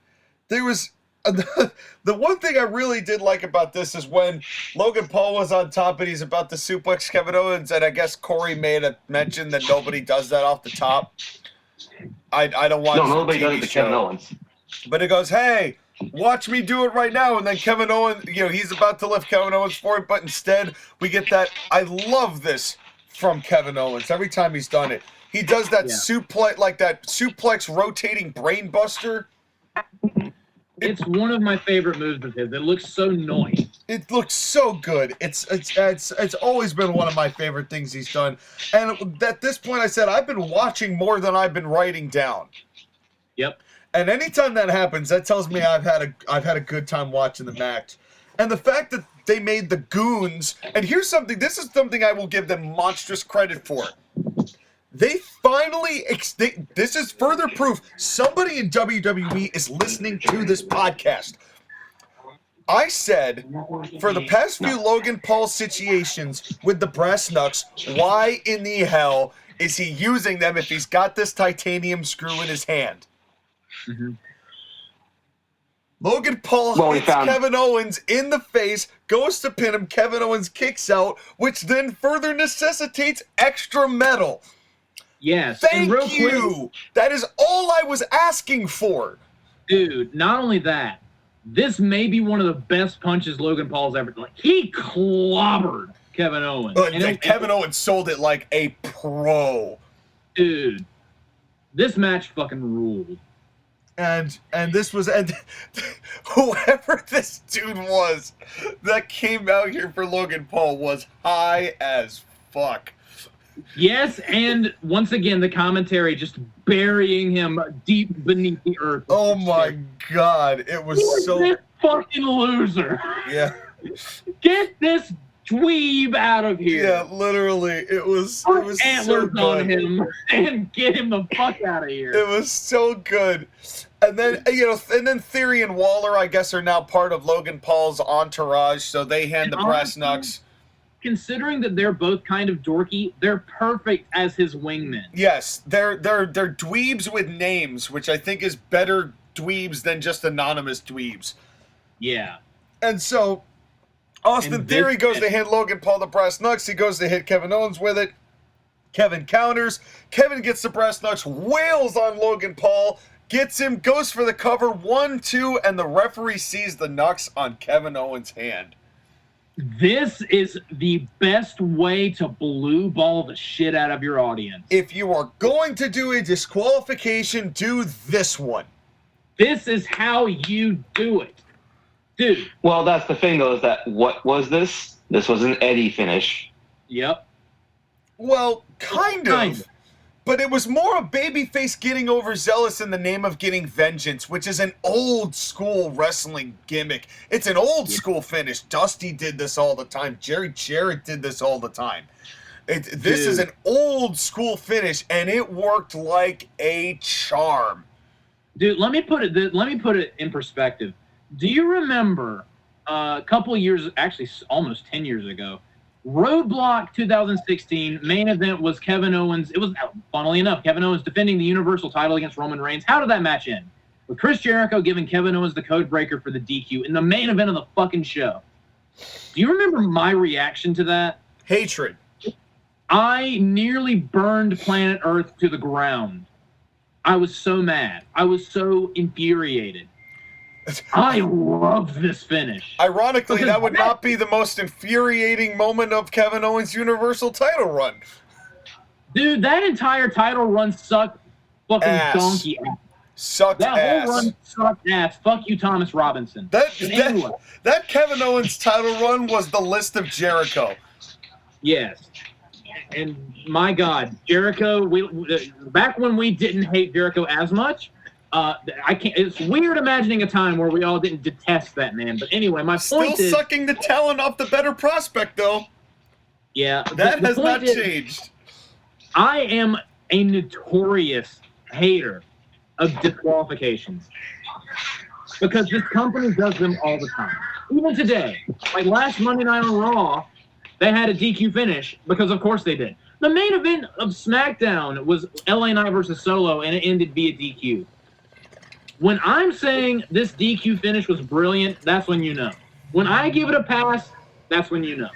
there was the one thing I really did like about this is when Logan Paul was on top and he's about to suplex Kevin Owens, and I guess Corey made a mention that nobody does that off the top. I don't watch. No, nobody the TV does it to show. Kevin Owens. But it goes, hey, Watch me do it right now. And then Kevin Owens, he's about to lift Kevin Owens for it, but instead we get that. I love this from Kevin Owens every time he's done it. He does that suplex rotating brain buster. It's one of my favorite moves of his. It looks so nice. It looks so good. It's always been one of my favorite things he's done. And at this point, I said I've been watching more than I've been writing down. Yep. And anytime that happens, that tells me I've had a good time watching the match. And the fact that they made the goons, and here's something. This is something I will give them monstrous credit for. They finally, this is further proof somebody in WWE is listening to this podcast. I said, for the past few Logan Paul situations with the brass knucks, why in the hell is he using them if he's got this titanium screw in his hand? Mm-hmm. Logan Paul hits Kevin Owens in the face, goes to pin him, Kevin Owens kicks out, which then further necessitates extra metal. Yes. Thank you. That is all I was asking for. Dude, not only that, this may be one of the best punches Logan Paul's ever done. He clobbered Kevin Owens. Kevin Owens sold it like a pro. Dude, this match fucking ruled. And this was, and whoever this dude was that came out here for Logan Paul was high as fuck. Yes, and once again, the commentary just burying him deep beneath the earth. Oh my god, it was so... This fucking loser. Yeah. Get this dweeb out of here. Yeah, literally. It was Put so antlers good. on him and get him the fuck out of here. It was so good. And then, Theory and Waller, I guess, are now part of Logan Paul's entourage, so they hand the brass knucks. Considering that they're both kind of dorky, they're perfect as his wingmen. Yes, they're dweebs with names, which I think is better dweebs than just anonymous dweebs. Yeah. And so, Austin Theory goes to hit Logan Paul the brass knucks. He goes to hit Kevin Owens with it. Kevin counters. Kevin gets the brass knucks, wails on Logan Paul, gets him, goes for the cover, 1, 2, and the referee sees the knucks on Kevin Owens' hand. This is the best way to blue ball the shit out of your audience. If you are going to do a disqualification, do this one. This is how you do it. Dude. Well, that's the thing, though, is that what was this? This was an Eddie finish. Yep. Well, kind of. But it was more a babyface getting overzealous in the name of getting vengeance, which is an old school wrestling gimmick. It's an old school finish. Dusty did this all the time. Jerry Jarrett did this all the time. This is an old school finish, and it worked like a charm. Dude, let me put it in perspective. Do you remember a couple years, actually almost 10 years ago, Roadblock 2016 main event was Kevin Owens. It was, funnily enough, Kevin Owens defending the Universal title against Roman Reigns. How did that match end? With Chris Jericho giving Kevin Owens the code breaker for the DQ in the main event of the fucking show. Do you remember my reaction to that? Hatred. I nearly burned planet Earth to the ground. I was so mad. I was so infuriated. I love this finish. Ironically, that would not be the most infuriating moment of Kevin Owens' Universal title run. Dude, that entire title run sucked fucking donkey ass. Sucked ass. That whole run sucked ass. Fuck you, Thomas Robinson. That Kevin Owens title run was the list of Jericho. Yes. And my God, Jericho, back when we didn't hate Jericho as much, it's weird imagining a time where we all didn't detest that man. But anyway, my point is... Still sucking the talent off the better prospect, though. Yeah. That has not changed. I am a notorious hater of disqualifications. Because this company does them all the time. Even today. Like last Monday Night on Raw, they had a DQ finish because of course they did. The main event of SmackDown was LA Knight versus Solo, and it ended via DQ. When I'm saying this DQ finish was brilliant, that's when you know. When I give it a pass, that's when you know.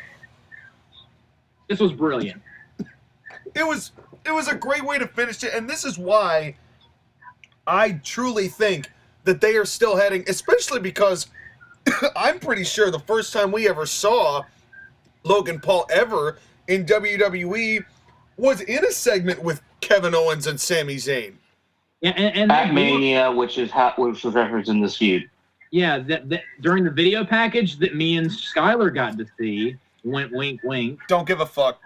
This was brilliant. It was a great way to finish it, and this is why I truly think that they are still heading, especially because I'm pretty sure the first time we ever saw Logan Paul ever in WWE was in a segment with Kevin Owens and Sami Zayn. Yeah, and At Mania, which was referenced in this feud. Yeah, that during the video package that me and Skyler got to see, wink, wink, wink. Don't give a fuck.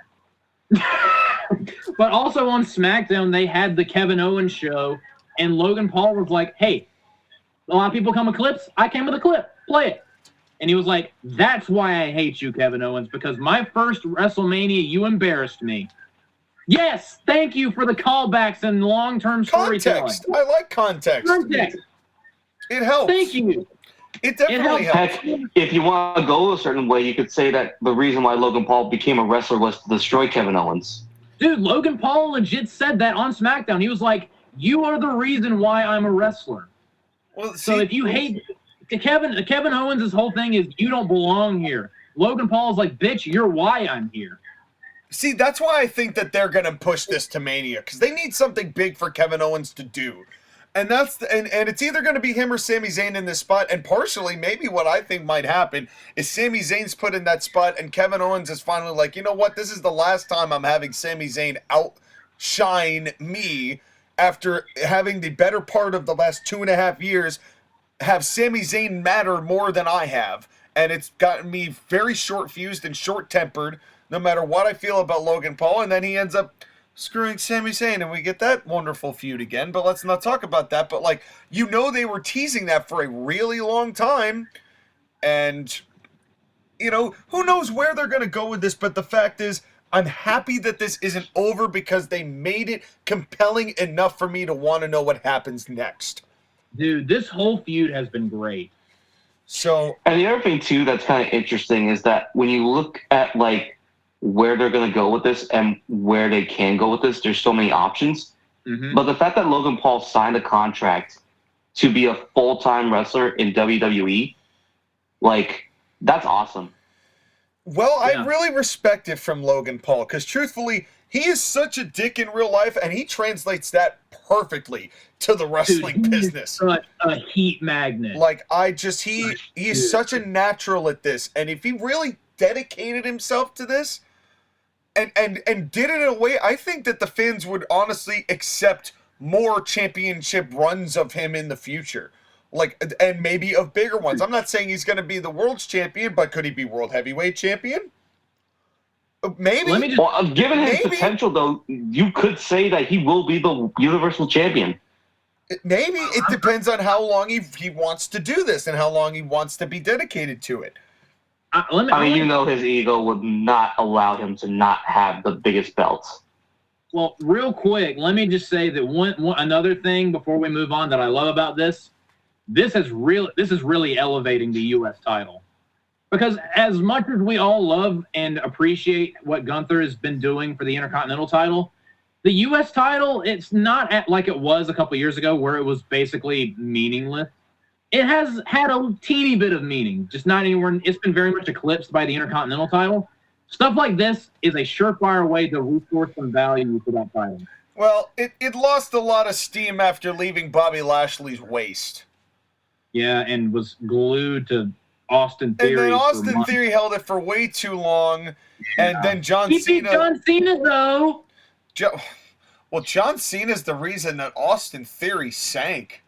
But also on SmackDown, they had the Kevin Owens show, and Logan Paul was like, hey, a lot of people come with clips. I came with a clip. Play it. And he was like, that's why I hate you, Kevin Owens, because my first WrestleMania, you embarrassed me. Yes, thank you for the callbacks and long-term storytelling. Context. I like context. Context. It helps. Thank you. It definitely helps. Heck, if you want to go a certain way, you could say that the reason why Logan Paul became a wrestler was to destroy Kevin Owens. Dude, Logan Paul legit said that on SmackDown. He was like, you are the reason why I'm a wrestler. Well, So if you hate Kevin Owens' whole thing is you don't belong here. Logan Paul is like, bitch, you're why I'm here. See, that's why I think that they're going to push this to Mania, because they need something big for Kevin Owens to do. And and it's either going to be him or Sami Zayn in this spot, and partially maybe what I think might happen is Sami Zayn's put in that spot, and Kevin Owens is finally like, you know what, this is the last time I'm having Sami Zayn outshine me after having the better part of the last 2.5 years have Sami Zayn matter more than I have. And it's gotten me very short-fused and short-tempered, no matter what I feel about Logan Paul, and then he ends up screwing Sami Zayn, and we get that wonderful feud again, but let's not talk about that. But, like, you know they were teasing that for a really long time, and, you know, who knows where they're going to go with this, but the fact is, I'm happy that this isn't over because they made it compelling enough for me to want to know what happens next. Dude, this whole feud has been great. So, and the other thing, too, that's kind of interesting is that when you look at, like, where they're going to go with this and where they can go with this, there's so many options. Mm-hmm. But the fact that Logan Paul signed a contract to be a full-time wrestler in WWE, like, that's awesome. well, Yeah. I really respect it from Logan Paul, because truthfully, he is such a dick in real life, and he translates that perfectly to the wrestling Dude, business. Such a heat magnet. Like, he is such a natural at this, and if he really dedicated himself to this and did it in a way, I think that the fans would honestly accept more championship runs of him in the future. Like, and maybe of bigger ones. I'm not saying he's going to be the world's champion, but could he be world heavyweight champion? Maybe. Let me just, Well, given his Maybe. potential, though, you could say that he will be the Universal Champion. Maybe. It depends on how long he wants to do this and how long he wants to be dedicated to it. You know his ego would not allow him to not have the biggest belts. Well, real quick, let me just say that one another thing before we move on that I love about this is really elevating the U.S. title. Because as much as we all love and appreciate what Gunther has been doing for the Intercontinental title, the U.S. title, it's not like it was a couple years ago where it was basically meaningless. It has had a teeny bit of meaning, just not anywhere. It's been very much eclipsed by the Intercontinental title. Stuff like this is a surefire way to restore some value for that title. Well, it lost a lot of steam after leaving Bobby Lashley's waist. Yeah, and was glued to Austin Theory. And then Austin for months. Theory held it for way too long, and then John He beat Cena. John Cena, though. Well, John Cena's the reason that Austin Theory sank.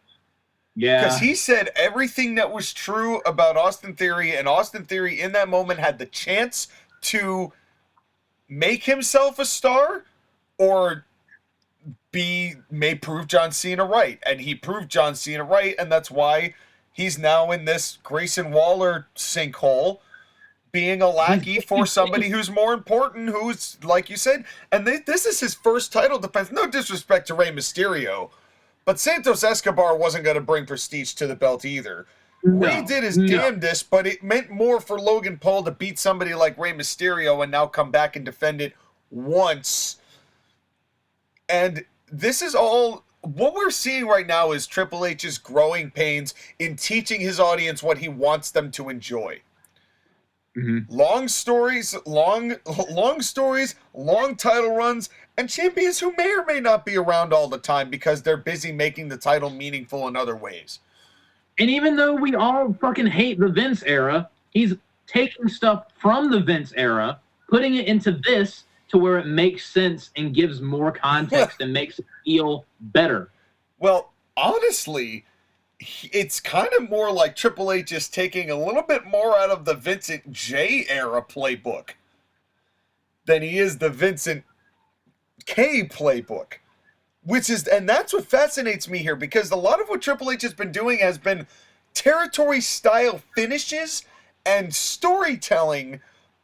Yeah. Because he said everything that was true about Austin Theory, and Austin Theory in that moment had the chance to make himself a star or may prove John Cena right. And he proved John Cena right, and that's why he's now in this Grayson Waller sinkhole, being a lackey for somebody who's more important, who's, like you said, and this is his first title defense. No disrespect to Rey Mysterio, but Santos Escobar wasn't going to bring prestige to the belt either. Rey did his damnedest, but it meant more for Logan Paul to beat somebody like Rey Mysterio and now come back and defend it once. And this is all... What we're seeing right now is Triple H's growing pains in teaching his audience what he wants them to enjoy. Mm-hmm. Long stories, long title runs, and champions who may or may not be around all the time because they're busy making the title meaningful in other ways. And even though we all fucking hate the Vince era, he's taking stuff from the Vince era, putting it into this to where it makes sense and gives more context and makes it feel better. Well, honestly, it's kind of more like Triple H is taking a little bit more out of the Vincent J era playbook than he is the Vincent K playbook. And that's what fascinates me here, because a lot of what Triple H has been doing has been territory style finishes and storytelling,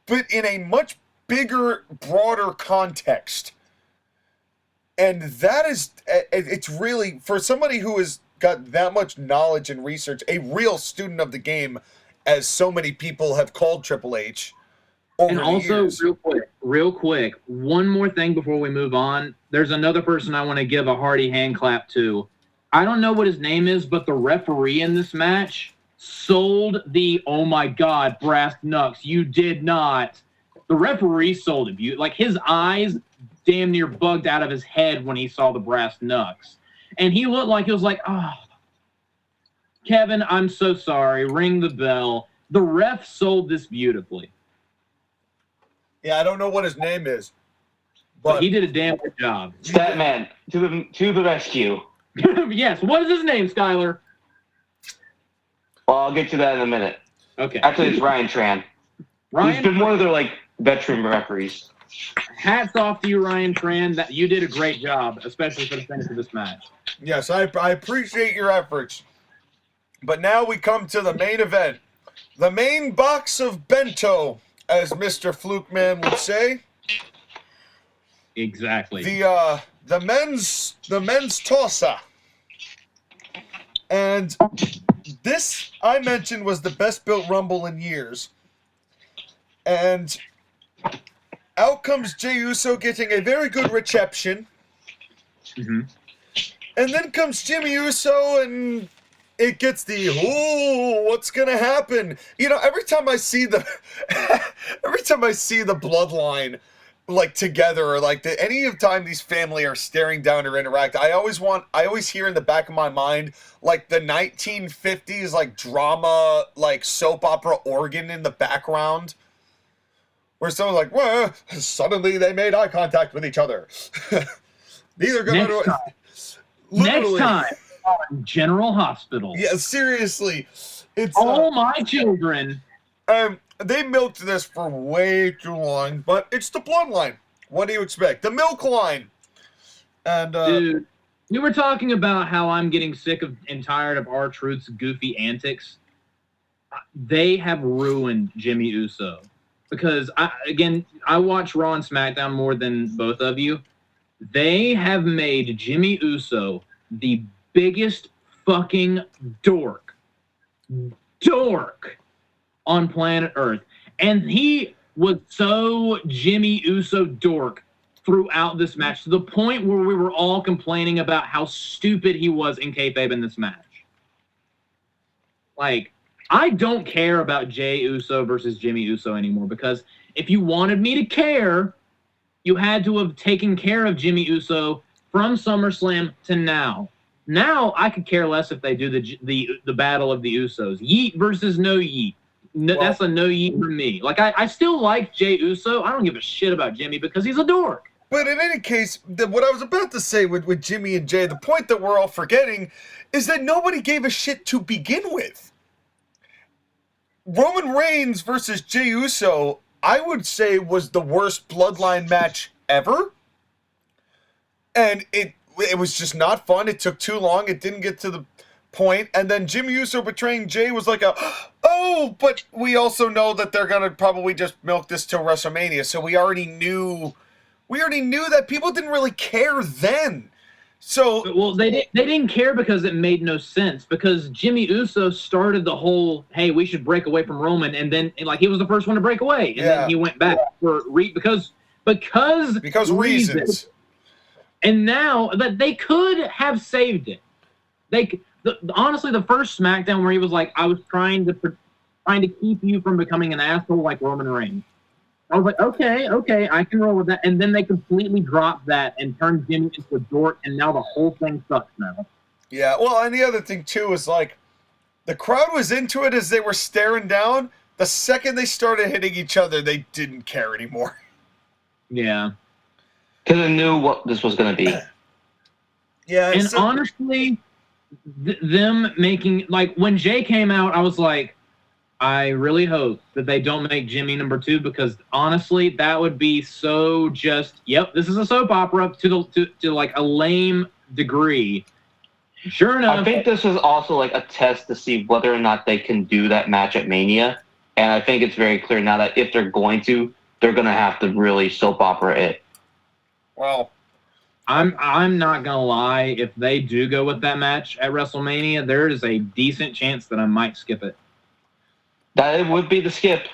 but in a much bigger, broader context. And that is, it's really, for somebody who has got that much knowledge and research, a real student of the game, as so many people have called Triple H over And the also, years. real quick, one more thing before we move on. There's another person I want to give a hearty hand clap to. I don't know what his name is, but the referee in this match sold the, oh my God, Brass Knux, you did not. The referee sold it. Like, his eyes damn near bugged out of his head when he saw the Brass Knux. And he looked like he was like, oh, Kevin, I'm so sorry. Ring the bell. The ref sold this beautifully. Yeah, I don't know what his name is, But he did a damn good job. Statman, to the rescue. Yes. What is his name, Skyler? Well, I'll get to that in a minute. Okay. Actually, it's Ryan Tran. He's been one of their veteran referees. Hats off to you, Ryan Tran. That you did a great job, especially for the finish of this match. Yes, I appreciate your efforts. But now we come to the main event. The main box of bento, as Mr. Flukeman would say. Exactly. The men's tosser. And this, I mentioned, was the best built Rumble in years. And out comes Jey Uso getting a very good reception. Mm-hmm. And then comes Jimmy Uso, and it gets the, oh, what's gonna happen? You know, every time I see the bloodline together, or any of time these family are staring down or interact, I always hear in the back of my mind the 1950s drama soap opera organ in the background, where someone's well, suddenly they made eye contact with each other. Neither going to Next time on General Hospital. Yeah, seriously, it's all my children. They milked this for way too long, but it's the bloodline. What do you expect? The milk line. And dude, we were talking about how I'm getting sick of and tired of R-Truth's goofy antics. They have ruined Jimmy Uso, because I watch Raw and SmackDown more than both of you. They have made Jimmy Uso the biggest fucking dork on planet Earth. And he was so Jimmy Uso dork throughout this match, to the point where we were all complaining about how stupid he was in kayfabe in this match. I don't care about Jey Uso versus Jimmy Uso anymore, because if you wanted me to care, you had to have taken care of Jimmy Uso from SummerSlam to now. Now I could care less if they do the battle of the Usos. Yeet versus no yeet. No, that's a no yeet for me. I still like Jey Uso. I don't give a shit about Jimmy because he's a dork. But in any case, what I was about to say with Jimmy and Jey, the point that we're all forgetting is that nobody gave a shit to begin with. Roman Reigns versus Jey Uso, I would say, was the worst bloodline match ever. And it was just not fun. It took too long. It didn't get to the point. And then Jimmy Uso betraying Jey was but we also know that they're going to probably just milk this till WrestleMania. So we already knew that people didn't really care then. So, well, they didn't care because it made no sense, because Jimmy Uso started the whole, hey, we should break away from Roman, and then he was the first one to break away, and then he went back for because reasons. And now that they could have saved it. Honestly, the first SmackDown where he was I was trying to keep you from becoming an asshole like Roman Reigns. I was okay, I can roll with that. And then they completely dropped that and turned Jimmy into a dork, and now the whole thing sucks now. Yeah, well, and the other thing, too, is, The crowd was into it as they were staring down. The second they started hitting each other, they didn't care anymore. Yeah. Because I knew what this was going to be. Yeah, And honestly, them making, like, when Jay came out, I was like, I really hope that they don't make Jimmy number 2, because honestly, that would be so just, yep, this is a soap opera to like a lame degree. Sure enough. I think this is also like a test to see whether or not they can do that match at Mania. And I think it's very clear now that if they're going to have to really soap opera it. Well, I'm not gonna lie. If they do go with that match at WrestleMania, there is a decent chance that I might skip it. That it would be the skip.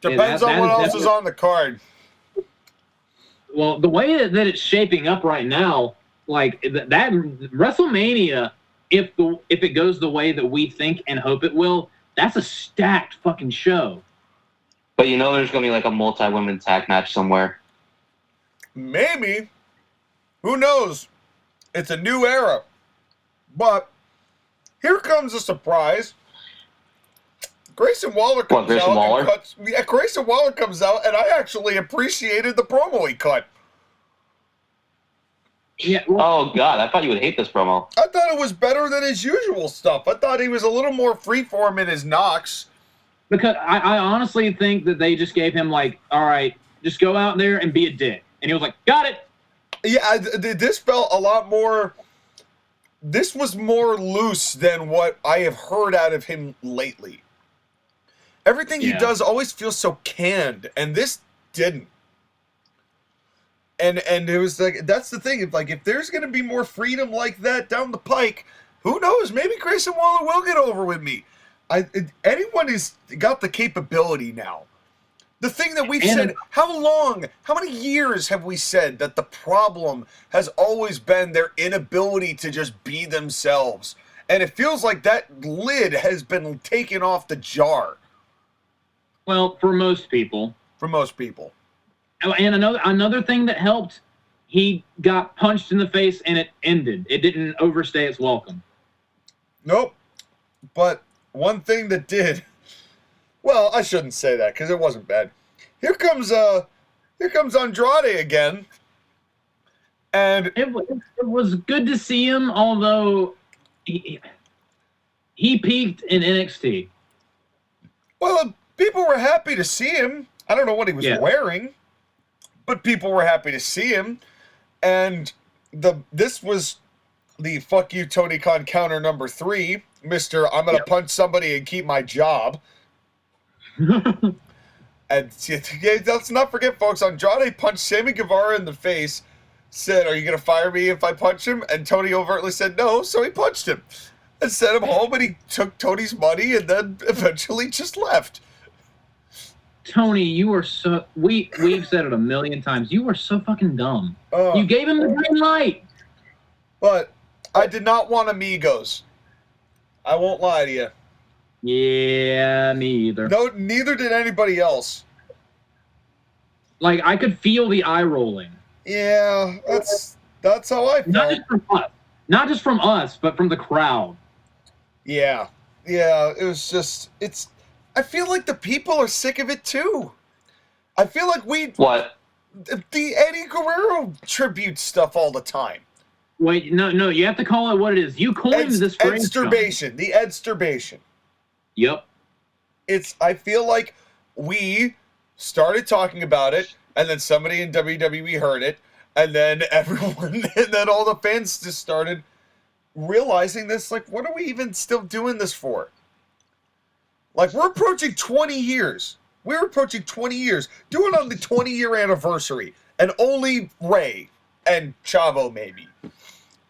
Depends on what else is on the card. Well, the way that it's shaping up right now, like that WrestleMania, if it goes the way that we think and hope it will, that's a stacked fucking show. But you know there's going to be like a multi-women tag match somewhere. Maybe. Who knows? It's a new era. But here comes a surprise. Grayson Waller comes Grayson out. Waller? And cuts, yeah, Grayson Waller comes out, and I actually appreciated the promo he cut. Yeah. Well, Oh, God. I thought you would hate this promo. I thought it was better than his usual stuff. I thought he was a little more freeform in his Knux. because I honestly think that they just gave him like, all right, just go out there and be a dick, and he was like, got it. Yeah, this felt a lot more... This was more loose than what I have heard out of him lately. Everything he does always feels so canned, and this didn't. And it was like, that's the thing. Like, if there's going to be more freedom like that down the pike, who knows? Maybe Grayson Waller will get over with me. Anyone has got the capability now. The thing that we've said, how many years have we said that the problem has always been their inability to just be themselves? And it feels like that lid has been taken off the jar. Well, for most people. For most people. And another thing that helped, he got punched in the face and it ended. It didn't overstay its welcome. Nope. But one thing that did, well, I shouldn't say that because it wasn't bad. Here comes Andrade again. And it was good to see him, although he peaked in NXT. Well, people were happy to see him. I don't know what he was wearing, but people were happy to see him. And this was the fuck you Tony Khan counter number 3, Mr. I'm going to punch somebody and keep my job. And let's not forget, folks, Andrade punched Sammy Guevara in the face, said, are you going to fire me if I punch him? And Tony overtly said no, so he punched him and sent him home, and he took Tony's money and then eventually just left. Tony, you are so... We've said it a million times. You are so fucking dumb. You gave him the green light. But I did not want amigos. I won't lie to you. Yeah, me either. No, neither did anybody else. Like, I could feel the eye rolling. Yeah, that's how I felt. Not just from us, but from the crowd. Yeah, it was just... I feel like the people are sick of it, too. I feel like What? The Eddie Guerrero tribute stuff all the time. Wait, no, you have to call it what it is. You coined this phrase. Edsturbation. The Edsturbation. Yep. I feel like we started talking about it, and then somebody in WWE heard it, and then all the fans just started realizing this, like, what are we even still doing this for? Like, we're approaching 20 years. We're approaching 20 years. Do it on the 20-year anniversary, and only Ray and Chavo, maybe.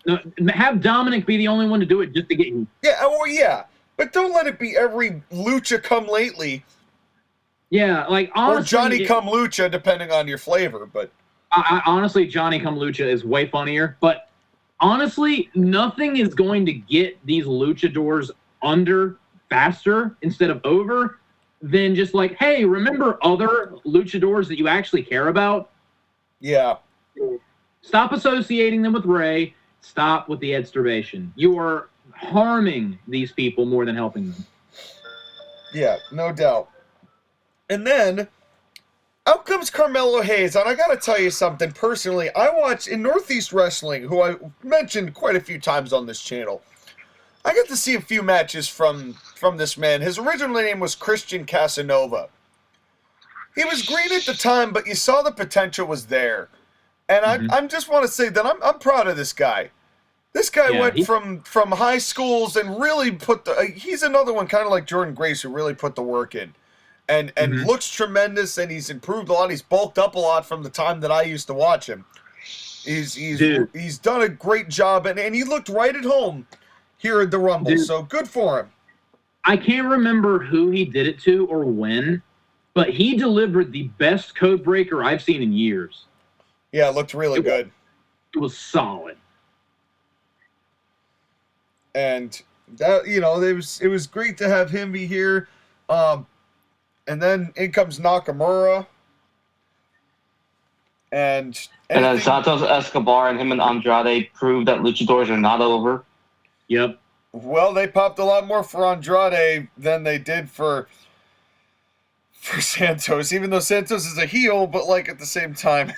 No, have Dominic be the only one to do it just to get you. Yeah. But don't let it be every Lucha come lately. Yeah, like, honestly... Or Johnny come Lucha, depending on your flavor, but... honestly, Johnny come Lucha is way funnier, but honestly, nothing is going to get these luchadors under faster instead of over than just like, hey, remember other luchadors that you actually care about? Yeah. Stop associating them with Ray. Stop with the Edsturbation. You are harming these people more than helping them. Yeah, no doubt. And then out comes Carmelo Hayes, and I gotta tell you something personally. I watch in Northeast Wrestling, who I mentioned quite a few times on this channel. I got to see a few matches from this man. His original name was Christian Casanova. He was green at the time, but you saw the potential was there. And I just want to say that I'm proud of this guy. This guy went from high schools and really put the... he's another one kind of like Jordan Grace who really put the work in. And looks tremendous, and he's improved a lot. He's bulked up a lot from the time that I used to watch him. He's done a great job, and he looked right at home here at the Rumble, so good for him. I can't remember who he did it to or when, but he delivered the best code breaker I've seen in years. Yeah, it looked really good. It was solid. And that, you know, it was great to have him be here. And then in comes Nakamura. And then Santos Escobar and him and Andrade proved that luchadors are not over. Yep. Well, they popped a lot more for Andrade than they did for Santos, even though Santos is a heel, but like at the same time,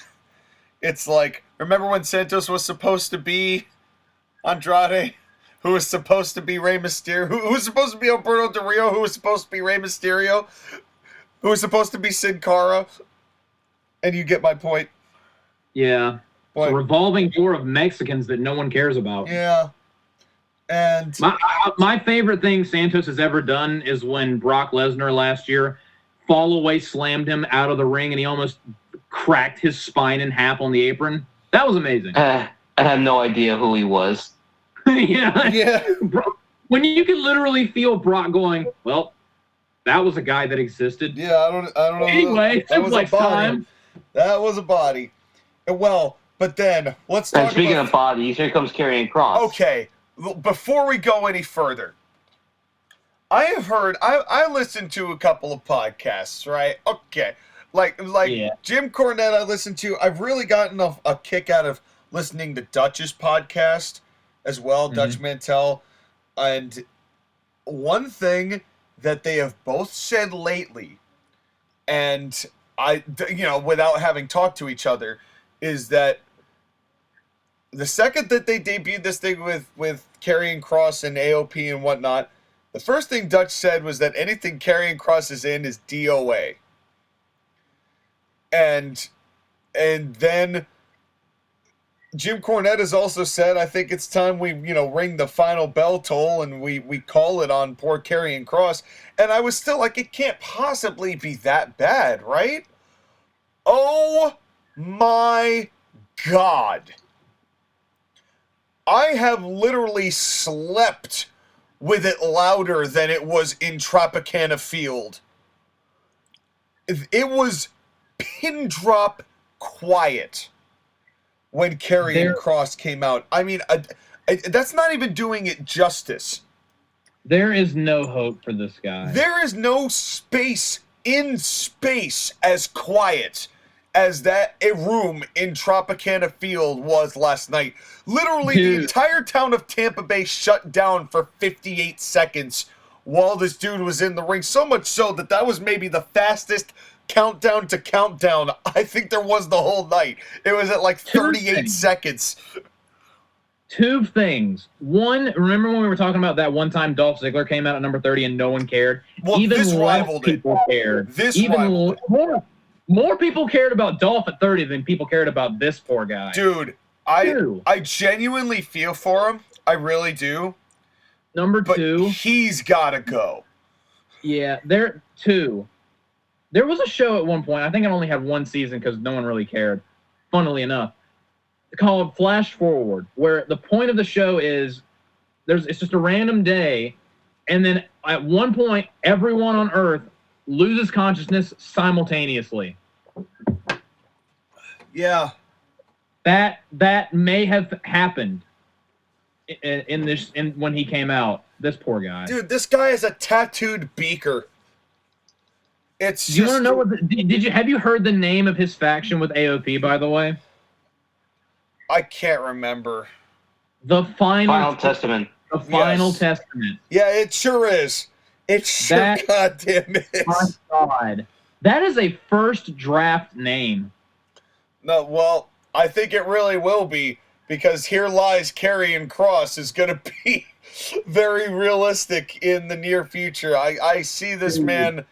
it's like, remember when Santos was supposed to be Andrade? Who was supposed to be Rey Mysterio? Who was supposed to be Alberto Del Rio? Who was supposed to be Rey Mysterio? Who was supposed to be Sin Cara? And you get my point. Yeah. It's a revolving door of Mexicans that no one cares about. Yeah. And my favorite thing Santos has ever done is when Brock Lesnar last year fall-away slammed him out of the ring and he almost cracked his spine in half on the apron. That was amazing. I had no idea who he was. Yeah. When you can literally feel Brock going, well, that was a guy that existed. Yeah, I don't know. Anyway, that was like a body. time. That was a body. Well, but then let's talk. And speaking of bodies, here comes Karrion Kross. Okay, before we go any further, I have heard. I listened to a couple of podcasts, right? Okay, like Jim Cornette. I listened to. I've really gotten a kick out of listening to Dutch's podcast as well, Dutch Mantel, and one thing that they have both said lately, and I, you know, without having talked to each other, is that the second that they debuted this thing with Karrion Kross and AOP and whatnot, the first thing Dutch said was that anything Karrion Kross is in is DOA. And then Jim Cornette has also said, I think it's time we, you know, ring the final bell toll and we call it on poor Karrion Kross. And I was still like, it can't possibly be that bad, right? Oh my God. I have literally slept with it louder than it was in Tropicana Field. It was pin drop quiet when Karrion Kross came out. I mean, that's not even doing it justice. There is no hope for this guy. There is no space in space as quiet as that room in Tropicana Field was last night. Literally, the entire town of Tampa Bay shut down for 58 seconds while this dude was in the ring. So much so that was maybe the fastest countdown to countdown I think there was the whole night. It was at like 38 seconds. Two things. One, remember when we were talking about that one time Dolph Ziggler came out at number 30 and no one cared? Well, even this less rivaled people it. cared. This even rivaled it. More people cared about Dolph at 30 than people cared about this poor guy. Dude, I genuinely feel for him. I really do. Number but two. He's got to go. Yeah, there was a show at one point, I think it only had one season because no one really cared, funnily enough, called Flash Forward, where the point of the show is it's just a random day, and then at one point, everyone on Earth loses consciousness simultaneously. Yeah. That may have happened when he came out. This poor guy. Dude, this guy is a tattooed beaker. It's you want to know what? Have you heard the name of his faction with AOP? By the way, I can't remember. The Final Testament. The final Yes. testament. Yeah, it sure is. It sure That- goddamn is. My God. That is a first draft name. No, well, I think it really will be, because Here Lies Karrion Kross is going to be very realistic in the near future. I see this man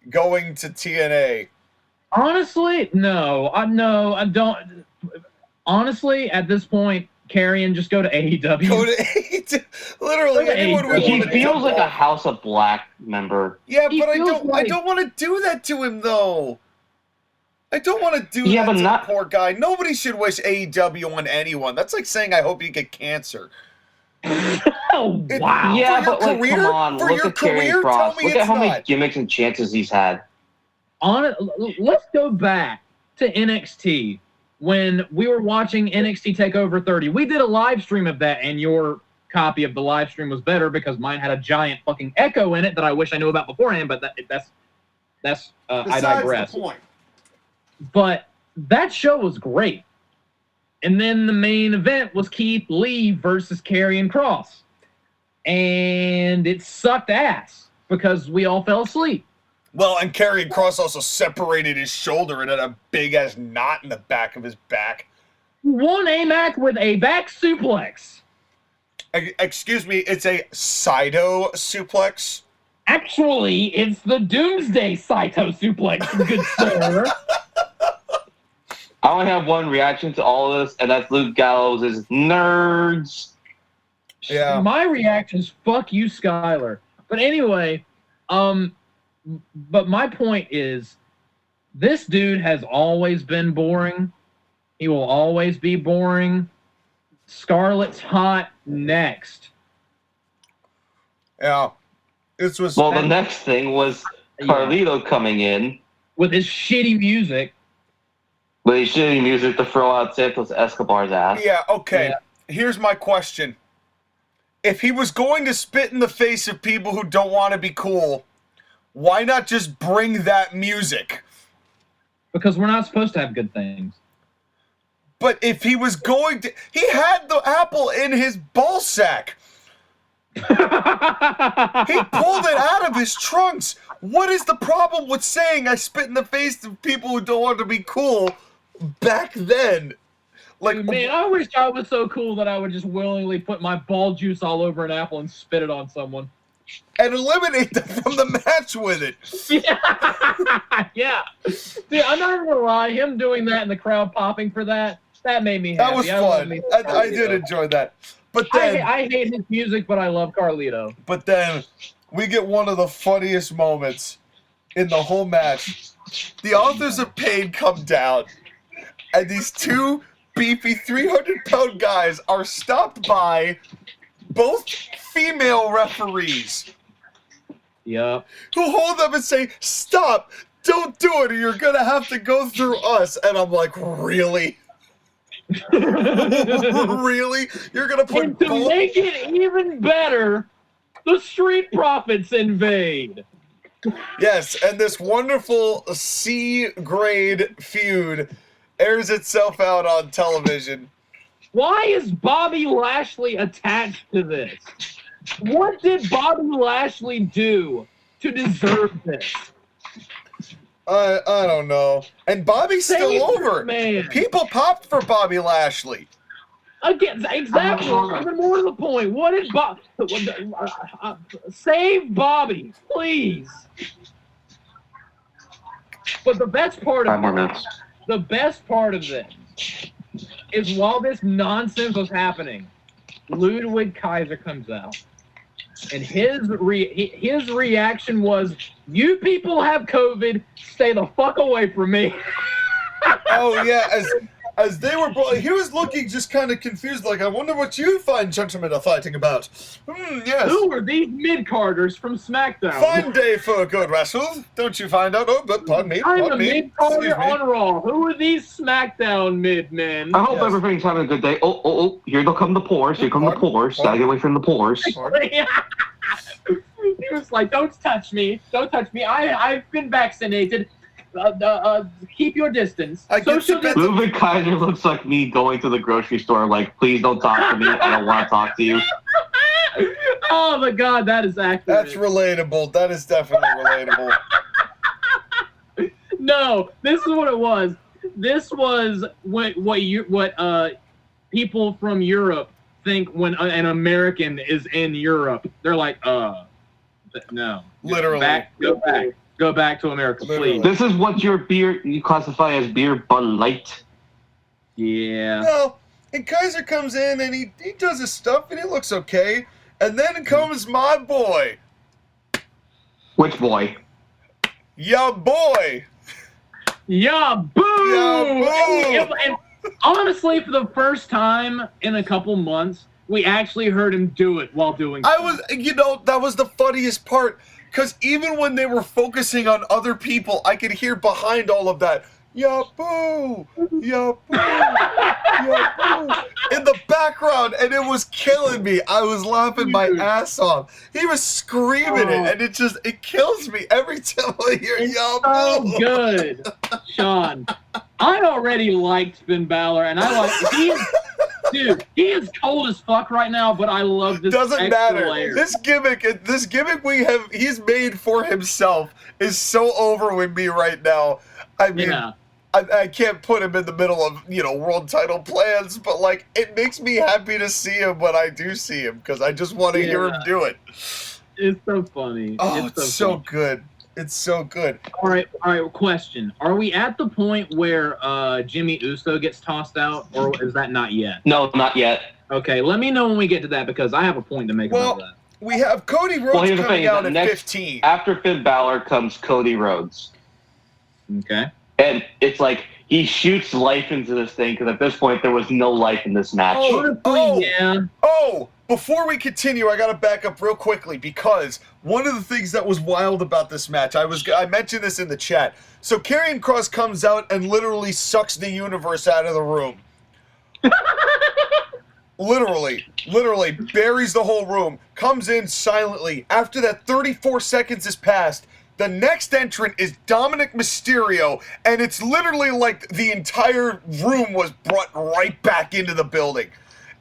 going to TNA. Honestly, no. I don't. Honestly, at this point, Karrion, just go to AEW. Go to AEW. Literally, Go to anyone would AEW. He want to feels jump like a off. House of Black member. Yeah, He but I feels don't. like- I don't want to do that to him, though. I don't want to do Yeah, that but to not- the poor guy. Nobody should wish AEW on anyone. That's like saying I hope you get cancer. Oh, wow. Yeah, For your but like, career? come on, For look your at Karrion career? Kross. Tell me Look at it's how many not. gimmicks and chances he's had. Let's go back to NXT when we were watching NXT TakeOver 30. We did a live stream of that, and your copy of the live stream was better because mine had a giant fucking echo in it that I wish I knew about beforehand. But that's I Besides digress. the point. But that show was great. And then the main event was Keith Lee versus Karrion Kross. And it sucked ass because we all fell asleep. Well, and Karrion Kross also separated his shoulder and had a big ass knot in the back of his back. Won a match with a back suplex. Excuse me, it's a Saito suplex. Actually, it's the Doomsday Saito suplex, good sir. I only have one reaction to all of this, and that's Luke Gallows is nerds. Yeah. My reaction is fuck you, Skyler. But anyway, but my point is, this dude has always been boring. He will always be boring. Scarlett's hot next. Yeah. This was. Well, the next thing was Carlito coming in With his shitty music. with his shitty music to throw out Santos Escobar's ass. Yeah, okay. Yeah. Here's my question. If he was going to spit in the face of people who don't want to be cool, why not just bring that music? Because we're not supposed to have good things. But if he was going to... He had the apple in his ball sack. He pulled it out of his trunks. What is the problem with saying I spit in the face of people who don't want to be cool back then? Like, Man, I wish I was so cool that I would just willingly put my ball juice all over an apple and spit it on someone. and eliminate them from the match with it. Yeah. Yeah. Dude, I'm not even gonna lie, him doing that and the crowd popping for that made me happy. That was I love fun. me some I did Carlito. enjoy that. But then, I hate his music, but I love Carlito. but then we get one of the funniest moments in the whole match. The authors of pain come down, and these two beefy 300-pound guys are stopped by both female referees Yep. who hold them and say, "Stop! Don't do it, or you're gonna have to go through us." And I'm like, really? Really? You're gonna put And to both? make it even better, the Street Profits invade. Yes, and this wonderful C-grade feud airs itself out on television. Why is Bobby Lashley attached to this? What did Bobby Lashley do to deserve this? I don't know. And Bobby's Save still this over. man. People popped for Bobby Lashley. Again, exactly. Even more to the point. What did Bob? Save Bobby, please. But the best part 5 of more this, minutes. the best part of this is while this nonsense was happening, Ludwig Kaiser comes out, and his reaction was, "You people have COVID. Stay the fuck away from me." Oh yeah, as they were, he was looking just kind of confused, like, "I wonder what you fine gentlemen are fighting about." Yes. Who are these mid-carders from SmackDown? Fine day for a good wrestle, don't you find out? Oh, but pardon me, I'm a pardon me. mid-carder Excuse me. on Raw. Who are these SmackDown mid-men? I hope Yes. everybody's having a good day. Oh, here they'll come the pores. Here come the pores. Gotta get away from the pores. He was like, "Don't touch me. Don't touch me. I've been vaccinated. Keep your distance." I get Social you, but- distance. Ludwig Kaiser looks like me going to the grocery store, like, please don't talk to me. I don't want to talk to you. Oh my God, that is accurate. That's relatable. That is definitely relatable. No, this is what it was. This was what people from Europe think when an American is in Europe. They're like, no. Literally. Go back to America, Literally. please. This is what your beer you classify as beer Bud Light. Yeah. Well, and Kaiser comes in and he does his stuff and he looks okay. And then comes my boy. Which boy? Ya boy. Yeah, boo! Yeah, boo! And honestly, for the first time in a couple months, we actually heard him do it while doing That was the funniest part. Because even when they were focusing on other people, I could hear behind all of that, ya boo! Ya boo! Ya boo! In the background, and it was killing me. I was laughing my ass off. He was screaming it, and it kills me every time I hear It's ya so boo! good, Sean. I already liked Finn Balor, and he is cold as fuck right now, but I love this. Doesn't extra matter. layer. This gimmick he's made for himself is so over with me right now. I mean, Yeah. I can't put him in the middle of, world title plans, but, it makes me happy to see him when I do see him, because I just want to hear him do it. It's so funny. Oh, it's so funny. good. It's so good. All right, question. Are we at the point where Jimmy Uso gets tossed out, or is that not yet? No, not yet. Okay, let me know when we get to that, because I have a point to make about that. We have Cody Rhodes here's the coming thing, out at next- 15. After Finn Balor comes Cody Rhodes. Okay. And it's like he shoots life into this thing because at this point there was no life in this match. Yeah. Oh, before we continue, I got to back up real quickly because one of the things that was wild about this match, I mentioned this in the chat. So Karrion Kross comes out and literally sucks the universe out of the room. Literally buries the whole room, comes in silently. After that 34 seconds has passed, the next entrant is Dominic Mysterio, and it's literally like the entire room was brought right back into the building.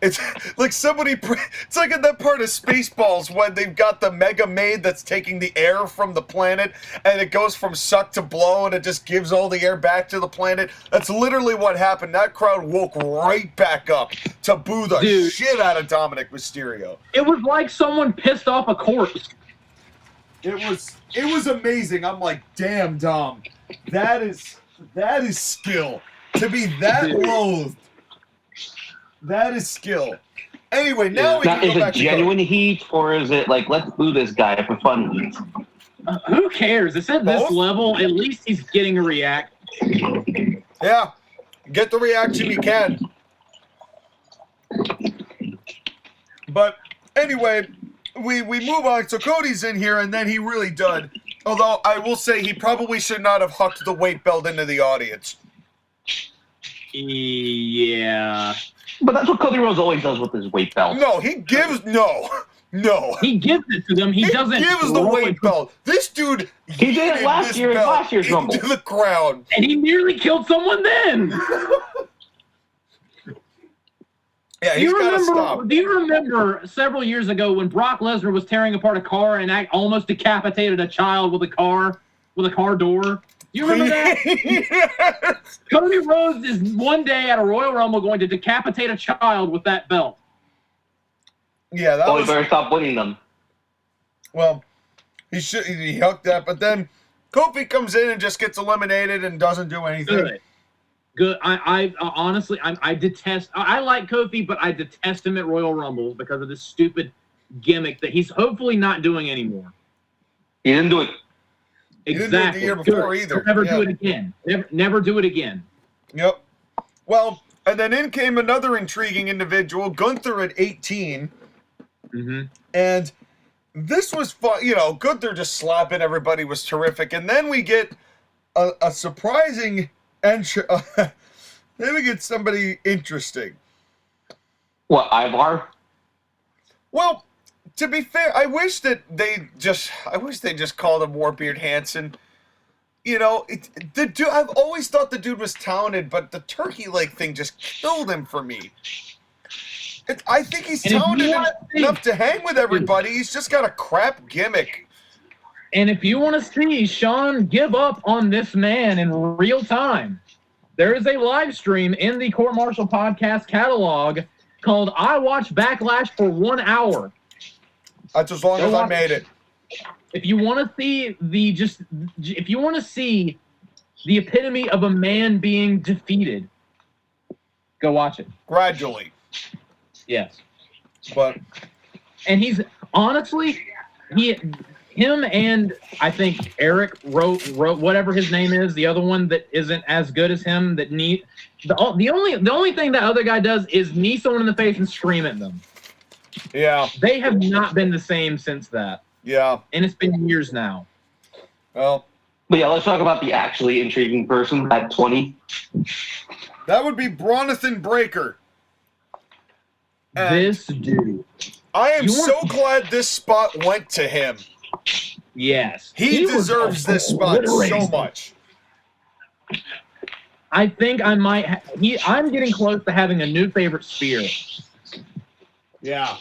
It's like it's like in that part of Spaceballs when they've got the Mega Maid that's taking the air from the planet, and it goes from suck to blow, and it just gives all the air back to the planet. That's literally what happened. That crowd woke right back up to boo the shit out of Dominic Mysterio. It was like someone pissed off a corpse. It was amazing. I'm like, damn, Dom, that is skill. To be that loathed, that is skill. Anyway, now we can is go it back genuine heat or is it like let's boo this guy for fun heat? Who cares? It's at this Both? level. At least he's getting a react. Yeah, get the reaction you can. But anyway, we move on. So Cody's in here, and then he really did. Although I will say he probably should not have hucked the weight belt into the audience. Yeah. But that's what Cody Rhodes always does with his weight belt. No, he gives no. He gives it to them. He doesn't gives the throw weight it. belt. This dude He did it yeeted last this year in belt last year's Rumble. into the ground. And he nearly killed someone then. Yeah, he's got to stop. Do you remember several years ago when Brock Lesnar was tearing apart a car and almost decapitated a child with a car door? Do you remember that? Yes. Cody Rhodes is one day at a Royal Rumble going to decapitate a child with that belt. Yeah, that Well, he was. better stop winning them. Well, he hucked that, but then Kofi comes in and just gets eliminated and doesn't do anything. Good. I honestly, I detest. I like Kofi, but I detest him at Royal Rumbles because of this stupid gimmick that he's hopefully not doing anymore. He didn't do it. He didn't do it the year before either. He'll never Yeah. do it again. Never do it again. Yep. Well, and then in came another intriguing individual, Gunther at 18. Mm-hmm. And this was fun. Gunther just slapping everybody was terrific. And then we get a surprising entry. Then we get somebody interesting. What, Ivar? Well, to be fair, I wish they just called him Warbeard Hansen. I've always thought the dude was talented, but the turkey leg thing just killed him for me. I think he's And if you talented wanna see- enough to hang with everybody. He's just got a crap gimmick. And if you want to see Sean give up on this man in real time, there is a live stream in the Court Martial podcast catalog called I Watch Backlash for 1 hour. That's as long as I watch made it. If you want to see if you want to see the epitome of a man being defeated, go watch it. Gradually. Yes. But And he's honestly, him and I think Eric wrote whatever his name is, the other one that isn't as good as him, that the only thing that other guy does is knee someone in the face and scream at them. yeah. They have not been the same since that. Yeah. And it's been years now. Well, But yeah, let's talk about the actually intriguing person at 20. that would be Bronathan Breaker. And This dude. I am You want- so glad this spot went to him. Yes. He was deserves this spot so obliterated. much. I think I might I'm getting close to having a new favorite spear. Yeah.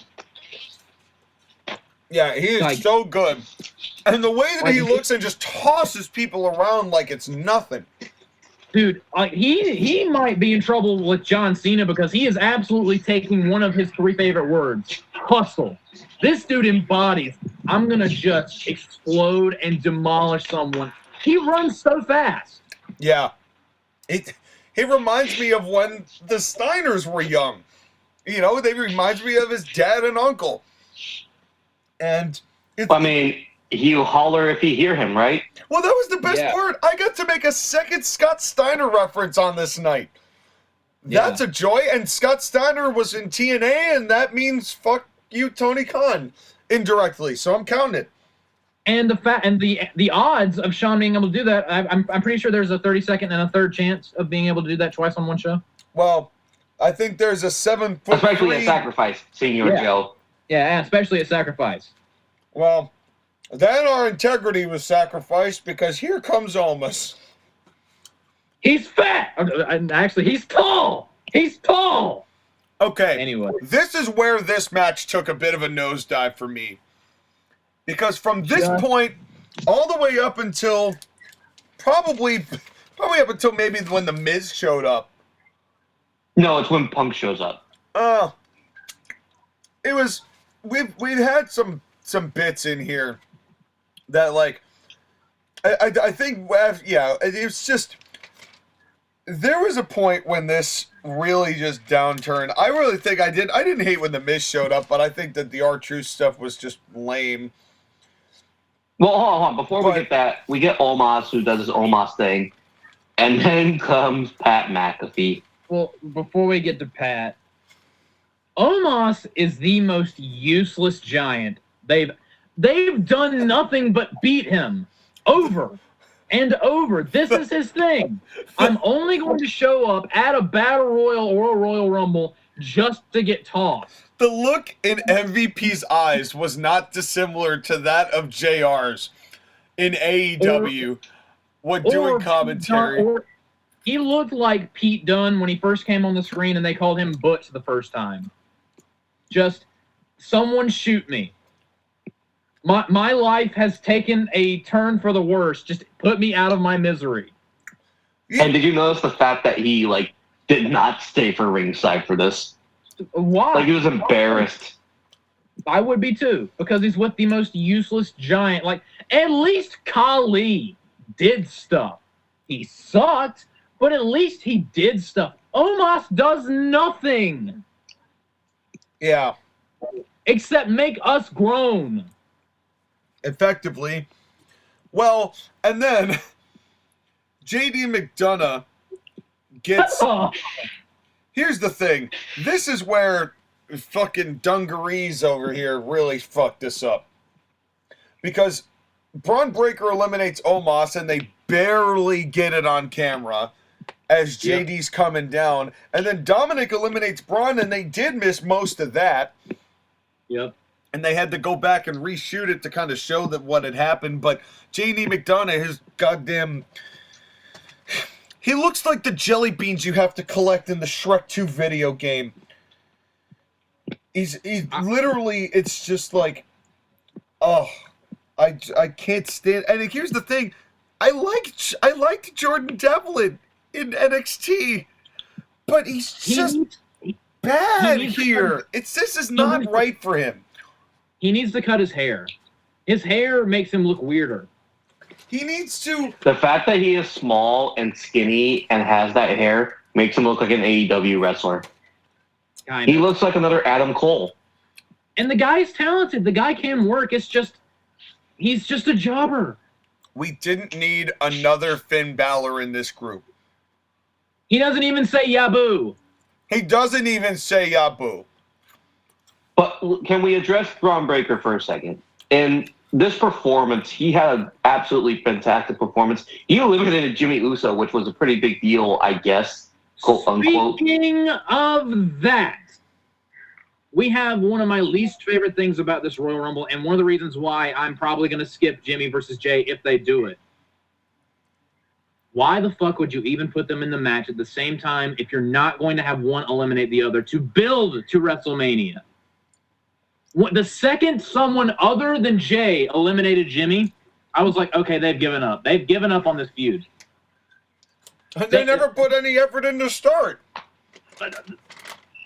Yeah, he is Like- so good. And the way that he Like- looks and just tosses people around like it's nothing. Dude, he might be in trouble with John Cena because he is absolutely taking one of his 3 favorite words, hustle. This dude embodies, I'm going to just explode and demolish someone. He runs so fast. Yeah. He reminds me of when the Steiners were young. You know, they reminds me of his dad and uncle. And I mean, you holler if you hear him, right? well, that was the best Yeah. part. I got to make a second Scott Steiner reference on this night. Yeah. That's a joy. And Scott Steiner was in TNA, and that means fuck you, Tony Khan, indirectly. So I'm counting it. And the odds of Sean being able to do that, I'm pretty sure there's a 30-second and a third chance of being able to do that twice on one show. Well, I think there's a 7'3". Especially at Sacrifice, Senior Yeah. Joe. Yeah, especially at Sacrifice. Well, then our integrity was sacrificed because here comes Almas. He's fat. Actually, he's tall. He's tall. Okay. Anyway. This is where this match took a bit of a nosedive for me. Because from this Yeah. point, all the way up until probably up until maybe when the Miz showed up. No, it's when Punk shows up. It was we've had some bits in here that like I think yeah, it's just there was a point when this really just downturned. I really think I didn't hate when the Miz showed up, but I think that the R-Truth stuff was just lame. Well, hold on. Before we get that, we get Omos, who does his Omos thing. And then comes Pat McAfee. Well, before we get to Pat, Omos is the most useless giant. They've done nothing but beat him over and over. This is his thing. I'm only going to show up at a Battle Royal or a Royal Rumble just to get tossed. The look in MVP's eyes was not dissimilar to that of JR's in AEW when doing commentary. He looked like Pete Dunne when he first came on the screen and they called him Butch the first time. Just, someone shoot me. My life has taken a turn for the worse. Just put me out of my misery. And did you notice the fact that he, like, did not stay for ringside for this? Why? Like, he was embarrassed. I would be too, because he's with the most useless giant. Like, at least Khali did stuff. He sucked, but at least he did stuff. Omos does nothing Yeah, except make us groan. effectively. Well, and then JD McDonough gets... Here's the thing. This is where fucking dungarees over here really fucked this up. Because Braun Breaker eliminates Omos and they barely get it on camera as JD's coming down. And then Dominic eliminates Braun and they did miss most of that. Yep. And they had to go back and reshoot it to kind of show that what had happened. But JD McDonough, his goddamn... He looks like the jelly beans you have to collect in the Shrek 2 video game. He's literally, it's just like, oh, I can't stand. And here's the thing, I liked Jordan Devlin in NXT, but he's just bad here. This is not right for him. He needs to cut his hair. His hair makes him look weirder. He needs to. The fact that he is small and skinny and has that hair makes him look like an AEW wrestler. He looks like another Adam Cole. And the guy's talented. The guy can work. He's just a jobber. We didn't need another Finn Balor in this group. He doesn't even say Yabu. He doesn't even say Yabu. But can we address Braun Breaker for a second? In this performance, he had an absolutely fantastic performance. He eliminated Jimmy Uso, which was a pretty big deal, I guess, quote unquote. Speaking of that, we have one of my least favorite things about this Royal Rumble, and one of the reasons why I'm probably going to skip Jimmy versus Jay if they do it. Why the fuck would you even put them in the match at the same time if you're not going to have one eliminate the other to build to WrestleMania? The second someone other than Jay eliminated Jimmy, I was like, okay, they've given up. They've given up on this feud. They never put any effort in to start.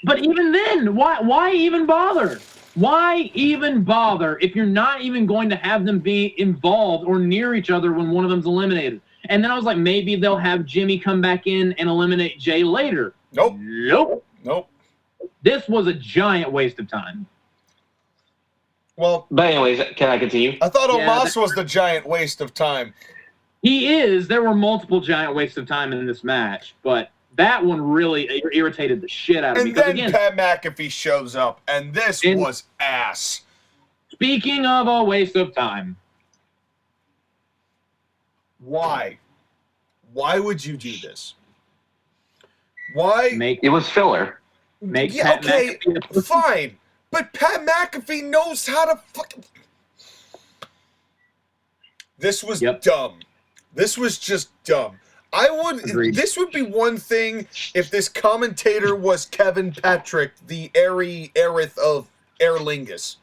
But even then, why even bother? Why even bother if you're not even going to have them be involved or near each other when one of them's eliminated? And then I was like, maybe they'll have Jimmy come back in and eliminate Jay later. Nope. This was a giant waste of time. Well, but anyways, can I continue? I thought Omos was the giant waste of time. He is. There were multiple giant wastes of time in this match, but that one really irritated the shit out of me. And then Pat McAfee shows up, and this was ass. Speaking of a waste of time. Why? Why would you do this? Why? It was filler. Fine. But Pat McAfee knows how to fucking... This was dumb. This was just dumb. This would be one thing if this commentator was Kevin Patrick, the Aerith of Aer Lingus.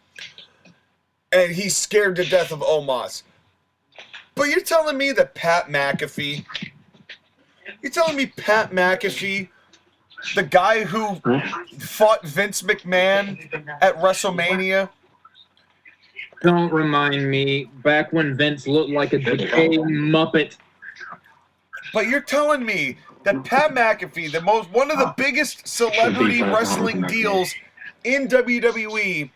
And he's scared to death of Omos. But you're telling me that Pat McAfee... You're telling me Pat McAfee... The guy who fought Vince McMahon at WrestleMania. Don't remind me. Back when Vince looked like a decaying Muppet. But you're telling me that Pat McAfee, one of the biggest celebrity wrestling deals in WWE,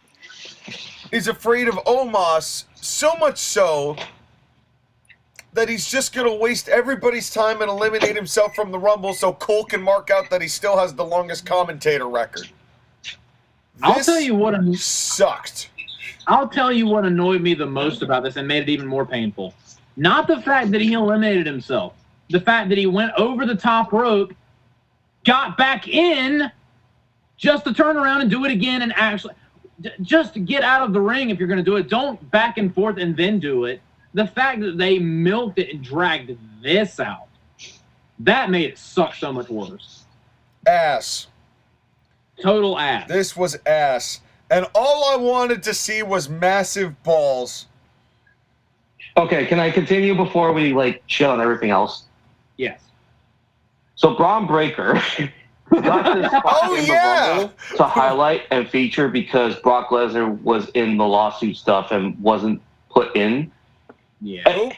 is afraid of Omos, so much so that he's just going to waste everybody's time and eliminate himself from the Rumble so Cole can mark out that he still has the longest commentator record. I'll tell you what sucked. I'll tell you what annoyed me the most about this and made it even more painful. Not the fact that he eliminated himself. The fact that he went over the top rope, got back in, just to turn around and do it again and actually... Just get out of the ring if you're going to do it. Don't back and forth and then do it. The fact that they milked it and dragged this out, that made it suck so much worse. Ass. Total ass. This was ass. And all I wanted to see was massive balls. Okay, can I continue before we, shit on everything else? Yes. So Braun Breaker got this spot in the Rumble to highlight and feature because Brock Lesnar was in the lawsuit stuff and wasn't put in. Yeah.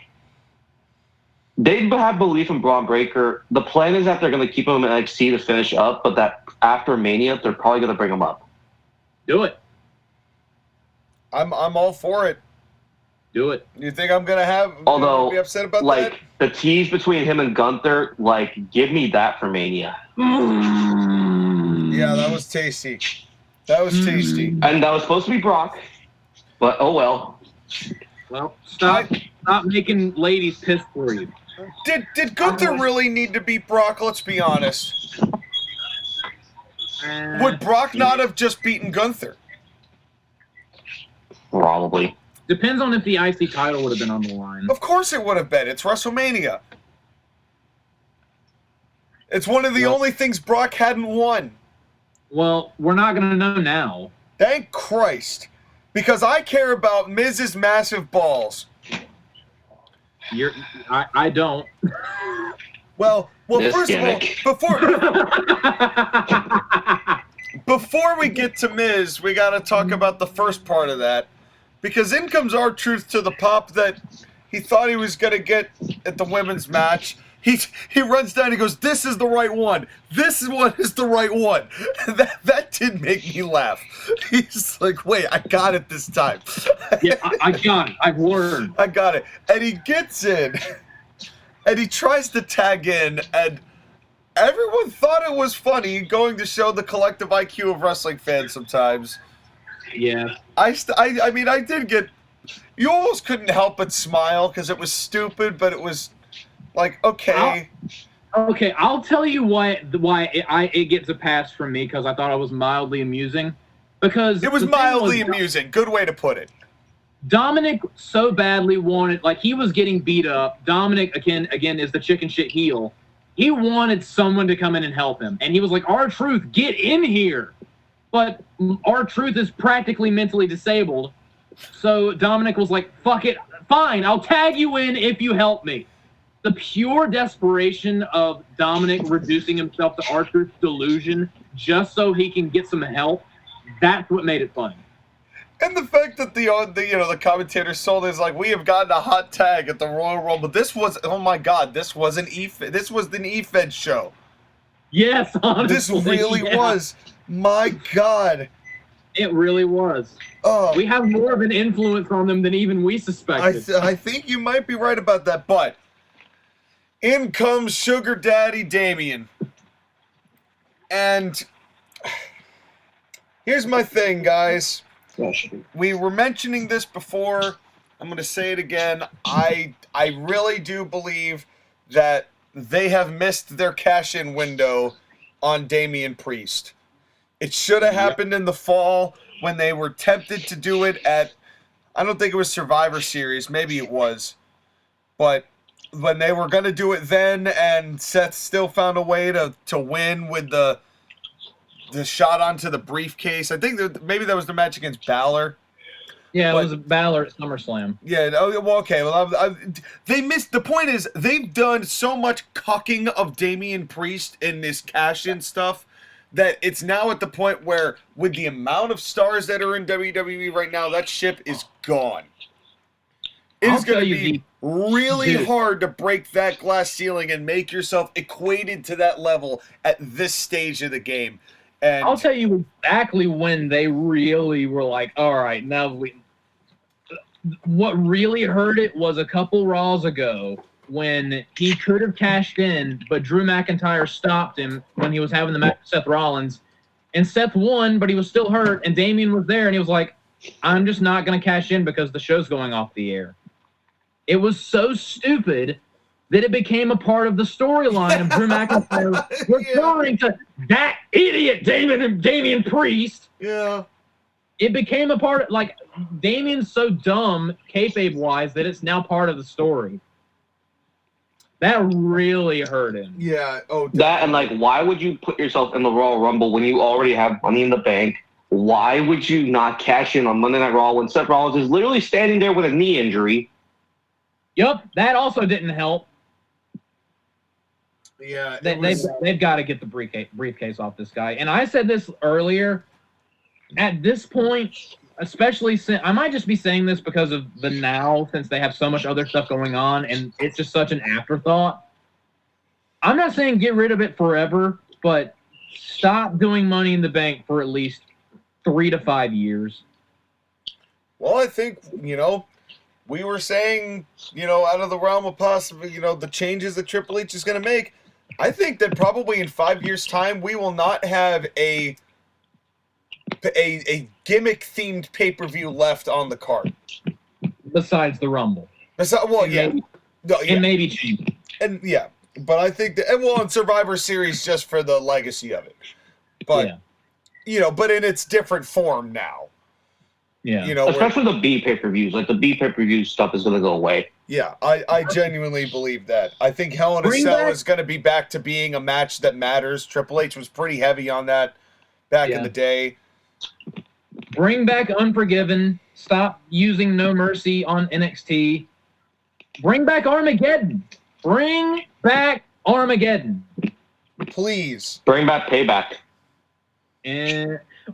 They have belief in Braun Breaker. The plan is that they're going to keep him in NXT to finish up, but that after Mania, they're probably going to bring him up. Do it. I'm all for it. Do it. You think I'm going to be upset about that? The tease between him and Gunther, give me that for Mania. Yeah, that was tasty. That was tasty. And that was supposed to be Brock, but oh well. Well, stop making ladies piss for you. Did Gunther really need to beat Brock? Let's be honest. Would Brock not have just beaten Gunther? Probably. Depends on if the IC title would have been on the line. Of course it would have been. It's WrestleMania. It's one of the only things Brock hadn't won. Well, we're not going to know now. Thank Christ. Because I care about Miz's massive balls. I don't. Well, This first gimmick. of all, before we get to Miz, we got to talk about the first part of that. Because in comes R-Truth to the pop that he thought he was going to get at the women's match. He runs down, he goes, this is the right one. This one is the right one. That did make me laugh. He's like, wait, I got it this time. Yeah, I got it. I've learned. I got it. And he gets in, and he tries to tag in, and everyone thought it was funny, going to show the collective IQ of wrestling fans sometimes. Yeah. I mean, I did get... You almost couldn't help but smile, because it was stupid, but it was... Like, okay. I'll tell you why it gets a pass from me, because I thought it was mildly amusing. Because it was mildly amusing. Good way to put it. Dominic so badly wanted, like, he was getting beat up. Dominic, again, is the chicken shit heel. He wanted someone to come in and help him. And he was like, R-Truth, get in here. But R-Truth is practically mentally disabled. So Dominic was like, fuck it. Fine, I'll tag you in if you help me. The pure desperation of Dominic reducing himself to R-Truth's delusion just so he can get some help, that's what made it funny. And the fact that the commentator sold it is like, we have gotten a hot tag at the Royal Rumble. This was, oh my God, this was an this was an E-Fed show. Yes, honestly. This really was. My God. It really was. Oh. We have more of an influence on them than even we suspected. I think you might be right about that, but in comes Sugar Daddy Damien. And here's my thing, guys. We were mentioning this before. I'm going to say it again. I really do believe that they have missed their cash-in window on Damian Priest. It should have happened in the fall when they were tempted to do it at, I don't think it was Survivor Series. Maybe it was. But when they were going to do it then, and Seth still found a way to win with the shot onto the briefcase. I think maybe that was the match against Brawler. Yeah, it was Brawler at SummerSlam. Yeah, well, okay. Well, they missed. The point is, they've done so much cucking of Damian Priest in this cash-in stuff that it's now at the point where, with the amount of stars that are in WWE right now, that ship is gone. It is going to be really hard to break that glass ceiling and make yourself equated to that level at this stage of the game. And I'll tell you exactly when they really were like, all right, now what really hurt it was a couple Raws ago when he could have cashed in, but Drew McIntyre stopped him when he was having the match with Seth Rollins. And Seth won, but he was still hurt, and Damian was there, and he was like, I'm just not going to cash in because the show's going off the air. It was so stupid that it became a part of the storyline of Drew McIntyre referring to that idiot Damian Priest. Yeah. It became a part of, like, Damian's so dumb, kayfabe-wise, that it's now part of the story. That really hurt him. Yeah. Oh, that, and like, why would you put yourself in the Royal Rumble when you already have Money in the Bank? Why would you not cash in on Monday Night Raw when Seth Rollins is literally standing there with a knee injury? Yep, that also didn't help. Yeah, they've got to get the briefcase off this guy. And I said this earlier. At this point, especially since I might just be saying this because of the now, since they have so much other stuff going on, and it's just such an afterthought. I'm not saying get rid of it forever, but stop doing Money in the Bank for at least 3 to 5 years. Well, I think, we were saying, out of the realm of possible, the changes that Triple H is going to make. I think that probably in 5 years' time, we will not have a gimmick-themed pay-per-view left on the card. Besides the Rumble. Maybe Chamber. And yeah, but I think that, in Survivor Series just for the legacy of it. But, but in its different form now. Yeah. Especially the B pay-per-views. Like, the B pay-per-view stuff is going to go away. Yeah, I genuinely believe that. I think Hell in a Cell is going to be back to being a match that matters. Triple H was pretty heavy on that back in the day. Bring back Unforgiven. Stop using No Mercy on NXT. Bring back Armageddon. Bring back Armageddon. Please. Bring back Payback.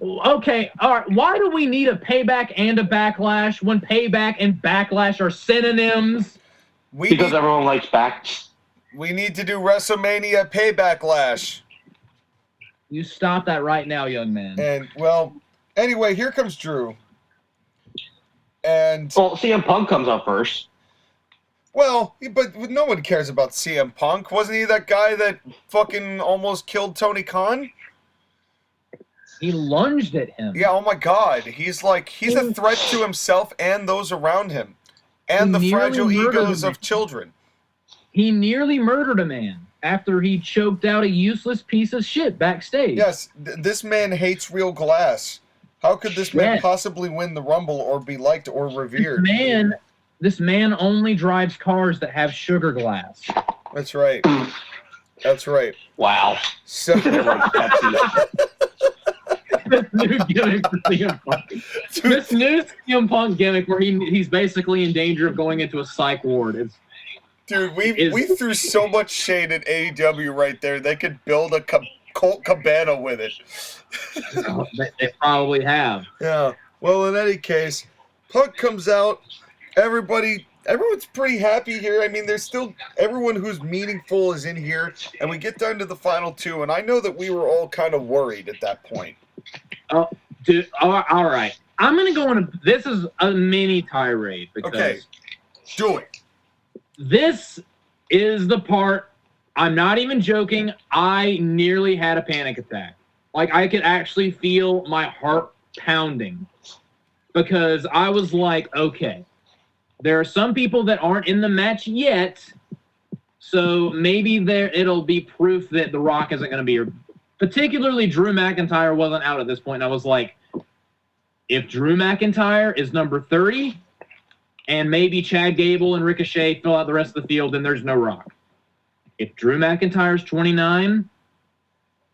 Okay, all right. Why do we need a Payback and a Backlash when Payback and Backlash are synonyms? Because everyone likes backs. We need to do WrestleMania Payback-lash. You stop that right now, young man. And, well, anyway, here comes Drew. And... Well, CM Punk comes up first. Well, but no one cares about CM Punk. Wasn't he that guy that fucking almost killed Tony Khan? He lunged at him. Yeah, oh my God. He's a threat to himself and those around him. And the fragile egos of children. He nearly murdered a man after he choked out a useless piece of shit backstage. Yes, this man hates real glass. How could this man possibly win the Rumble or be liked or revered? This man only drives cars that have sugar glass. That's right. That's right. Wow. So This new gimmick for CM Punk. This new CM Punk gimmick where he's basically in danger of going into a psych ward. Dude, we threw so much shade at AEW right there. They could build a Colt Cabana with it. They probably have. Yeah. Well, in any case, Punk comes out. Everyone's pretty happy here. I mean, there's still everyone who's meaningful is in here, and we get down to the final two, and I know that we were all kind of worried at that point. Oh, dude, all right. I'm gonna go on. This is a mini tirade because okay, do it. This is the part. I'm not even joking. I nearly had a panic attack. Like I could actually feel my heart pounding because I was like, okay. There are some people that aren't in the match yet, so maybe it'll be proof that The Rock isn't going to be here. Particularly Drew McIntyre wasn't out at this point, and I was like, if Drew McIntyre is number 30, and maybe Chad Gable and Ricochet fill out the rest of the field, then there's no Rock. If Drew McIntyre's 29,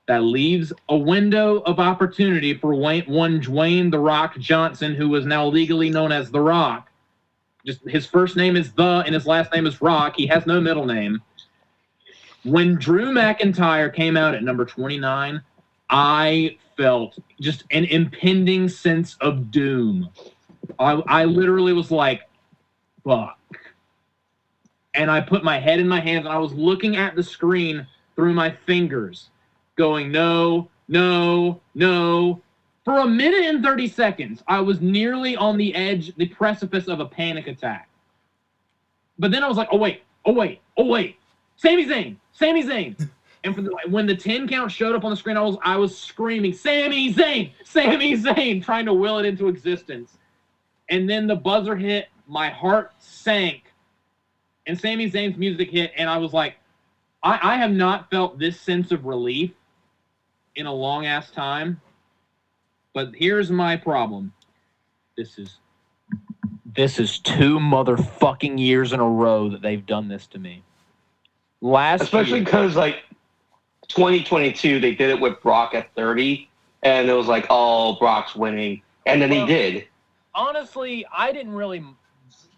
that leaves a window of opportunity for one Dwayne The Rock Johnson, who is now legally known as The Rock. Just his first name is The, and his last name is Rock. He has no middle name. When Drew McIntyre came out at number 29, I felt just an impending sense of doom. I literally was like, fuck. And I put my head in my hands, and I was looking at the screen through my fingers, going, no, no, no. For a minute and 30 seconds, I was nearly on the edge, the precipice of a panic attack. But then I was like, oh, wait. Sami Zayn. And when the 10 count showed up on the screen, I was screaming, Sami Zayn, trying to will it into existence. And then the buzzer hit, my heart sank, and Sami Zayn's music hit, and I was like, I have not felt this sense of relief in a long-ass time. But here's my problem. This is 2 motherfucking years in a row that they've done this to me. Especially because, 2022, they did it with Brock at 30, and it was like, oh, Brock's winning. And then he did. Honestly, I didn't really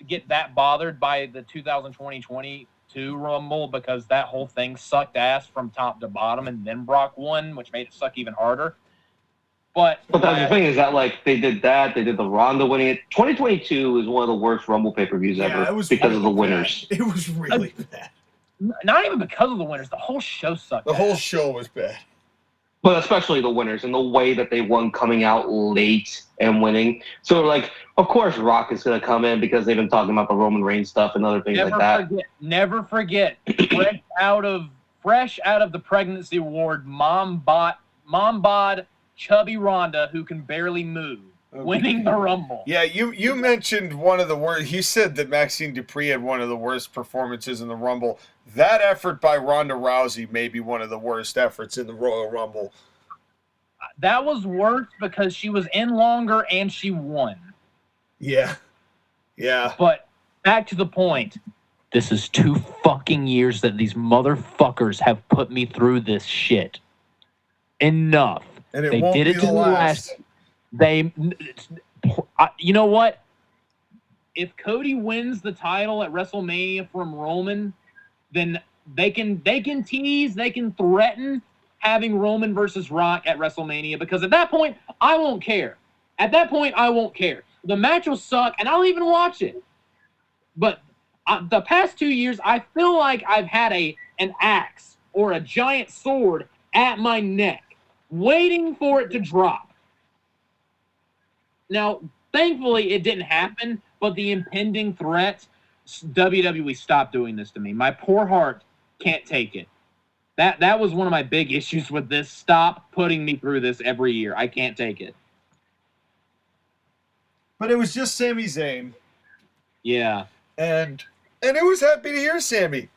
get that bothered by the 2022 Rumble because that whole thing sucked ass from top to bottom, and then Brock won, which made it suck even harder. But that's the thing is that, they did that. They did the Ronda winning it. 2022 is one of the worst Rumble pay-per-views ever because of the winners. It was really bad. Not even because of the winners. The whole show sucked. The whole show was bad. But especially the winners and the way that they won coming out late and winning. So, of course Rock is going to come in because they've been talking about the Roman Reigns stuff and other things like that. Never forget, fresh out of the pregnancy ward, mom bod chubby Ronda who can barely move, winning the Rumble. Yeah, you mentioned one of the worst. You said that Maxine Dupree had one of the worst performances in the Rumble. That effort by Ronda Rousey may be one of the worst efforts in the Royal Rumble. That was worse because she was in longer and she won. Yeah. Yeah. But back to the point. This is 2 fucking years that these motherfuckers have put me through this shit. Enough. And it they won't did be it to the me last. You know what? If Cody wins the title at WrestleMania from Roman, then they can tease, they can threaten having Roman versus Rock at WrestleMania, because at that point, I won't care. At that point, I won't care. The match will suck, and I'll even watch it. But the past 2 years, I feel like I've had an axe or a giant sword at my neck, waiting for it to drop. Now, thankfully, it didn't happen, but the impending threat, WWE, stop doing this to me. My poor heart can't take it. That was one of my big issues with this. Stop putting me through this every year. I can't take it. But it was just Sami Zayn. Yeah. And it was happy to hear Sami.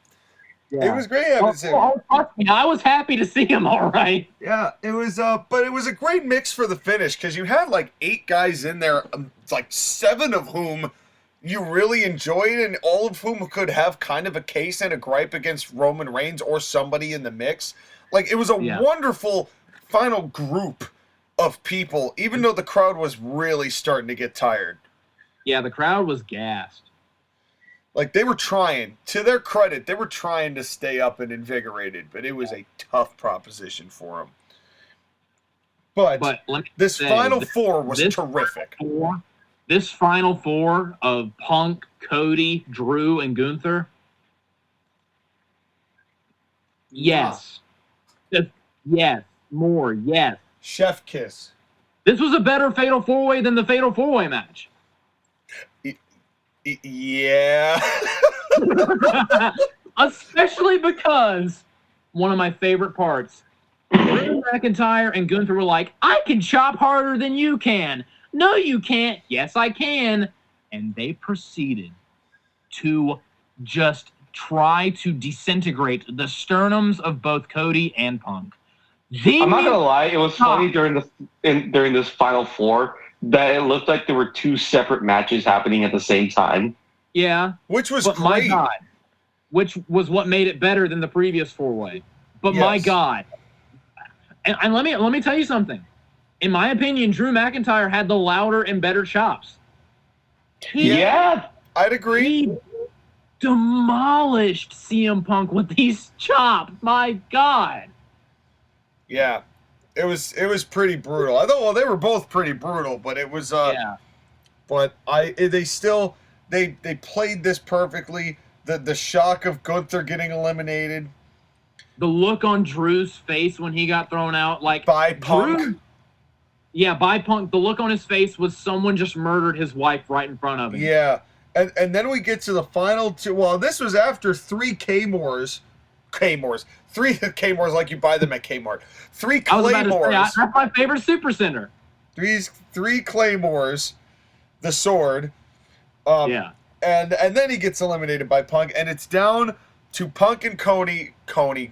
Yeah. It was great having Sami. I was happy to see him, all right. Yeah, it was but it was a great mix for the finish, because you had like 8 guys in there, like 7 of whom you really enjoyed, and all of whom could have kind of a case and a gripe against Roman Reigns or somebody in the mix. Like, it was a wonderful final group of people, even though the crowd was really starting to get tired. Yeah, the crowd was gassed. Like, they were trying, to their credit, they were trying to stay up and invigorated, but it was a tough proposition for them. But this Final Four was terrific. This Final Four of Punk, Cody, Drew, and Gunther, yes. Yes. More, yes. Chef kiss. This was a better Fatal 4-Way than the Fatal 4-Way match. Yeah. Especially because one of my favorite parts, Drew McIntyre and Gunther were like, I can chop harder than you can. No, you can't. Yes, I can. And they proceeded to just try to disintegrate the sternums of both Cody and Punk. I'm not gonna lie, it was funny during this Final Four that it looked like there were 2 separate matches happening at the same time. Yeah. Which was great. My God. Which was what made it better than the previous 4-Way. But my God. And let me tell you something. In my opinion, Drew McIntyre had the louder and better chops. I'd agree. He demolished CM Punk with these chops. My God. Yeah. It was pretty brutal. I thought, well, they were both pretty brutal, but it was but they played this perfectly. The shock of Gunther getting eliminated. The look on Drew's face when he got thrown out, like by Punk. Drew, by Punk. The look on his face was someone just murdered his wife right in front of him. Yeah. And then we get to the final 2. Well, this was after 3 Claymores. 3 Claymores like you buy them at Kmart. 3 Claymores. That's my favorite Super Center. 3 Claymores. The sword. And then he gets eliminated by Punk, and it's down to Punk and Coney.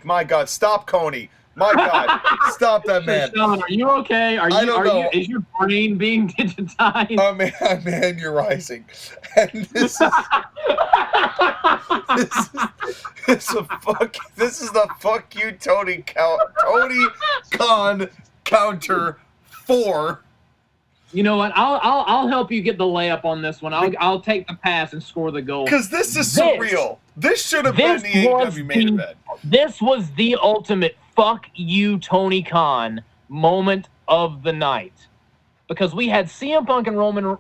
My God, stop Coney. My God, stop that man. Sean, are you okay? I don't know. Is your brain being digitized? Oh man, aneurysing. And this is the fuck you Tony Khan counter 4. You know what? I'll help you get the layup on this one. I'll take the pass and score the goal. Because this is surreal. This should have been the AEW main event. This was the ultimate fuck you Tony Khan moment of the night. Because we had CM Punk and Roman.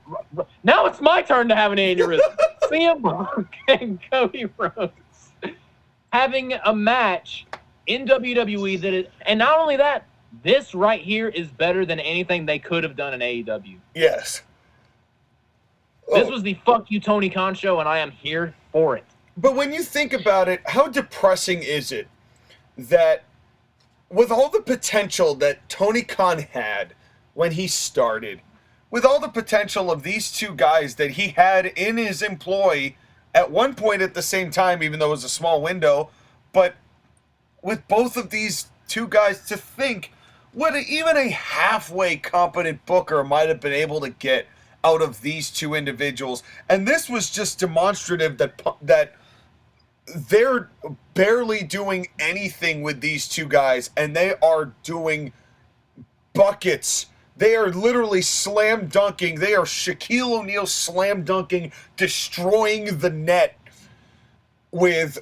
Now it's my turn to have an aneurysm. CM Punk and Cody Rhodes having a match in WWE and not only that, this right here is better than anything they could have done in AEW. Yes. This was the fuck you Tony Khan show, and I am here for it. But when you think about it, how depressing is it that with all the potential that Tony Khan had when he started, with all the potential of these 2 guys that he had in his employ at one point at the same time, even though it was a small window, but with both of these 2 guys, to think what even a halfway competent booker might have been able to get out of these 2 individuals. And this was just demonstrative that they're barely doing anything with these 2 guys, and they are doing buckets They are literally slam dunking. They are Shaquille O'Neal slam dunking, destroying the net with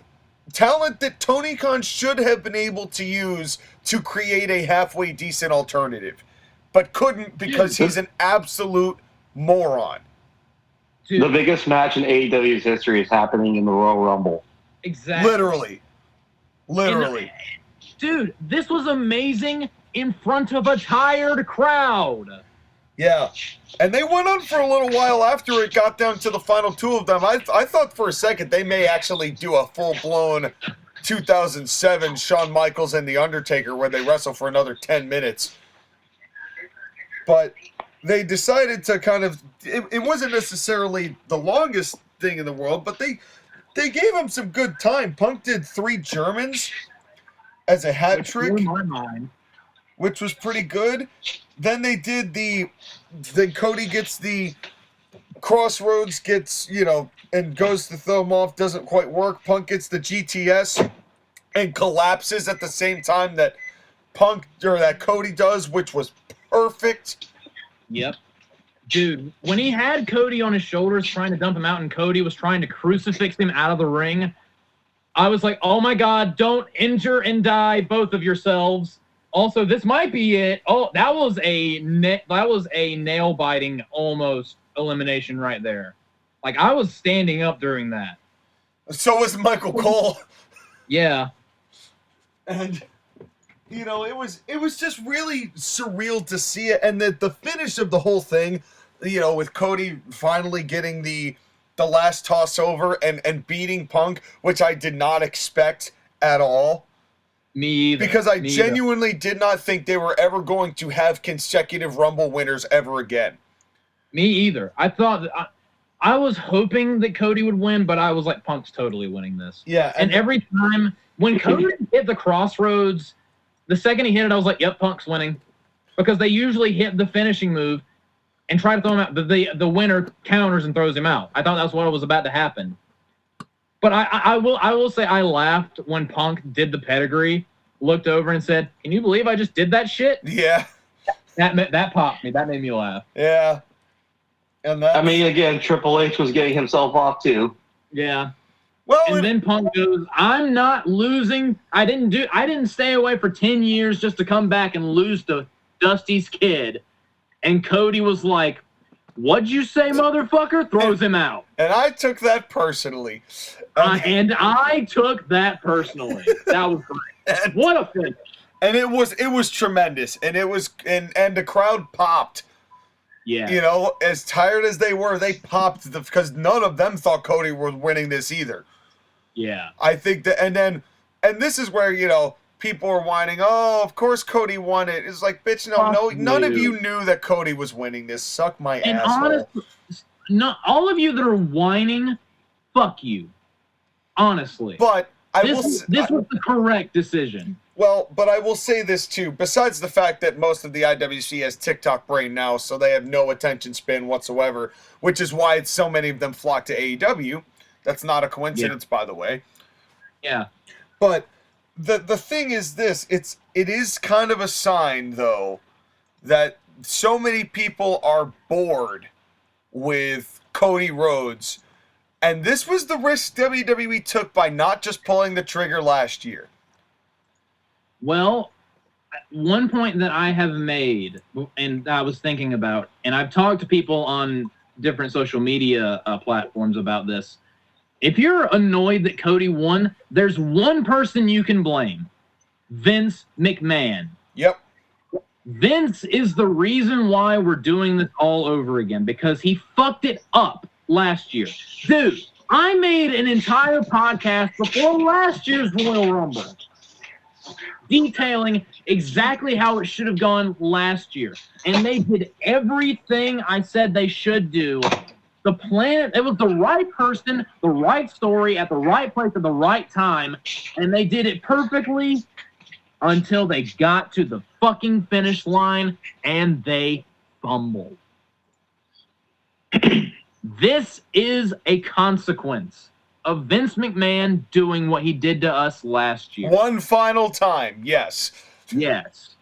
talent that Tony Khan should have been able to use to create a halfway decent alternative, but couldn't because he's an absolute moron. The biggest match in AEW's history is happening in the Royal Rumble. Exactly. Literally. Dude, this was amazing in front of a tired crowd. Yeah. And they went on for a little while after it got down to the final two of them. I thought for a second they may actually do a full-blown 2007 Shawn Michaels and The Undertaker where they wrestle for another 10 minutes. But they decided to kind of... It wasn't necessarily the longest thing in the world, but they gave him some good time. Punk did 3 Germans as a hat trick, which was pretty good. Then they did then Cody gets the Crossroads, and goes to throw him off, doesn't quite work. Punk gets the GTS and collapses at the same time that Cody does, which was perfect. Yep. Dude, when he had Cody on his shoulders trying to dump him out and Cody was trying to crucifix him out of the ring, I was like, oh my God, don't injure and die, both of yourselves. Also, this might be it. Oh, that was a nail-biting almost elimination right there. Like, I was standing up during that. So was Michael Cole. Yeah. And... it was just really surreal to see it, and the finish of the whole thing, with Cody finally getting the last toss over and beating Punk, which I did not expect at all. Me either. Because I genuinely did not think they were ever going to have consecutive Rumble winners ever again. Me either. I thought I was hoping that Cody would win, but I was like, Punk's totally winning this. Yeah. And every time when Cody hit the Crossroads, the second he hit it, I was like, yep, Punk's winning. Because they usually hit the finishing move and try to throw him out. The winner counters and throws him out. I thought that's what was about to happen. But I will say I laughed when Punk did the pedigree, looked over and said, can you believe I just did that shit? Yeah. That popped me. That made me laugh. Yeah. And again, Triple H was getting himself off too. Yeah. Well, and then Punk goes, I'm not losing. I didn't stay away for 10 years just to come back and lose to Dusty's kid. And Cody was like, what'd you say, motherfucker? Throws him out. And I took that personally. And I took that personally. That was great. What a finish. And it was tremendous. And and the crowd popped. Yeah. As tired as they were, they popped because none of them thought Cody was winning this either. Yeah. I think that, and this is where, people are whining, oh, of course Cody won it. It's like, bitch, no, none of you knew that Cody was winning this. Suck my asshole. Honestly, not all of you that are whining, fuck you. Honestly. But this was the correct decision. Well, but I will say this too. Besides the fact that most of the IWC has TikTok brain now, so they have no attention span whatsoever, which is why so many of them flock to AEW. That's not a coincidence, by the way. Yeah. But the thing is this, it is kind of a sign, though, that so many people are bored with Cody Rhodes. And this was the risk WWE took by not just pulling the trigger last year. Well, one point that I have made, and I was thinking about, and I've talked to people on different social media platforms about this. If you're annoyed that Cody won, there's one person you can blame. Vince McMahon. Yep. Vince is the reason why we're doing this all over again, because he fucked it up last year. Dude, I made an entire podcast before last year's Royal Rumble detailing exactly how it should have gone last year. And they did everything I said they should do. The plan, it was the right person, the right story, at the right place at the right time, and they did it perfectly until they got to the fucking finish line and they fumbled. This is a consequence of Vince McMahon doing what he did to us last year. One final time, yes. Yes.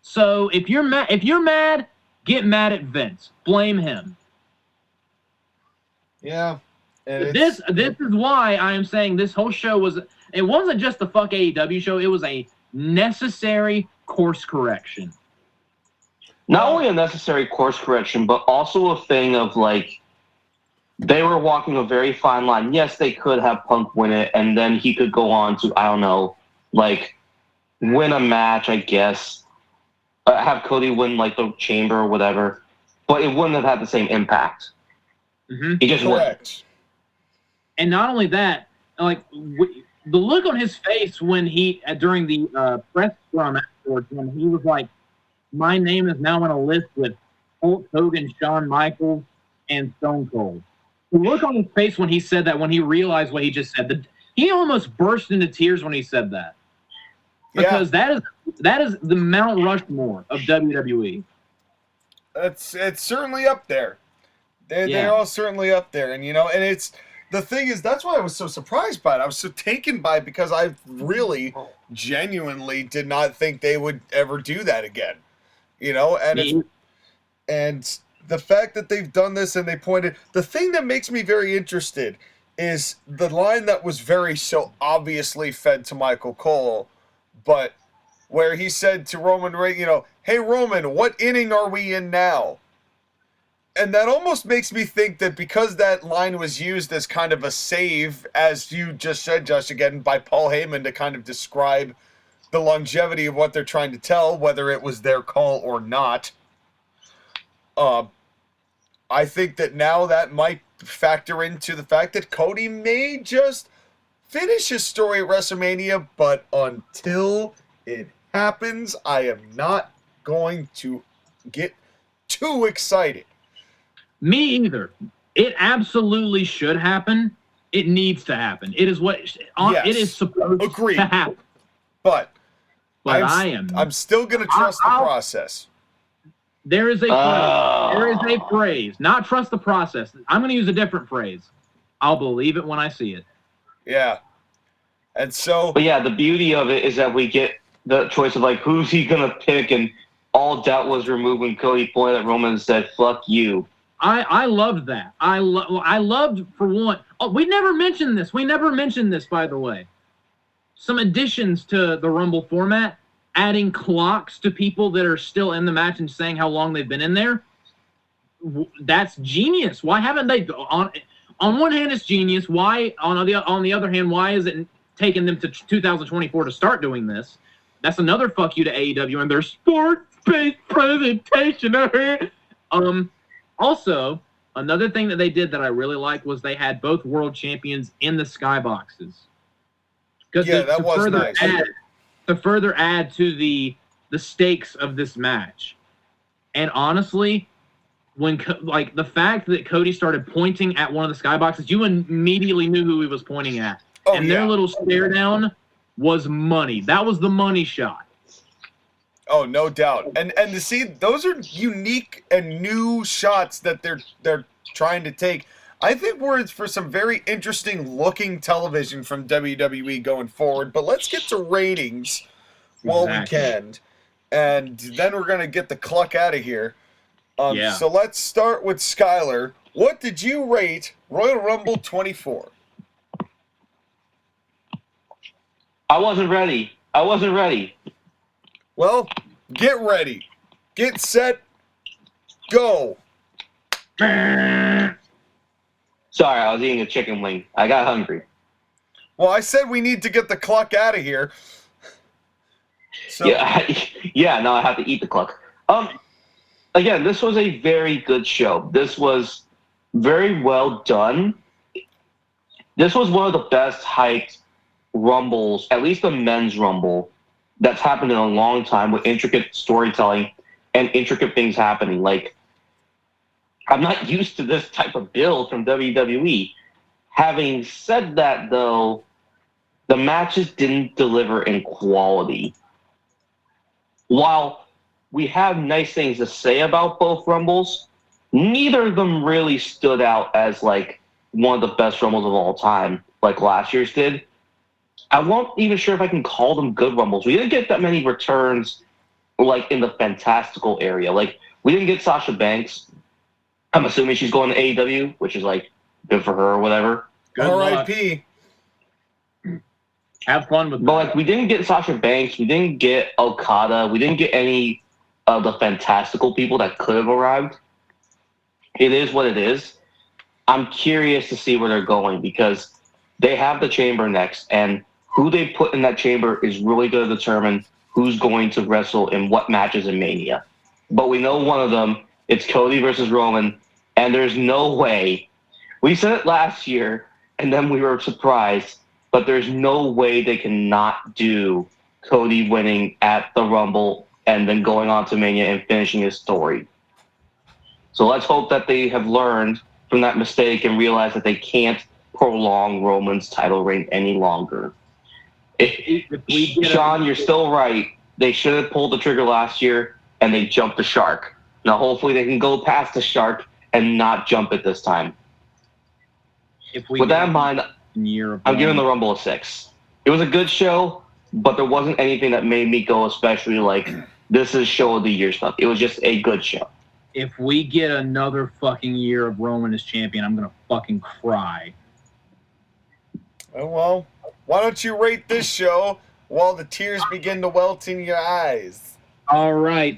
So if you're mad, get mad at Vince. Blame him. Yeah. And This is why I am saying this whole show wasn't just the fuck AEW show, it was a necessary course correction. Not only a necessary course correction, but also a thing of like they were walking a very fine line. Yes, they could have Punk win it, and then he could go on to, I don't know, like win a match, I guess. Have Cody win like the Chamber or whatever, but it wouldn't have had the same impact. Mm-hmm. He just wouldn't. correct. And not only that, like the look on his face when he during the press scrum afterwards, when he was like, "My name is now on a list with Hulk Hogan, Shawn Michaels, and Stone Cold." The look on his face when he said that, when he realized what he just said, he almost burst into tears when he said that. Because that is the Mount Rushmore of WWE. It's certainly up there. They're all certainly up there, and and it's the thing is that's why I was so surprised by it. I was so taken by it because I really genuinely did not think they would ever do that again. And the fact that they've done this and they pointed, the thing that makes me very interested is the line that was very so obviously fed to Michael Cole, but where he said to Roman Reigns, "Hey Roman, what inning are we in now?" And that almost makes me think that because that line was used as kind of a save, as you just said, JoshAgeddon, by Paul Heyman to kind of describe the longevity of what they're trying to tell, whether it was their call or not. I think that now that might factor into the fact that Cody may just finish his story at WrestleMania, but until it happens, I am not going to get too excited. Me either. It absolutely should happen. It needs to happen. It is what it is supposed to happen. But I'm still going to trust the process. There is a phrase. There is a phrase. Not trust the process. I'm going to use a different phrase. I'll believe it when I see it. Yeah. And so... But yeah, the beauty of it is that we get the choice of like, who's he going to pick? And all doubt was removed when Cody pointed at Roman and said, "Fuck you." I loved that. I loved, for one... Oh, we never mentioned this. By the way. Some additions to the Rumble format. Adding clocks to people that are still in the match and saying how long they've been in there. That's genius. Why haven't they? On one hand, it's genius. Why on the other hand, why is it taking them to 2024 to start doing this? That's another fuck you to AEW and their sports-based presentation. Also, another thing that they did that I really liked was they had both world champions in the skyboxes. That was nice. To further add to the stakes of this match. And honestly, when the fact that Cody started pointing at one of the skyboxes, you immediately knew who he was pointing at. Their little stare down was money. That was the money shot. Oh, no doubt. And to see, those are unique and new shots that they're trying to take. I think we're for some very interesting looking television from WWE going forward, but let's get to ratings while we can. And then we're going to get the cluck out of here. So let's start with Skyler. What did you rate Royal Rumble 24? I wasn't ready. Well, get ready. Get set. Go. Sorry, I was eating a chicken wing. I got hungry. Well, I said we need to get the cluck out of here. So. Yeah, now I have to eat the cluck. Again, this was a very good show. This was very well done. This was one of the best hyped Rumbles, at least the men's Rumble, that's happened in a long time with intricate storytelling and intricate things happening. Like, I'm not used to this type of build from WWE. Having said that, though, the matches didn't deliver in quality. While we have nice things to say about both Rumbles, neither of them really stood out as, like, one of the best Rumbles of all time, like last year's did. I won't even sure if I can call them good Rumbles. We didn't get that many returns like in the fantastical area. Like we didn't get Sasha Banks. I'm assuming she's going to AEW, which is like good for her or whatever. Good luck. R.I.P. Have fun with But that. like we didn't get Sasha Banks, we didn't get Okada, we didn't get any of the fantastical people that could have arrived. It is what it is. I'm curious to see where they're going because they have the chamber next, and who they put in that chamber is really going to determine who's going to wrestle in what matches in Mania. But we know one of them, it's Cody versus Roman, and there's no way. We said it last year, and then we were surprised, but there's no way they cannot do Cody winning at the Rumble and then going on to Mania and finishing his story. So let's hope that they have learned from that mistake and realize that they can't prolong Roman's title reign any longer. Sean, you're still right. They should have pulled the trigger last year, and they jumped the shark. Now, hopefully they can go past the shark and not jump it this time. With that in mind, I'm giving the Rumble a 6. It was a good show, but there wasn't anything that made me go especially like, this is show of the year stuff. It was just a good show. If we get another fucking year of Roman as champion, I'm gonna fucking cry. Oh, well, why don't you rate this show while the tears begin to welt in your eyes? All right,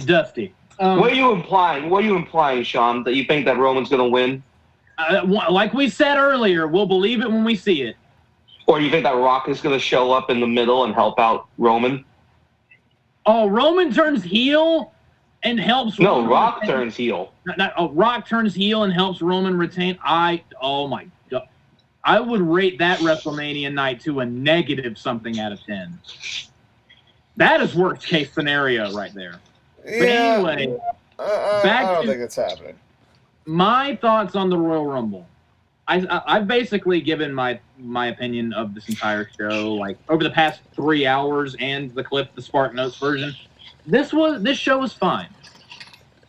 Dusty. What are you implying? What are you implying, Sean? That you think that Roman's going to win? Like we said earlier, we'll believe it when we see it. Or you think that Rock is going to show up in the middle and help out Roman? Oh, Roman turns heel and helps. No, Roman Rock retain. turns heel. Rock turns heel and helps Roman retain. Oh my god, I would rate that WrestleMania night to a negative something out of 10. That is worst case scenario right there. Yeah, But anyway, I don't think it's happening. my thoughts on the Royal Rumble. I've basically given my opinion of this entire show, like over the past 3 hours, and the Spark Notes version. This show was fine.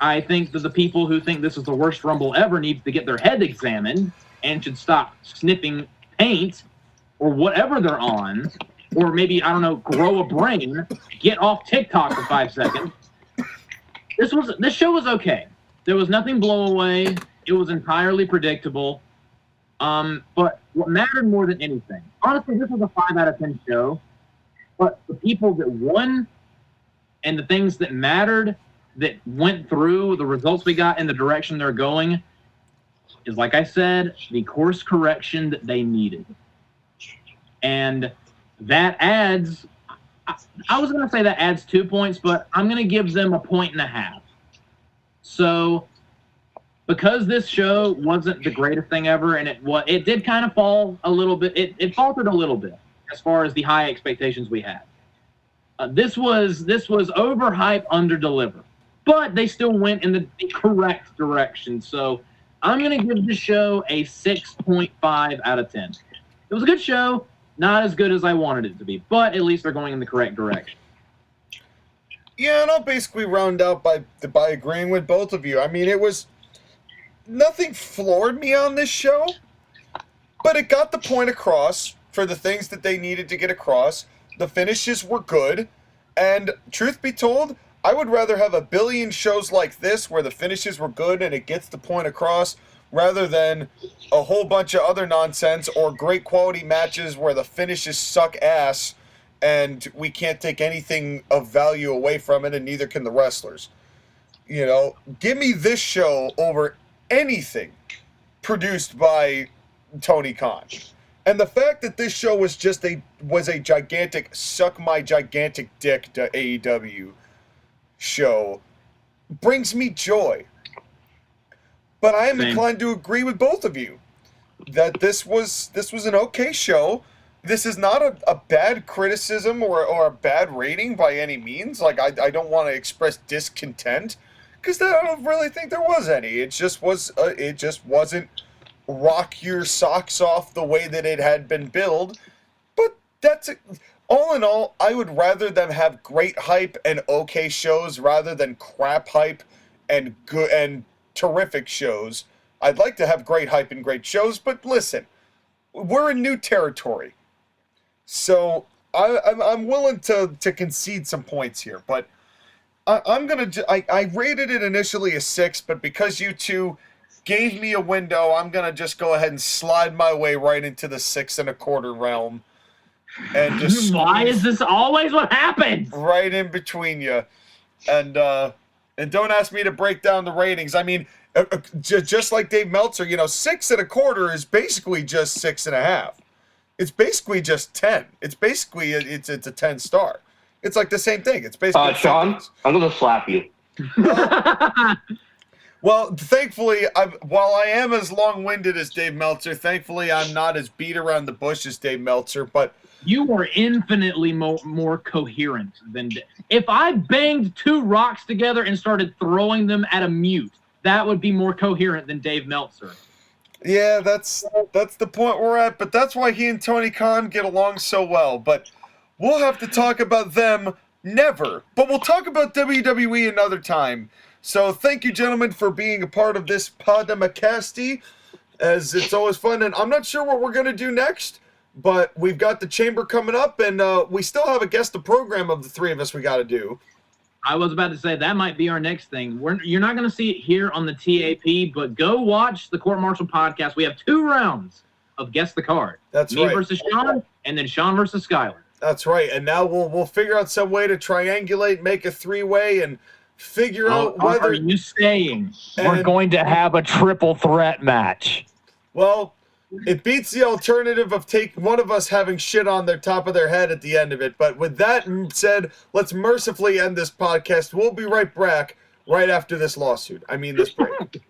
I think that the people who think this is the worst Rumble ever need to get their head examined and should stop sniffing paint or whatever they're on, or maybe, I don't know, grow a brain, get off TikTok for 5 seconds. This show was okay. There was nothing blow away. It was entirely predictable. But what mattered more than anything, honestly, this was a 5 out of 10 show, but the people that won and the things that mattered, that went through, the results we got and the direction they're going, is, like I said, the course correction that they needed. And that adds, I was going to say that adds 2 points, but I'm going to give them 1.5 points. So, because this show wasn't the greatest thing ever, and it did kind of fall a little bit, it faltered a little bit as far as the high expectations we had. This was overhype, under-deliver. But they still went in the correct direction. So I'm going to give this show a 6.5 out of 10. It was a good show, not as good as I wanted it to be, but at least they're going in the correct direction. Yeah, and I'll basically round out by agreeing with both of you. I mean, nothing floored me on this show, but it got the point across for the things that they needed to get across. The finishes were good, and truth be told, I would rather have a billion shows like this where the finishes were good and it gets the point across rather than a whole bunch of other nonsense or great quality matches where the finishes suck ass and we can't take anything of value away from it, and neither can the wrestlers. You know, give me this show over anything produced by Tony Khan. And the fact that this show was a gigantic suck my gigantic dick to AEW show brings me joy. But I am inclined to agree with both of you that this was an okay show. This is not a bad criticism or a bad rating by any means. Like, I don't want to express discontent because I don't really think there was any. It just wasn't rock your socks off the way that it had been billed. But that's it. All in all, I would rather them have great hype and okay shows rather than crap hype and good and terrific shows. I'd like to have great hype and great shows, but listen, we're in new territory. So I'm willing to concede some points here, but I'm gonna. I rated it initially a 6, but because you two gave me a window, I'm gonna just go ahead and slide my way right into the 6.25 realm, and just Why is this always what happens? right in between you, and don't ask me to break down the ratings. I mean, just like Dave Meltzer, 6.25 is basically just 6.5. It's basically just 10. It's basically it's a 10 star. It's like the same thing. It's basically Sean, I'm gonna slap you. Well, thankfully, while I am as long-winded as Dave Meltzer, thankfully I'm not as beat around the bush as Dave Meltzer. But You were infinitely more coherent than if I banged 2 rocks together and started throwing them at a mute. That would be more coherent than Dave Meltzer. yeah, that's the point we're at. But that's why he and Tony Khan get along so well. But we'll have to talk about them never. But we'll talk about WWE another time. So thank you, gentlemen, for being a part of this Podamacasti, as it's always fun. And I'm not sure what we're going to do next, but we've got the Chamber coming up, and we still have a guest of program of the 3 of us we got to do. I was about to say that might be our next thing. You're not going to see it here on the TAP, but go watch the Court Martial podcast. We have 2 rounds of Guess the Card. That's Me right. versus Sean, and then Sean versus Skyler. That's right. And now we'll figure out some way to triangulate, make a 3-way, and figure out Are whether... you saying? And- We're going to have a triple threat match. Well, it beats the alternative of one of us having shit on their top of their head at the end of it. But with that said, let's mercifully end this podcast. We'll be right back right after this lawsuit. I mean this break.